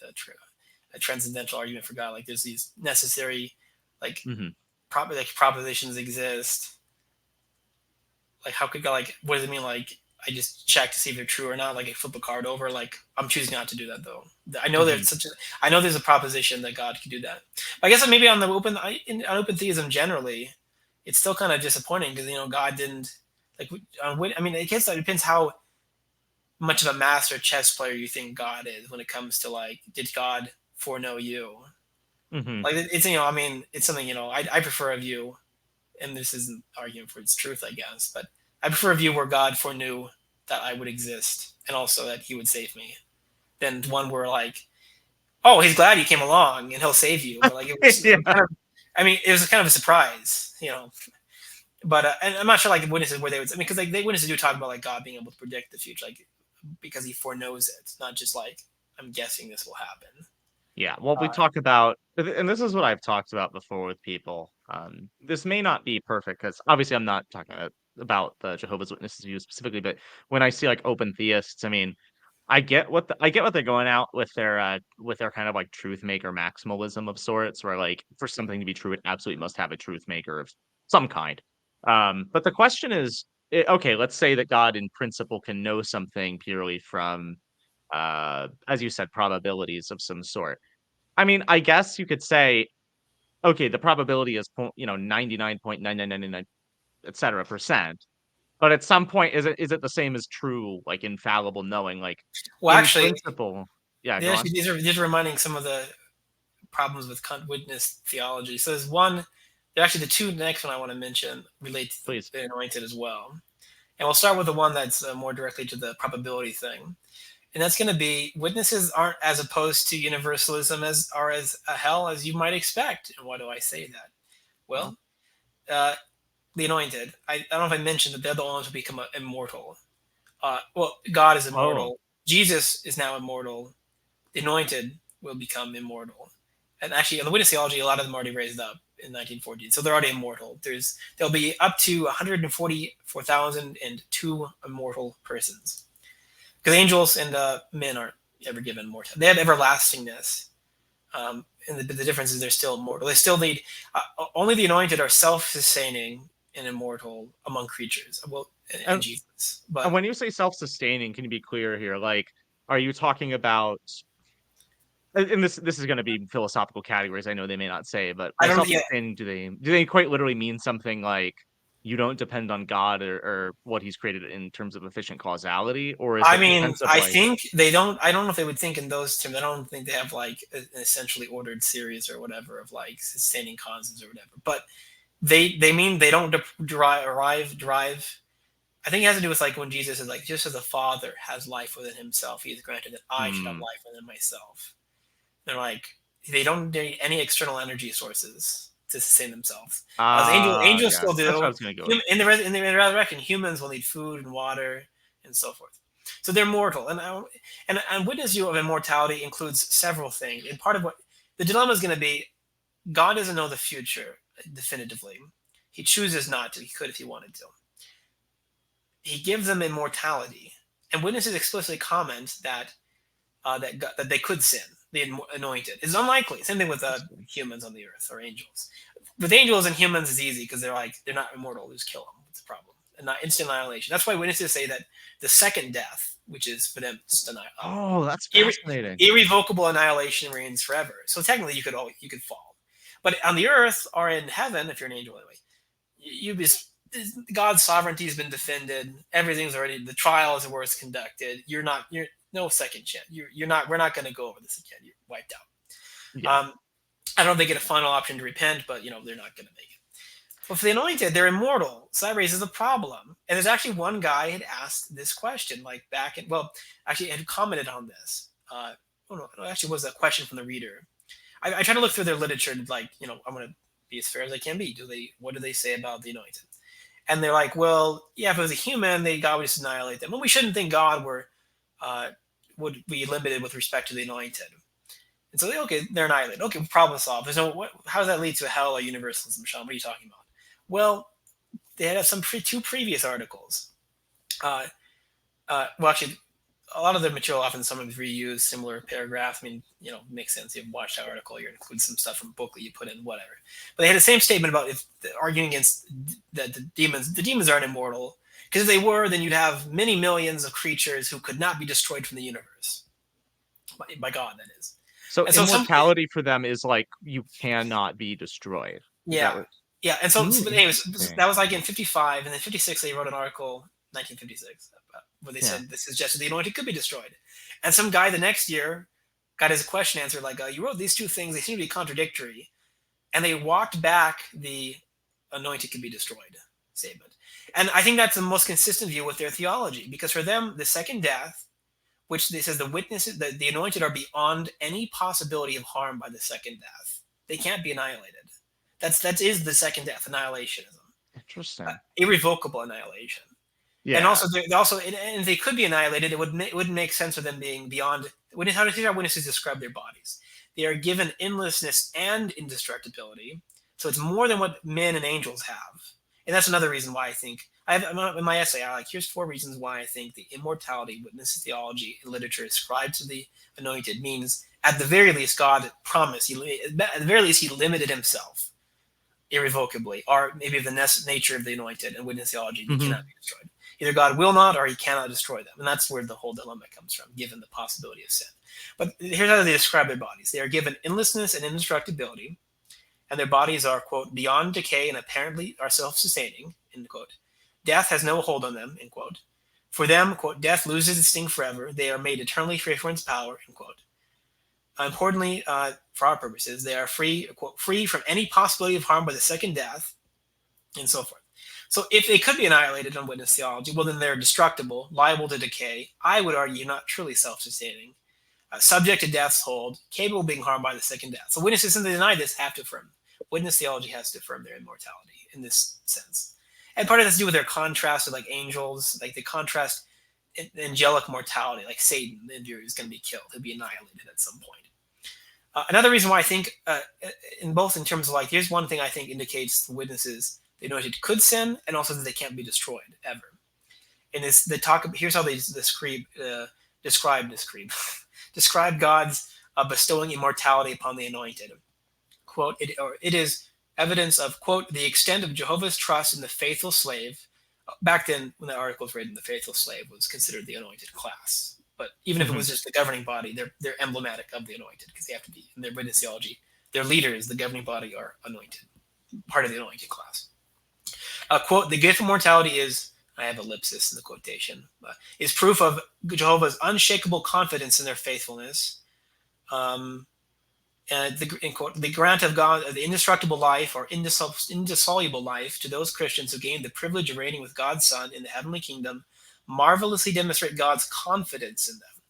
Speaker 2: a transcendental argument for God. Like, there's these necessary, like,
Speaker 1: Hmm.
Speaker 2: like propositions exist. Like, how could God, like, what does it mean? Like, I just check to see if they're true or not. Like, I flip a card over. Like, I'm choosing not to do that though. I know
Speaker 1: Hmm.
Speaker 2: there's I know there's a proposition that God could do that. But I guess maybe on the on open theism generally, it's still kind of disappointing because God didn't like. I mean, I guess it depends how much of a master chess player you think God is when it comes to like, did God foreknow you?
Speaker 1: Hmm.
Speaker 2: Like, it's I mean, it's something I prefer a view, and this isn't arguing for its truth, I guess, but I prefer a view where God foreknew that I would exist and also that He would save me, than one where like, oh, He's glad you came along and He'll save you, but like it was
Speaker 1: Yeah.
Speaker 2: kind of, I mean, it was kind of a surprise. But and I'm not sure like witnesses where they would, I mean, because like they witnesses do talk about like God being able to predict the future, like because He foreknows it, not just like I'm guessing this will happen.
Speaker 1: Yeah, well, we
Speaker 2: Uh,
Speaker 1: talk about, and this is what I've talked about before with people. This may not be perfect because obviously I'm not talking about the Jehovah's Witnesses view specifically, but when I see like open theists, I mean, I get what they're going out with their kind of like truth maker maximalism of sorts, where like for something to be true, it absolutely must have a truth maker of some kind. But the question is, okay, let's say that God in principle can know something purely from, as you said, probabilities of some sort. I mean, I guess you could say, okay, the probability is 99.9999 et cetera percent. But at some point, is it the same as true, like infallible knowing? Like
Speaker 2: well,
Speaker 1: in
Speaker 2: actually,
Speaker 1: principle, yeah, go on,
Speaker 2: these are reminding some of the problems with witness theology. So there's one, they're actually the two next one I want to mention relate to
Speaker 1: please.
Speaker 2: the anointed as well. And we'll start with the one that's more directly to the probability thing. And that's going to be witnesses aren't as opposed to universalism as a hell as you might expect. And why do I say that?
Speaker 1: Well,
Speaker 2: Well, uh, the anointed. I don't know if I mentioned that they're the ones who become immortal. Well, God is
Speaker 1: oh,
Speaker 2: immortal. Jesus is now immortal. The anointed will become immortal. And actually, in the witness theology, a lot of them already raised up in 1914, so they're already immortal. There'll be up to 144,002 immortal persons, because angels and men aren't ever given mortality. They have everlastingness. And the difference is they're still immortal. They still need only the anointed are self-sustaining and immortal among creatures. Well, in
Speaker 1: and,
Speaker 2: Jesus, but
Speaker 1: and when you say self-sustaining, can you be clear here? Like, are you talking about? And this is going to be philosophical categories. I know they may not say, but
Speaker 2: I
Speaker 1: by
Speaker 2: don't. Yeah,
Speaker 1: self-sustaining, do they quite literally mean something like you don't depend on God or what He's created in terms of efficient causality, or is
Speaker 2: I
Speaker 1: it the
Speaker 2: mean,
Speaker 1: sense of
Speaker 2: I
Speaker 1: like,
Speaker 2: think they don't. I don't know if they would think in those terms. I don't think they have like an essentially ordered series or whatever of like sustaining causes or whatever. But they mean they don't drive. I think it has to do with like when Jesus is like, just as the Father has life within Himself, He has granted that I should have
Speaker 1: hmm,
Speaker 2: life within myself. They're like, they don't need any external energy sources to sustain themselves. As angels still
Speaker 1: yes, that's what I
Speaker 2: do.
Speaker 1: was going to go with.
Speaker 2: In the resurrection, humans will need food and water and so forth. So they're mortal, and witness view of immortality includes several things. And part of what the dilemma is going to be, God doesn't know the future definitively. He chooses not to. He could if he wanted to. He gives them immortality, and witnesses explicitly comment that that they could sin. The anointed is unlikely. Same thing with
Speaker 1: Interesting.
Speaker 2: humans on the earth or angels. With angels and humans, it's easy because they're not immortal. Just kill them. It's a problem. And not instant annihilation. That's why witnesses say that the second death, which is for them, just
Speaker 1: Oh, that's
Speaker 2: irre-
Speaker 1: fascinating.
Speaker 2: irrevocable annihilation reigns forever. So technically, you could fall. But on the earth or in heaven, if you're an angel anyway, you just God's sovereignty has been defended. Everything's already, the trials are where it's conducted. You're no second chance. You're not. We're not going to go over this again. You're wiped
Speaker 1: Yeah.
Speaker 2: out. I don't think they get a final option to repent, but they're not going to make it. But for the anointed, they're immortal, so that raises a problem. And there's actually one guy had asked this question, like back in, well, actually had commented on this. Oh no, it actually was a question from the reader. I try to look through their literature, and like, I'm going to be as fair as they can be. What do they say about the anointed? And they're like, well, yeah, if it was a human, God would just annihilate them. And we shouldn't think God would be limited with respect to the anointed. And so, okay, they're annihilated. Okay, problem solved. How does that lead to hell or universalism, Sean? What are you talking about? Well, they had two previous articles. Actually, a lot of the material often sometimes reuse similar paragraphs. I mean, makes sense. You have Watchtower article, you include some stuff from booklet, you put in whatever. But they had the same statement about arguing against that the demons aren't immortal, because if they were, then you'd have many millions of creatures who could not be destroyed from the universe by God. That is.
Speaker 1: So immortality for them is like you cannot be destroyed.
Speaker 2: Yeah. And so, but anyways, that was like in 55, and then 56 they wrote an article, 1956, where they said this suggested the anointed could be destroyed. And some guy the next year got his question answered like, you wrote these two things, they seem to be contradictory. And they walked back the anointed could be destroyed statement. And I think that's the most consistent view with their theology, because for them, the second death, which they says the witnesses, the anointed are beyond any possibility of harm by the second death. They can't be annihilated. That is the second death, annihilationism.
Speaker 1: Interesting.
Speaker 2: Irrevocable annihilation. Yeah. And also, and if they could be annihilated, it wouldn't make sense of them being beyond. How do our witnesses describe their bodies? They are given endlessness and indestructibility. So it's more than what men and angels have. And that's another reason why I think, in my essay, here's 4 reasons why I think the immortality witness theology and literature ascribed to the anointed means, at the very least, God promised, at the very least, he limited himself irrevocably, or maybe of the nature of the anointed and witness theology, they cannot be destroyed. Either God will not, or he cannot destroy them. And that's where the whole dilemma comes from, given the possibility of sin. But here's how they describe their bodies. They are given endlessness and indestructibility, and their bodies are, quote, beyond decay and apparently are self-sustaining, end quote. Death has no hold on them, end quote. For them, quote, death loses its sting forever. They are made eternally free from its power, end quote. Importantly, for our purposes, they are free, quote, free from any possibility of harm by the second death, and so forth. So if they could be annihilated on witness theology, well, then they're destructible, liable to decay. I would argue not truly self-sustaining, subject to death's hold, capable of being harmed by the second death. So witnesses, since they deny this, have to affirm. Witness theology has to affirm their immortality in this sense. And part of it has to do with their contrast with like angels, like they contrast angelic mortality, like Satan, the view is going to be killed. He'll be annihilated at some point. Another reason why I think, in terms of like, here's one thing I think indicates the witnesses, the anointed could sin, and also that they can't be destroyed ever. And here's how they describe God's bestowing immortality upon the anointed. Quote, it is evidence of, quote, the extent of Jehovah's trust in the faithful slave. Back then, when the article was written, the faithful slave was considered the anointed class. But even if it was just the governing body, they're emblematic of the anointed, because they have to be, in their witness theology, their leaders, the governing body, are anointed, part of the anointed class. Quote, the gift of mortality is, I have ellipsis in the quotation, is proof of Jehovah's unshakable confidence in their faithfulness. And the grant of God of the indestructible life or indissoluble life to those Christians who gain the privilege of reigning with God's Son in the heavenly kingdom marvelously demonstrate God's confidence in them.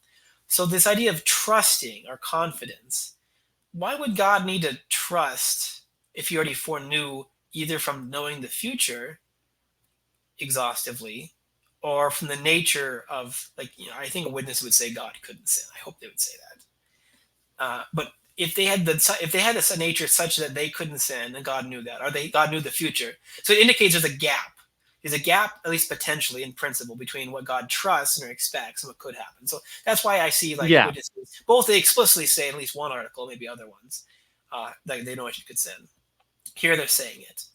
Speaker 2: So this idea of trusting or confidence, why would God need to trust if he already foreknew, either from knowing the future exhaustively or from the nature of, like, I think a witness would say God couldn't sin. I hope they would say that. But if they had a nature such that they couldn't sin, and God knew that, or God knew the future, so it indicates there's a gap. There's a gap, at least potentially, in principle, between what God trusts and expects and what could happen. So that's why I see witnesses, both they explicitly say in at least one article, maybe other ones, that they know you could sin. Here they're saying it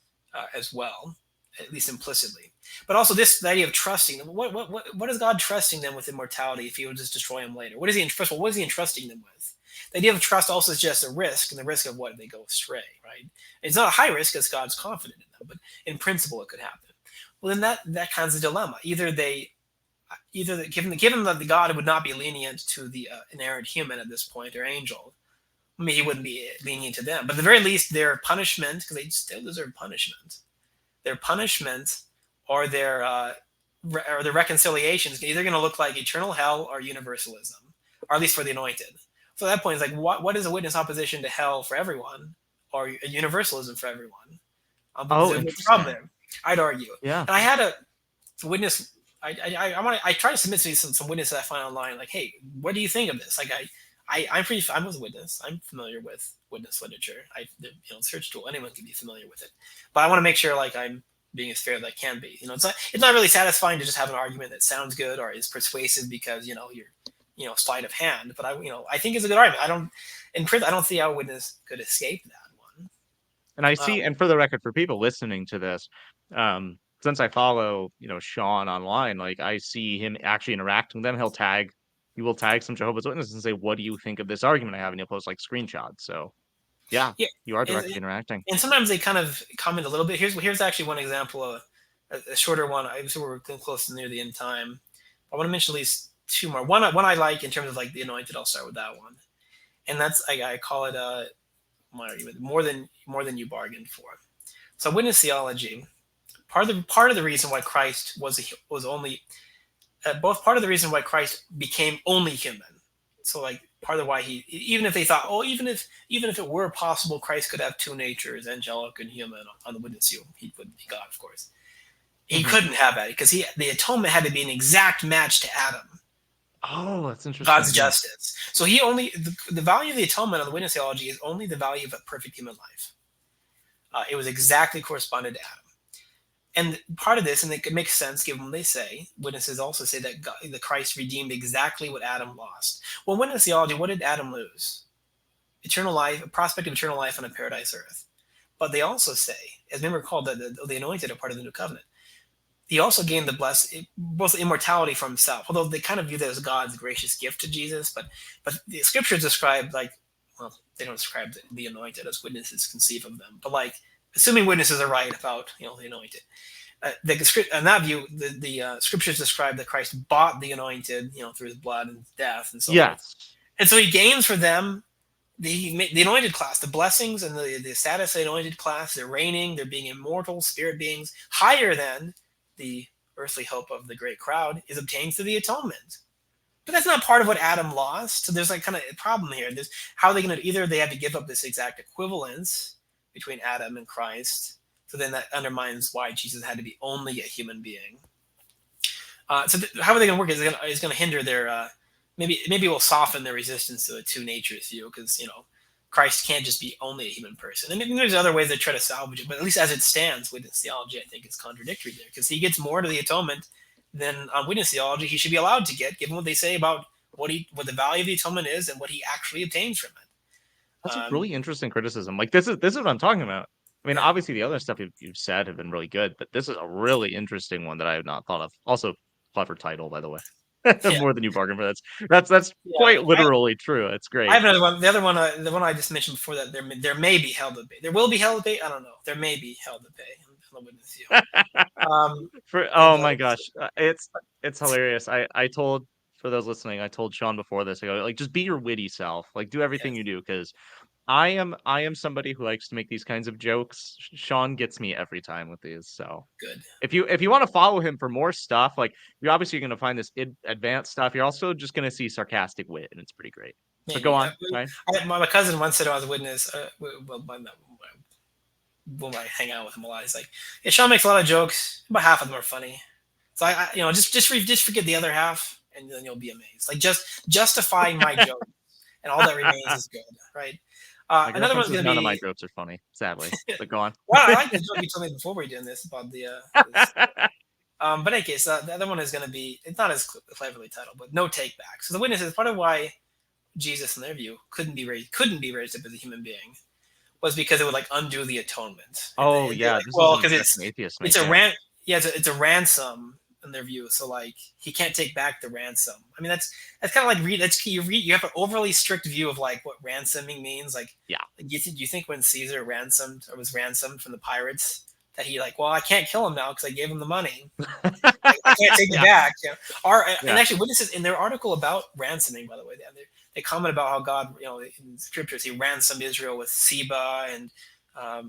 Speaker 2: as well, at least implicitly. But also the idea of trusting them. What is God trusting them with immortality if he would just destroy them later? What is he entrusting them with? The idea of trust also is just a risk, and the risk of what they go astray, right? It's not a high risk because God's confident in them, but in principle it could happen. Well, then that kind of a dilemma. Either given that the God would not be lenient to the inerrant human at this point, or angel, I mean, he wouldn't be lenient to them. But at the very least, their punishment, because they still deserve punishment, their punishment or their reconciliation is either going to look like eternal hell or universalism, or at least for the anointed. So at that point, it's like, what is a witness opposition to hell for everyone, or a universalism for everyone. But
Speaker 1: Oh,
Speaker 2: there's a problem
Speaker 1: interesting.
Speaker 2: there, I'd argue.
Speaker 1: Yeah.
Speaker 2: And I had a witness. I try to submit to you some witnesses I find online. Like, hey, what do you think of this? Like, I was a witness. I'm familiar with witness literature. Search tool. Anyone can be familiar with it. But I want to make sure like I'm being as fair as I can be. It's not really satisfying to just have an argument that sounds good or is persuasive because you're sleight of hand. But I think it's a good argument. In prison I don't see how a witness could escape that one.
Speaker 1: And I see, and for the record, for people listening to this, since I follow, Sean online, like I see him actually interacting with them. He will tag some Jehovah's Witnesses and say, "What do you think of this argument I have?" And he'll post like screenshots. So yeah,
Speaker 2: Yeah,
Speaker 1: you are
Speaker 2: and,
Speaker 1: directly interacting.
Speaker 2: and sometimes they kind of comment a little bit. Here's actually one example of a shorter one. I was we're getting close to near the end time. I want to mention at least two more. One I like in terms of like the anointed. I'll start with that one, and that's I call it my argument more than you bargained for. So witness theology. Part of the reason why Christ was only both part of the reason why Christ became only human. So like part of why he even if they thought even if it were possible Christ could have two natures, angelic and human on the witness view, he would be God, of course. He
Speaker 1: Hmm.
Speaker 2: couldn't have that because the atonement had to be an exact match to Adam,
Speaker 1: Oh, that's interesting.
Speaker 2: God's
Speaker 1: Yeah.
Speaker 2: justice. So he only the value of the atonement on the witness theology is only the value of a perfect human life. It was exactly corresponded to Adam. And part of this, and it makes sense given what they say, witnesses also say that the Christ redeemed exactly what Adam lost. Well, witness theology, what did Adam lose? Eternal life, a prospect of eternal life on a paradise earth. But they also say, as we recall, that the anointed are part of the new covenant. He also gained both immortality for himself, although they kind of view that as God's gracious gift to Jesus. But the scriptures describe they don't describe the anointed as witnesses conceive of them, but like assuming witnesses are right about the anointed. In that view, the scriptures describe that Christ bought the anointed, through his blood and death and so forth,
Speaker 1: Yes.
Speaker 2: and so he gains for them the anointed class, the blessings and the status of the anointed class. They're reigning, they're being immortal spirit beings, higher than the earthly hope of the great crowd is obtained through the atonement. But that's not part of what Adam lost. So there's like kind of a problem here. There's how are they going to either they have to give up this exact equivalence between Adam and Christ. So then that undermines why Jesus had to be only a human being. How are they going to work? Is going to hinder their maybe it will soften their resistance to the two natures view because Christ can't just be only a human person. And maybe there's other ways they try to salvage it, but at least as it stands, witness theology I think is contradictory there because he gets more to the atonement than on witness theology he should be allowed to get, given what they say about what the value of the atonement is and what he actually obtains from it.
Speaker 1: That's a really interesting criticism. Like this is what I'm talking about. I mean,
Speaker 2: Yeah,
Speaker 1: obviously the other stuff you've said have been really good, but this is a really interesting one that I have not thought of. Also, clever title, by the way.
Speaker 2: yeah,
Speaker 1: More than you bargained for. That's
Speaker 2: yeah.
Speaker 1: quite literally true. It's
Speaker 2: I
Speaker 1: great.
Speaker 2: have another one. The other one, the one I just mentioned before that, there may be hell to pay. There will be hell to pay. I don't know. There may be hell to pay. I'm the witness you.
Speaker 1: Oh
Speaker 2: And
Speaker 1: my gosh, it's hilarious. I told for those listening, I told Sean before this. I go like, just be your witty self. Like, do everything
Speaker 2: yes,
Speaker 1: you do because I am somebody who likes to make these kinds of jokes. Sean gets me every time with these. So
Speaker 2: good.
Speaker 1: if you want to follow him for more stuff, like you're obviously going to find this advanced stuff. You're also just going to see sarcastic wit, and it's pretty great. But go
Speaker 2: Maybe.
Speaker 1: on, right?
Speaker 2: My cousin once said I was a witness. Well, when I hang out with him a lot, he's like, "Yeah, Sean makes a lot of jokes. About half of them are funny. So just forget the other half, and then you'll be amazed. Like just justify my joke, and all that remains is good, right?"
Speaker 1: My
Speaker 2: Another
Speaker 1: girlfriend
Speaker 2: one's
Speaker 1: says
Speaker 2: going to
Speaker 1: none of my
Speaker 2: be.
Speaker 1: jokes are funny, sadly. But go on.
Speaker 2: Well, I like the joke you told me before we were doing this about the. But in any case, the other one is going to be. It's not as cleverly titled, but no take back. So the witness is part of why Jesus, in their view, couldn't be raised up as a human being was because it would like undo the atonement. And
Speaker 1: Oh
Speaker 2: they're
Speaker 1: yeah,
Speaker 2: like,
Speaker 1: this is
Speaker 2: well,
Speaker 1: an
Speaker 2: because
Speaker 1: objection atheists
Speaker 2: it's
Speaker 1: make.
Speaker 2: a
Speaker 1: Yeah.
Speaker 2: yeah, it's a ransom in their view. So like he can't take back the ransom. I mean that's kind of like you have an overly strict view of like what ransoming means. Like
Speaker 1: Yeah.
Speaker 2: you think when Caesar was ransomed from the pirates that he like, well, I can't kill him now because I gave him the money. I can't take it
Speaker 1: Yeah.
Speaker 2: back. And
Speaker 1: Yeah.
Speaker 2: actually, witnesses in their article about ransoming, by the way, they comment about how God, in scriptures, He ransomed Israel with Seba and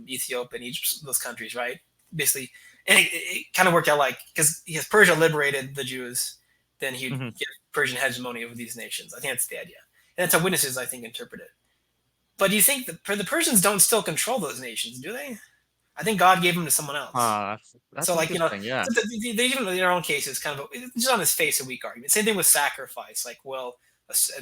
Speaker 2: Ethiopia and Egypt, those countries, right? Basically, and it kind of worked out like because Persia liberated the Jews, then he'd
Speaker 1: Mhm.
Speaker 2: get Persian hegemony over these nations. I think that's the idea, and that's how witnesses, I think, interpret it. But do you think the Persians don't still control those nations, do they? I think God gave them to someone else.
Speaker 1: That's
Speaker 2: So, like,
Speaker 1: interesting. Yeah.
Speaker 2: so they even in their own case is kind of just on its face a weak argument. Same thing with sacrifice. Like, well,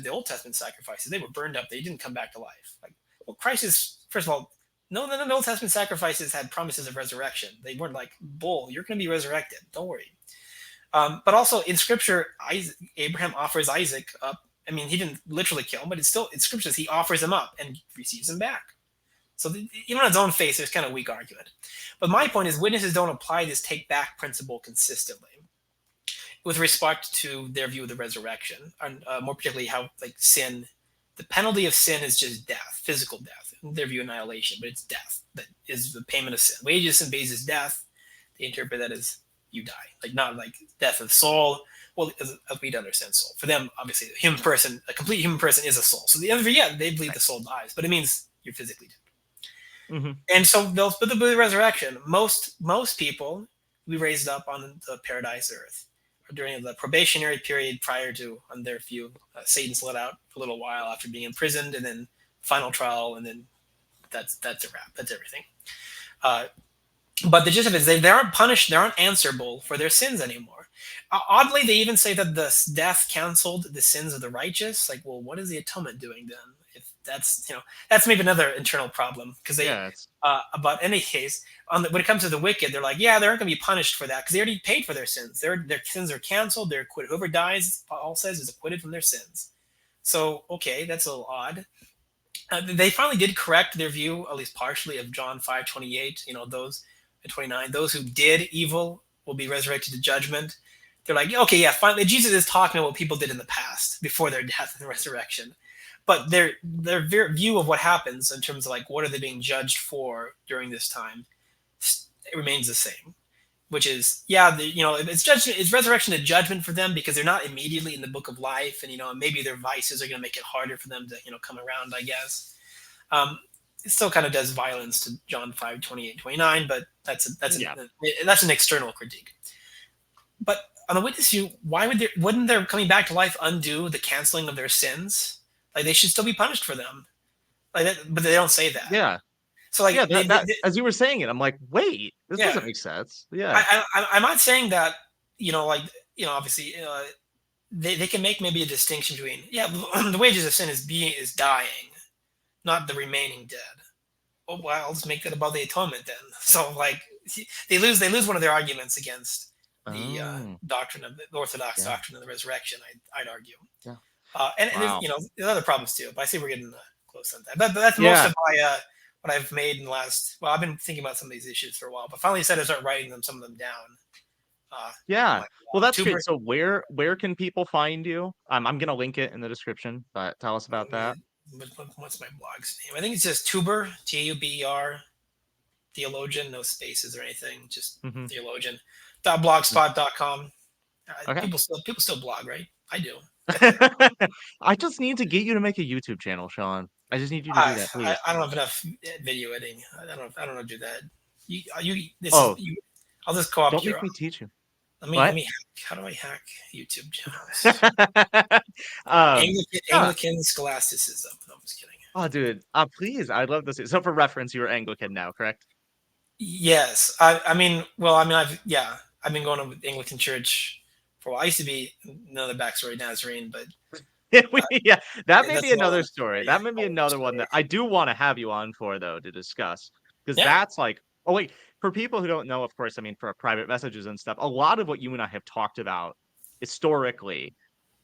Speaker 2: the Old Testament sacrifices, they were burned up; they didn't come back to life. Like, well, Christ is, first of all, no, the Old Testament sacrifices had promises of resurrection. They weren't like, bull, you're going to be resurrected. Don't worry. But also in Scripture, Abraham offers Isaac up. I mean, he didn't literally kill him, but it's still in Scriptures he offers him up and receives him back. So even on its own face, there's kind of weak argument. But my point is, witnesses don't apply this take back principle consistently with respect to their view of the resurrection, and more particularly how like sin, the penalty of sin is just death, physical death. Their view annihilation, but it's death that is the payment of sin. Wages of sin pays is death. They interpret that as you die, like not like death of soul. Well, as we'd understand soul. For them, obviously, a human person, a complete human person, is a soul. So the other, yeah, they believe the soul dies, but it means you're physically dead.
Speaker 1: Mm-hmm.
Speaker 2: And so they'll with the resurrection, most people we raised up on the paradise earth during the probationary period prior to, on their view, Satan's let out for a little while after being imprisoned, and then final trial, and then that's a wrap. That's everything. But the gist of it is they aren't punished, they aren't answerable for their sins anymore. Oddly, they even say that the death canceled the sins of the righteous. Like, well, what is the atonement doing then? If that's, that's maybe another internal problem, because they.
Speaker 1: Yeah. It's
Speaker 2: But in any case, when it comes to the wicked, they're like, yeah, they aren't going to be punished for that because they already paid for their sins. Their sins are canceled. They're acquitted. Whoever dies, Paul says, is acquitted from their sins. So, okay, that's a little odd. They finally did correct their view, at least partially, of John 5:28. Those at 29, those who did evil will be resurrected to judgment. They're like, okay, yeah, finally, Jesus is talking about what people did in the past before their death and resurrection. But their view of what happens in terms of like what are they being judged for during this time, it remains the same, which is, yeah, it's resurrection to judgment for them because they're not immediately in the book of life, and maybe their vices are going to make it harder for them to come around, I guess. It still kind of does violence to John 5:28, 29, but that's
Speaker 1: yeah.
Speaker 2: an external critique. But on the witness view, wouldn't their coming back to life undo the canceling of their sins? Like, they should still be punished for them, like that, but they don't say that.
Speaker 1: Yeah.
Speaker 2: So like,
Speaker 1: Yeah. That as you were saying it, I'm like, wait, this
Speaker 2: yeah,
Speaker 1: doesn't make sense. Yeah.
Speaker 2: I'm not saying that, like, obviously, they can make maybe a distinction between, yeah, the wages of sin is dying, not the remaining dead. Oh well, let's make that about the atonement then. So like, they lose one of their arguments against the doctrine of the Orthodox doctrine of the resurrection. I'd argue.
Speaker 1: Yeah.
Speaker 2: And
Speaker 1: Wow.
Speaker 2: there's other problems too. But I see we're getting close on that. But that's most
Speaker 1: Yeah.
Speaker 2: of my what I've made in the last. Well, I've been thinking about some of these issues for a while, but finally decided to start writing some of them down. On
Speaker 1: Yeah.
Speaker 2: my
Speaker 1: Well,
Speaker 2: blog.
Speaker 1: that's great. So where can people find you? I'm gonna link it in the description, but tell us about that.
Speaker 2: What's my blog's name? I think it's just Tuber, Tuber, theologian, no spaces or anything, just
Speaker 1: Mm-hmm.
Speaker 2: theologian. .blogspot.com.
Speaker 1: Okay.
Speaker 2: People still blog, right? I do.
Speaker 1: I just need to get you to make a YouTube channel, Sean. I just need you to do that, please.
Speaker 2: I don't have enough video editing. I don't know how to do that. This is
Speaker 1: Oh,
Speaker 2: you. I'll just co-opt
Speaker 1: don't
Speaker 2: your.
Speaker 1: make me teach you.
Speaker 2: Let
Speaker 1: What?
Speaker 2: me hack. How do I hack YouTube channels?
Speaker 1: um, yeah.
Speaker 2: Anglican scholasticism. No, I'm just kidding.
Speaker 1: Oh, dude. Please. I'd love this. So for reference, you're Anglican now, correct?
Speaker 2: Yes, I've been going to Anglican church for a while. I used to be another backstory Nazarene, but
Speaker 1: Yeah, that may
Speaker 2: that's
Speaker 1: be
Speaker 2: a whole
Speaker 1: another story.
Speaker 2: yeah,
Speaker 1: That may be
Speaker 2: whole
Speaker 1: another one
Speaker 2: story.
Speaker 1: that I do want to have you on for, though, to discuss. Because
Speaker 2: Yeah,
Speaker 1: that's like, oh, wait, for people who don't know, of course, I mean, for our private messages and stuff, a lot of what you and I have talked about historically,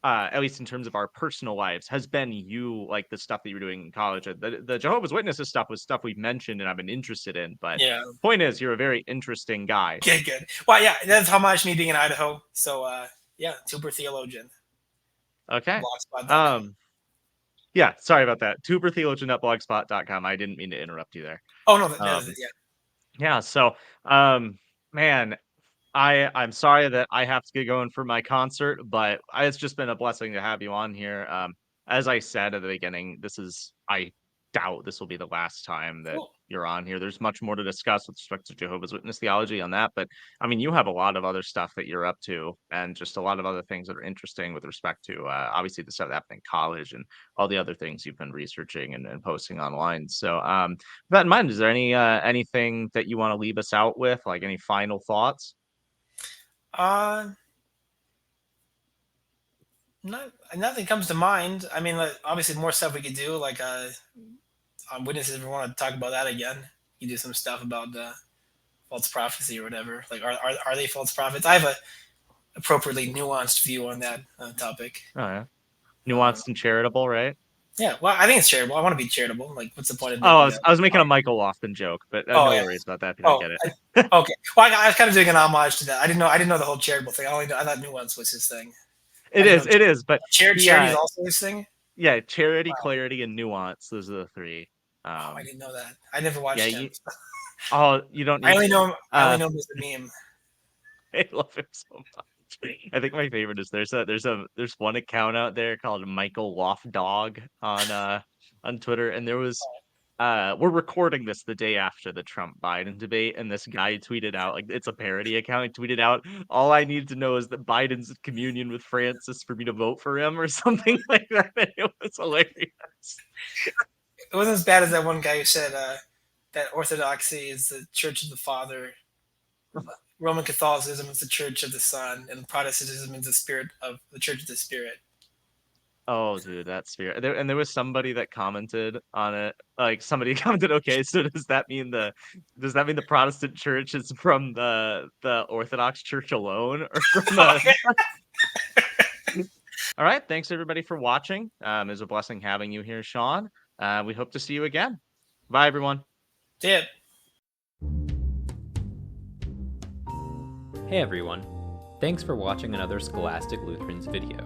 Speaker 1: at least in terms of our personal lives, has been you, like the stuff that you were doing in college. The Jehovah's Witnesses stuff was stuff we've mentioned and I've been interested in. But
Speaker 2: yeah.
Speaker 1: point is, you're a very interesting guy.
Speaker 2: Okay, good. Well, yeah, that's how much me being in Idaho. So, yeah, Tuber theologian,
Speaker 1: Okay.
Speaker 2: blogspot.com.
Speaker 1: Um, yeah, sorry about that. tubertheologian.blogspot.com. I didn't mean to interrupt you there.
Speaker 2: Oh no, that is
Speaker 1: Um,
Speaker 2: it. Yeah.
Speaker 1: yeah, so man, I'm sorry that I have to get going for my concert, but it's just been a blessing to have you on here. As I said at the beginning, I doubt this will be the last time that
Speaker 2: Cool.
Speaker 1: you're on here. There's much more to discuss with respect to Jehovah's Witness theology on that, but I mean, you have a lot of other stuff that you're up to, and just a lot of other things that are interesting with respect to obviously the stuff that happened in college and all the other things you've been researching and posting online. So, with that in mind, is there anything that you want to leave us out with, like any final thoughts?
Speaker 2: Uh, nothing comes to mind. I mean, like, obviously, more stuff we could do, like on witnesses. If we want to talk about that again, you do some stuff about the false prophecy or whatever. Like, are they false prophets? I have a appropriately nuanced view on that topic.
Speaker 1: Oh yeah,
Speaker 2: Uh,
Speaker 1: nuanced and charitable, right?
Speaker 2: yeah, well, I think it's charitable. I want to be charitable. Like, what's the point of
Speaker 1: Oh,
Speaker 2: making
Speaker 1: I was making a
Speaker 2: art?
Speaker 1: Michael Lofton joke, but
Speaker 2: Oh
Speaker 1: no
Speaker 2: yeah.
Speaker 1: worries about that if you don't
Speaker 2: Oh,
Speaker 1: get it.
Speaker 2: okay. Well, I was kind of doing an homage to that. I didn't know the whole charitable thing. I thought nuance was his thing. I didn't know
Speaker 1: It is, but he
Speaker 2: charity is also his thing.
Speaker 1: yeah, charity,
Speaker 2: Wow.
Speaker 1: clarity, and nuance. Those are the three.
Speaker 2: Oh, I
Speaker 1: Um,
Speaker 2: didn't know that. I never
Speaker 1: yeah,
Speaker 2: watched him.
Speaker 1: oh, you don't
Speaker 2: I
Speaker 1: need
Speaker 2: only
Speaker 1: to.
Speaker 2: know him. I only know him as a meme.
Speaker 1: I love him so much. I think my favorite is there's one account out there called Michael Loft Dog on Twitter, and there was we're recording this the day after the Trump Biden debate, and this guy tweeted out, like, it's a parody account. He tweeted out, all I need to know is that Biden's in communion with Francis for me to vote for him, or something like that. It was hilarious.
Speaker 2: It wasn't as bad as that one guy who said that Orthodoxy is the Church of the Father, Roman Catholicism is the Church of the Son, and Protestantism is the Spirit of the Church of the Spirit.
Speaker 1: Oh, dude, that spirit. There was somebody that commented on it. Like somebody commented, okay, so does that mean the Protestant church is from the Orthodox Church alone, or from the All right, thanks everybody for watching. It was a blessing having you here, Sean. We hope to see you again. Bye everyone.
Speaker 2: Yeah.
Speaker 3: Hey everyone, thanks for watching another Scholastic Lutherans video.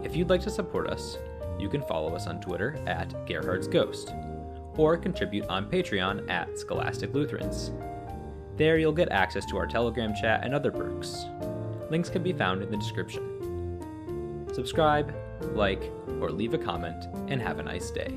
Speaker 3: If you'd like to support us, you can follow us on Twitter at Gerhard's Ghost, or contribute on Patreon at Scholastic Lutherans. There you'll get access to our Telegram chat and other perks. Links can be found in the description. Subscribe, like, or leave a comment, and have a nice day.